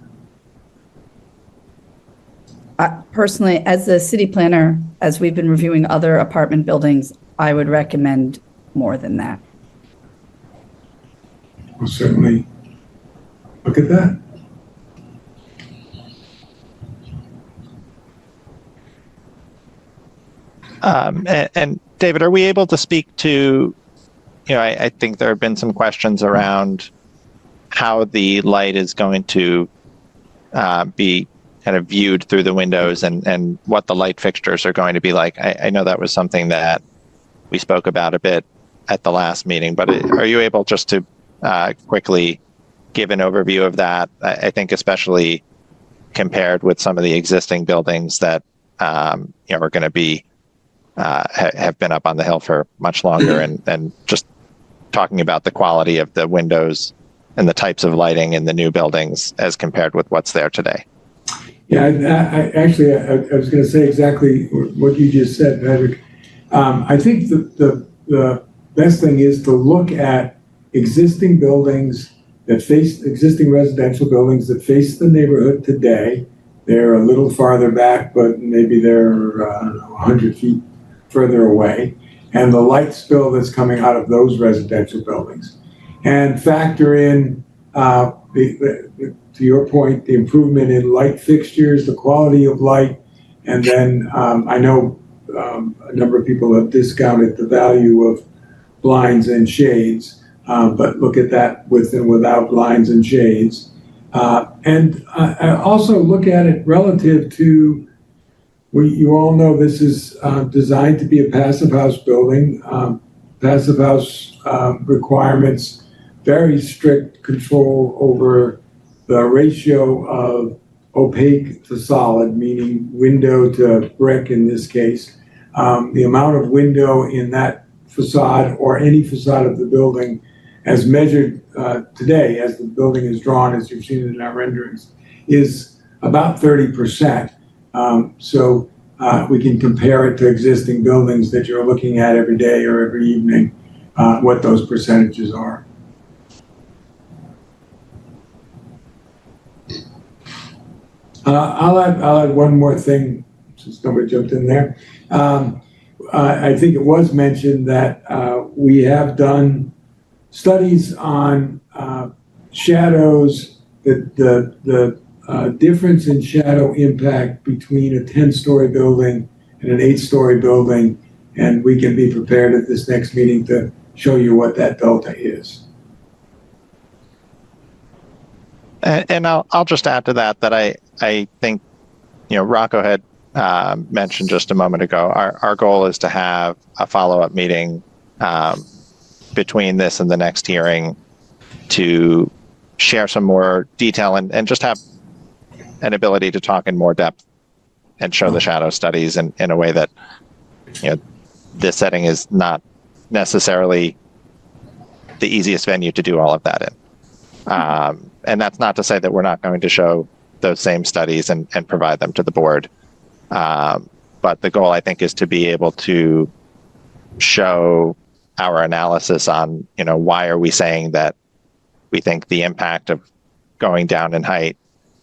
Personally, as the city planner, as we've been reviewing other apartment buildings, I would recommend more than that. We'll certainly look at that. And David, are we able to speak to, I think there have been some questions around how the light is going to be kind of viewed through the windows and what the light fixtures are going to be like. I know that was something that we spoke about a bit at the last meeting, but are you able just to quickly give an overview of that? I think especially compared with some of the existing buildings that are going to be have been up on the hill for much longer, and just talking about the quality of the windows and the types of lighting in the new buildings as compared with what's there today. Yeah, I was going to say exactly what you just said, Patrick. I think the best thing is to look at existing buildings that face existing residential buildings that face the neighborhood today. They're a little farther back, but maybe they're 100 feet further away, and the light spill that's coming out of those residential buildings, and factor in to your point, the improvement in light fixtures, the quality of light, and then I know a number of people have discounted the value of blinds and shades, but look at that with and without blinds and shades. And I also look at it relative to, you all know this is designed to be a passive house building. Passive house requirements, very strict control over the ratio of opaque to solid, meaning window to brick in this case. The amount of window in that facade or any facade of the building as measured today, as the building is drawn, as you've seen in our renderings, is about 30%. So we can compare it to existing buildings that you're looking at every day or every evening, what those percentages are. I'll add one more thing since nobody jumped in there. I think it was mentioned that we have done studies on shadows, the difference in shadow impact between a 10-story building and an 8-story building, and we can be prepared at this next meeting to show you what that delta is. And I'll just add to that I think, Rocco had mentioned just a moment ago, our goal is to have a follow-up meeting between this and the next hearing to share some more detail and just have an ability to talk in more depth and show the shadow studies in a way that, this setting is not necessarily the easiest venue to do all of that in. And that's not to say that we're not going to show those same studies and provide them to the board. But the goal, I think, is to be able to show our analysis on, why are we saying that we think the impact of going down in height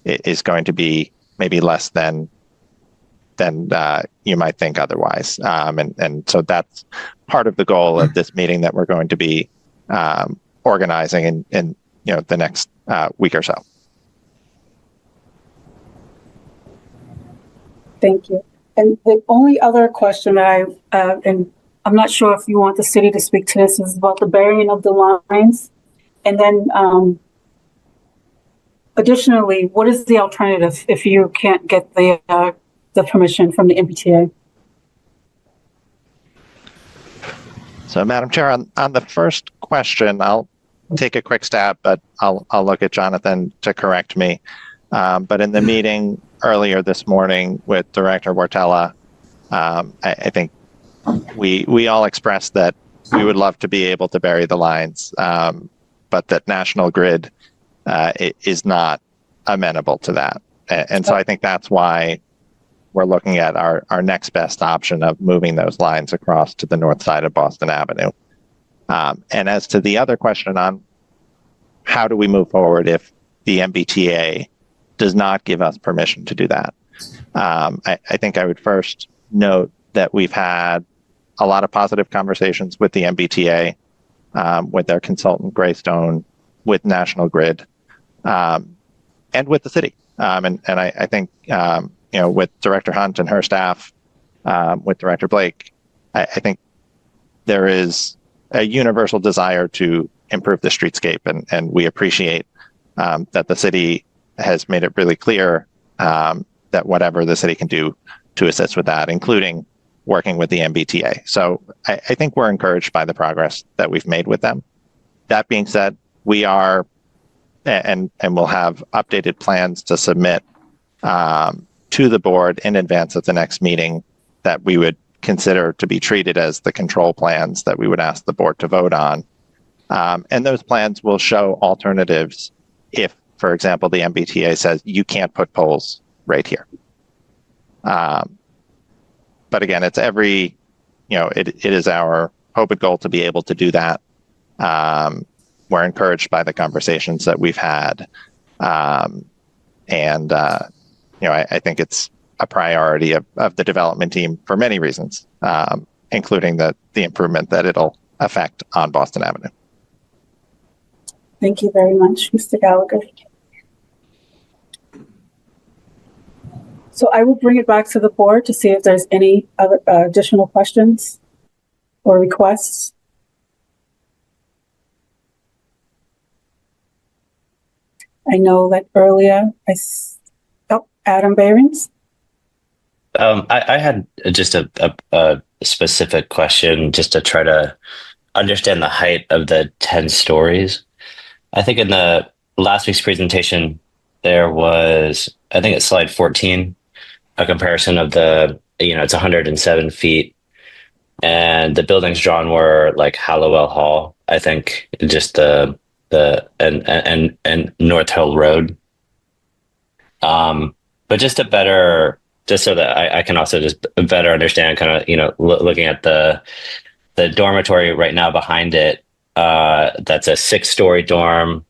is going to be maybe less than you might think otherwise. And so that's part of the goal of this meeting that we're going to be organizing in the next week or so. Thank you. And the only other question that and I'm not sure if you want the city to speak to this, is about the burying of the lines. And then additionally, what is the alternative if you can't get the permission from the MBTA? So, Madam Chair, on the first question, I'll take a quick stab, but I'll look at Jonathan to correct me. But in the meeting earlier this morning with Director Wartella, I think we all expressed that we would love to be able to bury the lines, but that National Grid is not amenable to that. And so I think that's why we're looking at our next best option of moving those lines across to the north side of Boston Avenue. And as to the other question on how do we move forward if the MBTA does not give us permission to do that, I think I would first note that we've had a lot of positive conversations with the MBTA, with their consultant Greystone, with National Grid, and with the city. And I think with Director Hunt and her staff, with Director Blake, I think there is a universal desire to improve the streetscape, and we appreciate that the city has made it really clear that whatever the city can do to assist with that, including working with the MBTA. So I think we're encouraged by the progress that we've made with them. That being said, we are, and we'll have updated plans to submit to the board in advance of the next meeting that we would consider to be treated as the control plans that we would ask the board to vote on. And those plans will show alternatives if, for example, the MBTA says you can't put poles right here. But again, it's it is our hope and goal to be able to do that. We're encouraged by the conversations that we've had. And I think it's a priority of the development team for many reasons, including the improvement that it'll affect on Boston Avenue. Thank you very much, Mr. Gallagher. So I will bring it back to the board to see if there's any other additional questions or requests. I know that earlier Adam Behrens. I had just a specific question just to try to understand the height of the 10 stories. I think in the last week's presentation, there was, I think it's slide 14, a comparison of it's 107 feet, and the buildings drawn were like Hallowell Hall, I think, just and North Hill Road. But just so that I can also just better understand kind of, looking at the dormitory right now behind it, that's a 6-story dorm.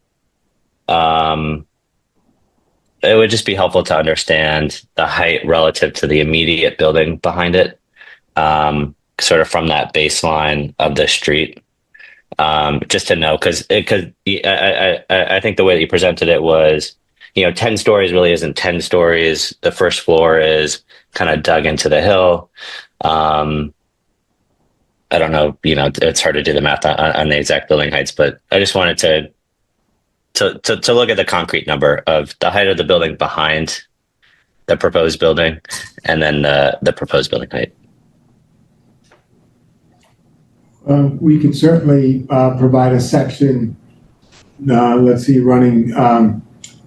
It would just be helpful to understand the height relative to the immediate building behind it, sort of from that baseline of the street, just to know, because I think the way that you presented it was, 10 stories really isn't 10 stories. The first floor is kind of dug into the hill. I don't know, it's hard to do the math on the exact building heights, but I just wanted to look at the concrete number of the height of the building behind the proposed building and then the proposed building height. We can certainly provide a section, running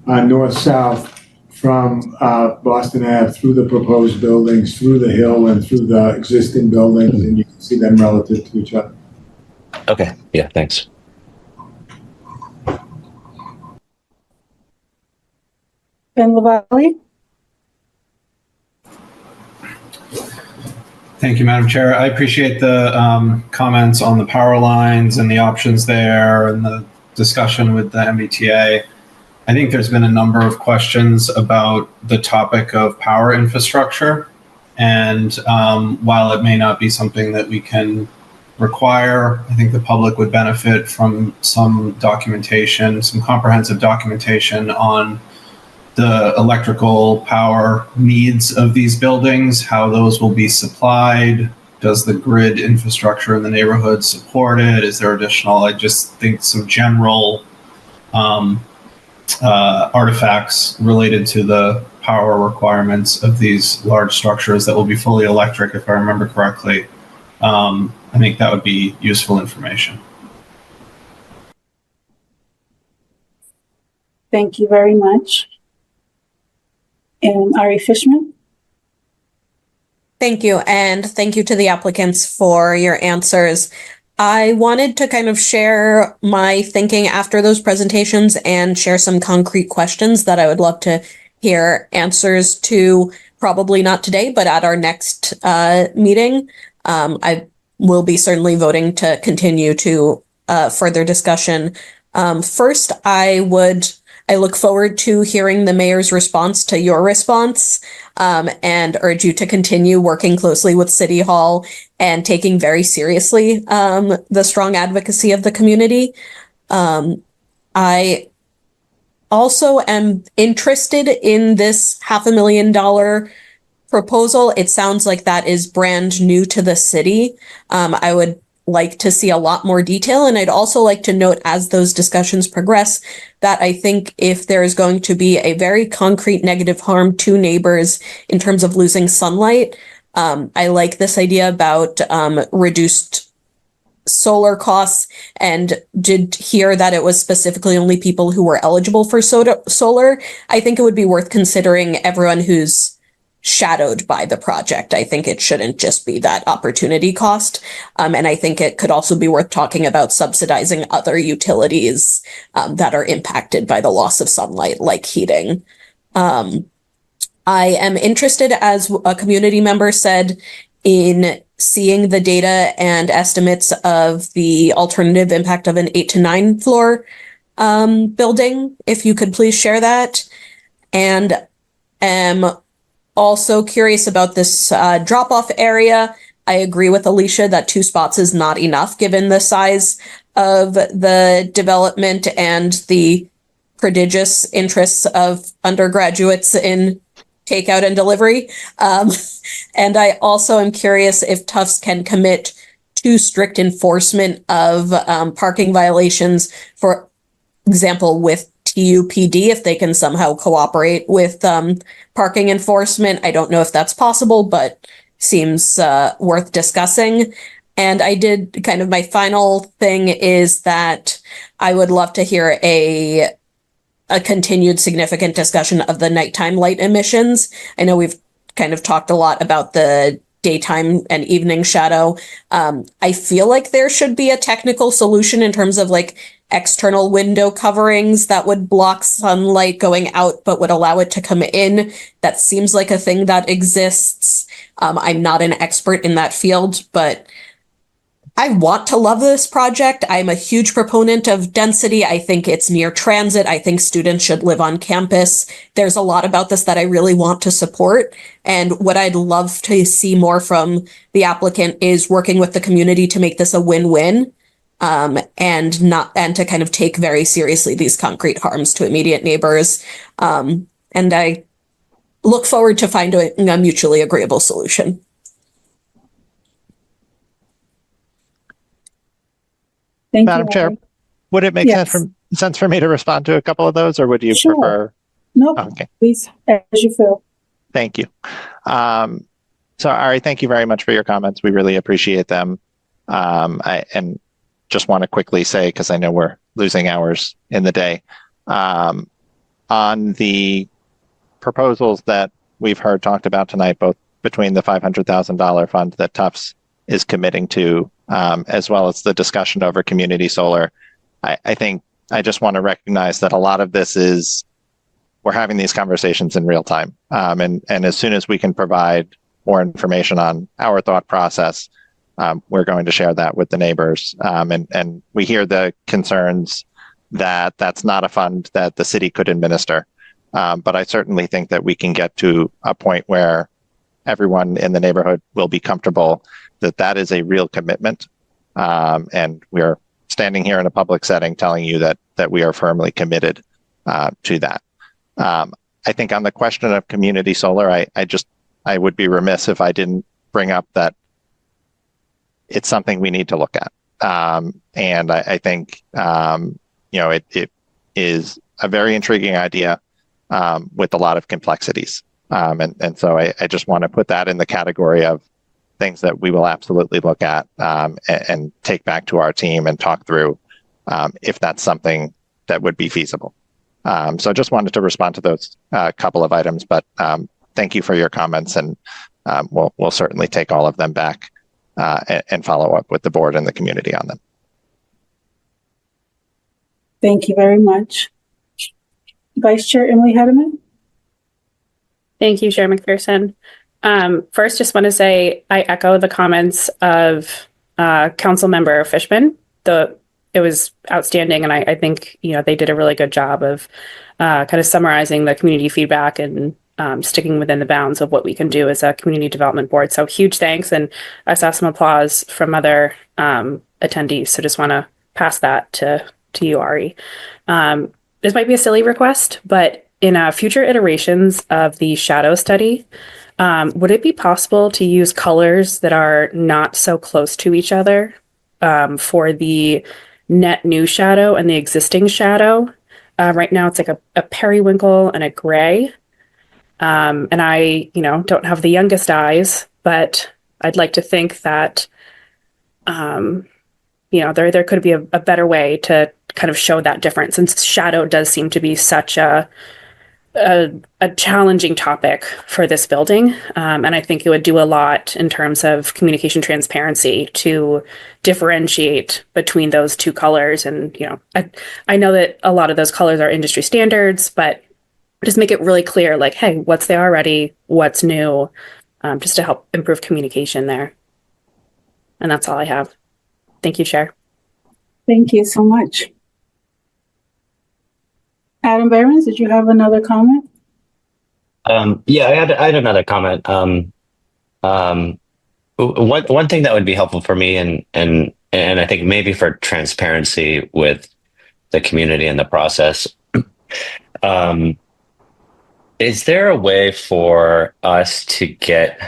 north-south from Boston Ave through the proposed buildings, through the hill and through the existing buildings, and you can see them relative to each other. Okay, yeah, thanks. Ben Lavalley. Thank you, Madam Chair. I appreciate the comments on the power lines and the options there and the discussion with the MBTA. I think there's been a number of questions about the topic of power infrastructure. And while it may not be something that we can require, I think the public would benefit from some documentation, some comprehensive documentation on the electrical power needs of these buildings, how those will be supplied. Does the grid infrastructure in the neighborhood support it? Is there additional? I just think some general artifacts related to the power requirements of these large structures that will be fully electric, if I remember correctly. I think that would be useful information. Thank you very much. And Ari Fishman. Thank you. And thank you to the applicants for your answers. I wanted to kind of share my thinking after those presentations and share some concrete questions that I would love to hear answers to, probably not today, but at our next meeting. I will be certainly voting to continue to further discussion. First, I look forward to hearing the mayor's response to your response, and urge you to continue working closely with City Hall and taking very seriously the strong advocacy of the community. I also am interested in this $500,000 proposal. It sounds like that is brand new to the city. I would like to see a lot more detail. And I'd also like to note, as those discussions progress, that I think if there is going to be a very concrete negative harm to neighbors in terms of losing sunlight, I like this idea about reduced solar costs, and did hear that it was specifically only people who were eligible for solar. I think it would be worth considering everyone who's shadowed by the project. I think it shouldn't just be that opportunity cost. And I think it could also be worth talking about subsidizing other utilities that are impacted by the loss of sunlight, like heating. I am interested, as a community member said, in seeing the data and estimates of the alternative impact of an 8 to 9 floor building. If you could please share that. And am also curious about this drop-off area. I agree with Alicia that 2 spots is not enough given the size of the development and the prodigious interests of undergraduates in takeout and delivery. And I also am curious if Tufts can commit to strict enforcement of parking violations, for example, with TUPD, if they can somehow cooperate with parking enforcement. I don't know if that's possible, but seems worth discussing. And I did kind of, my final thing is that I would love to hear a continued significant discussion of the nighttime light emissions. I know we've kind of talked a lot about the daytime and evening shadow. I feel like there should be a technical solution in terms of like external window coverings that would block sunlight going out, but would allow it to come in. That seems like a thing that exists. I'm not an expert in that field, but I want to love this project. I'm a huge proponent of density. I think it's near transit. I think students should live on campus. There's a lot about this that I really want to support. And what I'd love to see more from the applicant is working with the community to make this a win-win, and to kind of take very seriously these concrete harms to immediate neighbors. And I look forward to finding a mutually agreeable solution. Thank Madam you, Chair, Mary. would it make Yes. sense for me to respond to a couple of those, or would you Sure. prefer? No, Okay. please, as you feel. Thank you. So Ari, thank you very much for your comments. We really appreciate them. And just want to quickly say, because I know we're losing hours in the day, on the proposals that we've heard talked about tonight, both between the $500,000 fund that Tufts is committing to, as well as the discussion over community solar. I think I just want to recognize that a lot of this is we're having these conversations in real time. And as soon as we can provide more information on our thought process, we're going to share that with the neighbors. And we hear the concerns that that's not a fund that the city could administer. But I certainly think that we can get to a point where everyone in the neighborhood will be comfortable that that is a real commitment. And we're standing here in a public setting telling you that we are firmly committed to that. I think on the question of community solar, I would be remiss if I didn't bring up that it's something we need to look at. And I think, it is a very intriguing idea with a lot of complexities. And so I just want to put that in the category of things that we will absolutely look at and take back to our team and talk through if that's something that would be feasible. So I just wanted to respond to those couple of items, but thank you for your comments, and we'll certainly take all of them back and follow up with the board and the community on them. Thank you very much. Vice Chair Emily Hederman. Thank you, Chair McPherson. First, just want to say I echo the comments of Council Member Fishman. It was outstanding, and I think they did a really good job of kind of summarizing the community feedback and sticking within the bounds of what we can do as a community development board. So huge thanks, and I saw some applause from other attendees. So just want to pass that to you, Ari. This might be a silly request, but in future iterations of the shadow study, would it be possible to use colors that are not so close to each other for the net new shadow and the existing shadow? Right now it's like a periwinkle and a gray. And I, don't have the youngest eyes, but I'd like to think that, there could be a better way to kind of show that difference, since shadow does seem to be such a challenging topic for this building. And I think it would do a lot in terms of communication transparency to differentiate between those two colors. And, I know that a lot of those colors are industry standards, but just make it really clear, like, hey, what's there already, what's new, just to help improve communication there. And that's all I have. Thank you, Chair. Thank you so much. Adam Behrens, did you have another comment? Yeah, I had another comment. One thing that would be helpful for me, and I think maybe for transparency with the community and the process, is there a way for us to get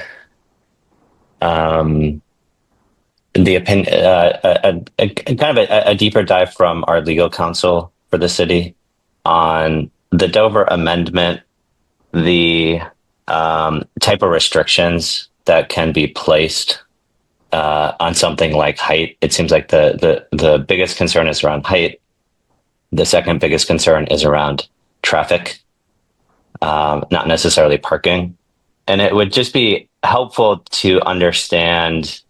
the opinion, kind of a deeper dive from our legal counsel for the city on the Dover amendment, the type of restrictions that can be placed on something like height? It seems like the biggest concern is around height. The second biggest concern is around traffic, not necessarily parking. And it would just be helpful to understand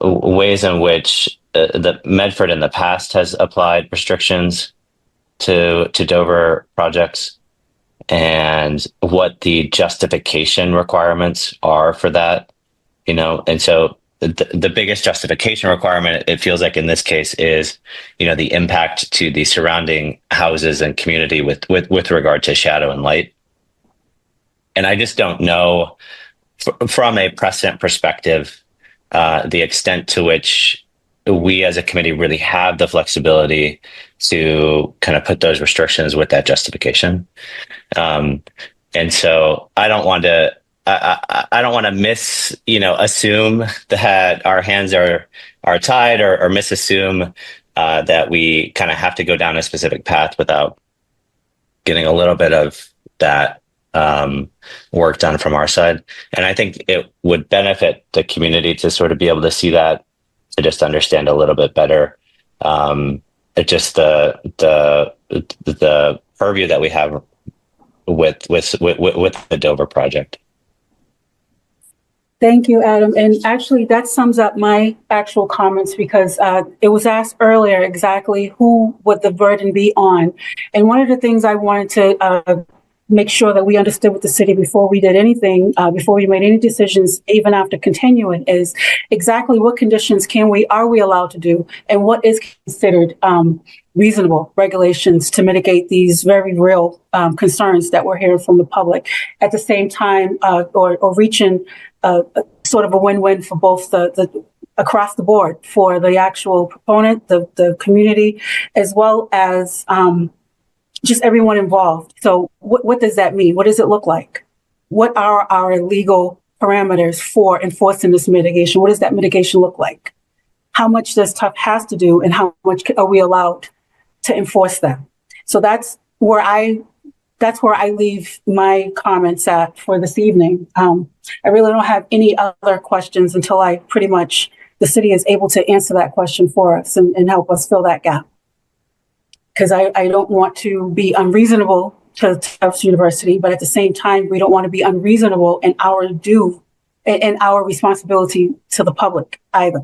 ways in which the Medford in the past has applied restrictions to Dover projects, and what the justification requirements are for that, and so the biggest justification requirement, it feels like in this case, is, the impact to the surrounding houses and community with regard to shadow and light. And I just don't know from a precedent perspective, the extent to which we as a committee really have the flexibility to kind of put those restrictions with that justification. And so I don't want to assume that our hands are tied, or misassume that we kind of have to go down a specific path without getting a little bit of that work done from our side. And I think it would benefit the community to sort of be able to see that, to just understand a little bit better. Just the purview that we have with the Dover project. Thank you, Adam. And actually, that sums up my actual comments because it was asked earlier exactly who would the burden be on. And one of the things I wanted to make sure that we understood with the city before we did anything, before we made any decisions, even after continuing, is exactly what conditions are we allowed to do, and what is considered reasonable regulations to mitigate these very real concerns that we're hearing from the public. At the same time, or reaching sort of a win-win for both the across the board for the actual proponent, the community, as well as just everyone involved. So what does that mean? What does it look like? What are our legal parameters for enforcing this mitigation? What does that mitigation look like? How much does TUF has to do, and how much are we allowed to enforce them? So that's where I leave my comments at for this evening. I really don't have any other questions until the city is able to answer that question for us and help us fill that gap. Because I don't want to be unreasonable to Tufts University, but at the same time, we don't want to be unreasonable in our due and our responsibility to the public either.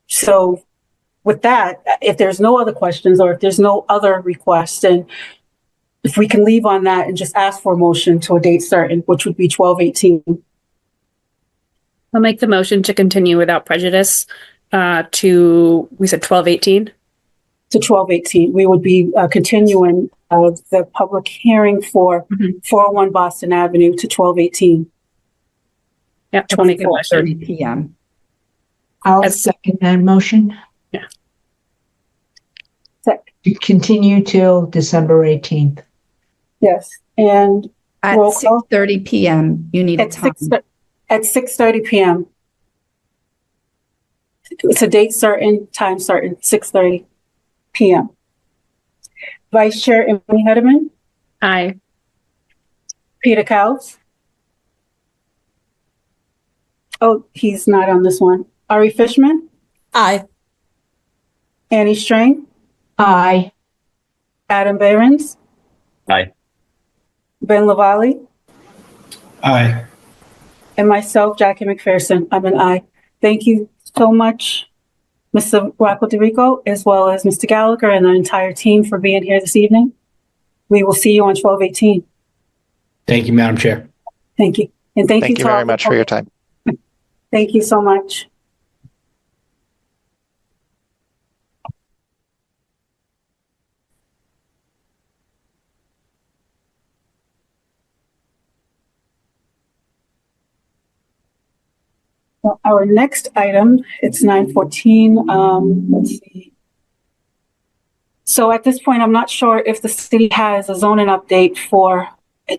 So with that, if there's no other questions or if there's no other requests, then if we can leave on that and just ask for a motion to a date certain, which would be 12/18. I'll make the motion to continue without prejudice to, we said 12/18? To 12/18. We would be continuing the public hearing for 401 Boston Avenue to 12/18. Yeah, to make the motion. 30 p.m. I'll second that motion. Yeah. To continue till December 18th. Yes, and at 6:30 p.m. You need a time. At 6:30 p.m. It's a date certain, time certain, 6:30 p.m. Vice Chair Emily Hederman. Aye. Peter Cowles. Oh, he's not on this one. Ari Fishman. Aye. Annie Strang. Aye. Adam Behrens. Aye. Ben Lavalley. Aye. And myself, Jackie McPherson. I'm an aye. Thank you so much, Mr. Rocco DeRico, as well as Mr. Gallagher and the entire team for being here this evening. We will see you on 12/18. Thank you, Madam Chair. Thank you. And thank you you to all very the much for your time. Thank you so much. Well, our next item, it's 9:14. Let's see. So at this point, I'm not sure if the city has a zoning update for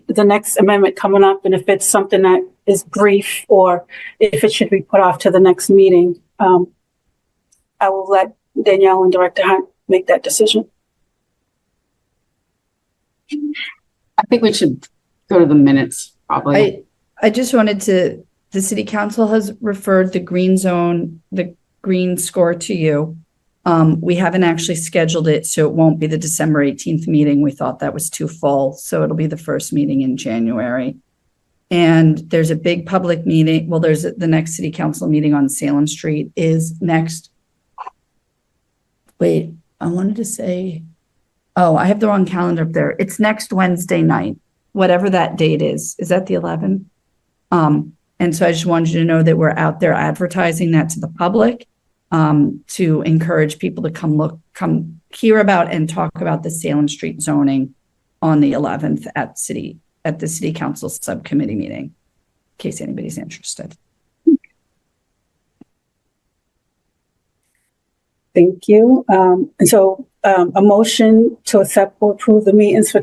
the next amendment coming up, and if it's something that is brief or if it should be put off to the next meeting. I will let Danielle and Director Hunt make that decision. I think we should go to the minutes, probably. I just wanted to, the city council has referred the green zone, the green score to you. We haven't actually scheduled it, so it won't be the December 18th meeting. We thought that was too full, so it'll be the first meeting in January. And there's a big public meeting. Well, there's the next city council meeting on Salem Street is next. Wait, I wanted to say, oh, I have the wrong calendar up there. It's next Wednesday night, whatever that date is. Is that the 11th? And so I just wanted you to know that we're out there advertising that to the public, to encourage people to come hear about and talk about the Salem Street zoning on the 11th at the city council subcommittee meeting, in case anybody's interested. Thank you. And so a motion to accept or approve the meetings from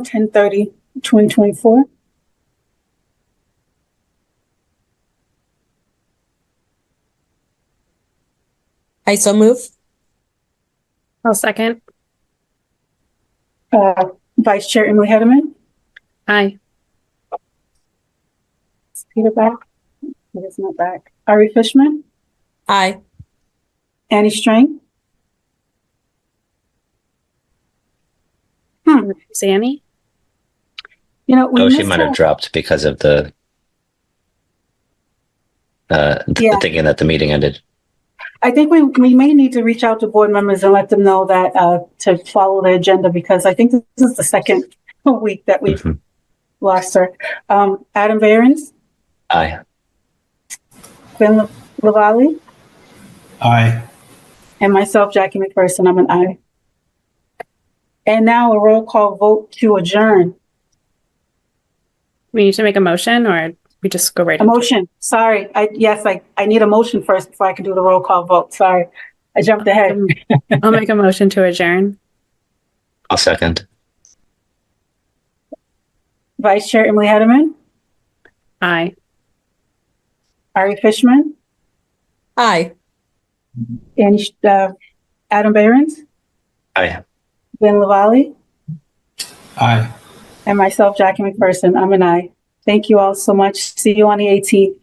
10/30/2024. I so move. I'll second. Vice Chair Emily Hederman. Aye. Is Peter back? He is not back. Ari Fishman. Aye. Annie Strang. Is Annie? You know, Oh, she might have dropped because of the Yeah. thinking that the meeting ended. I think we may need to reach out to board members and let them know that to follow the agenda, because I think this is the second week that we've lost her. Adam Behrens, Aye. Glenn Lavalley, Aye. and myself, Jackie McPherson. I'm an aye. And now a roll call vote to adjourn. We need to make a motion, or we just go right A into it? motion. Sorry. I need a motion first before I can do the roll call vote. Sorry. I jumped ahead. I'll make a motion to adjourn. I'll second. Vice Chair Emily Hederman, Aye. Ari Fishman, Aye. and Adam Behrens, Aye. Glenn Lavalley, Aye. and myself, Jackie McPherson. I'm an aye. Thank you all so much. See you on the 18th.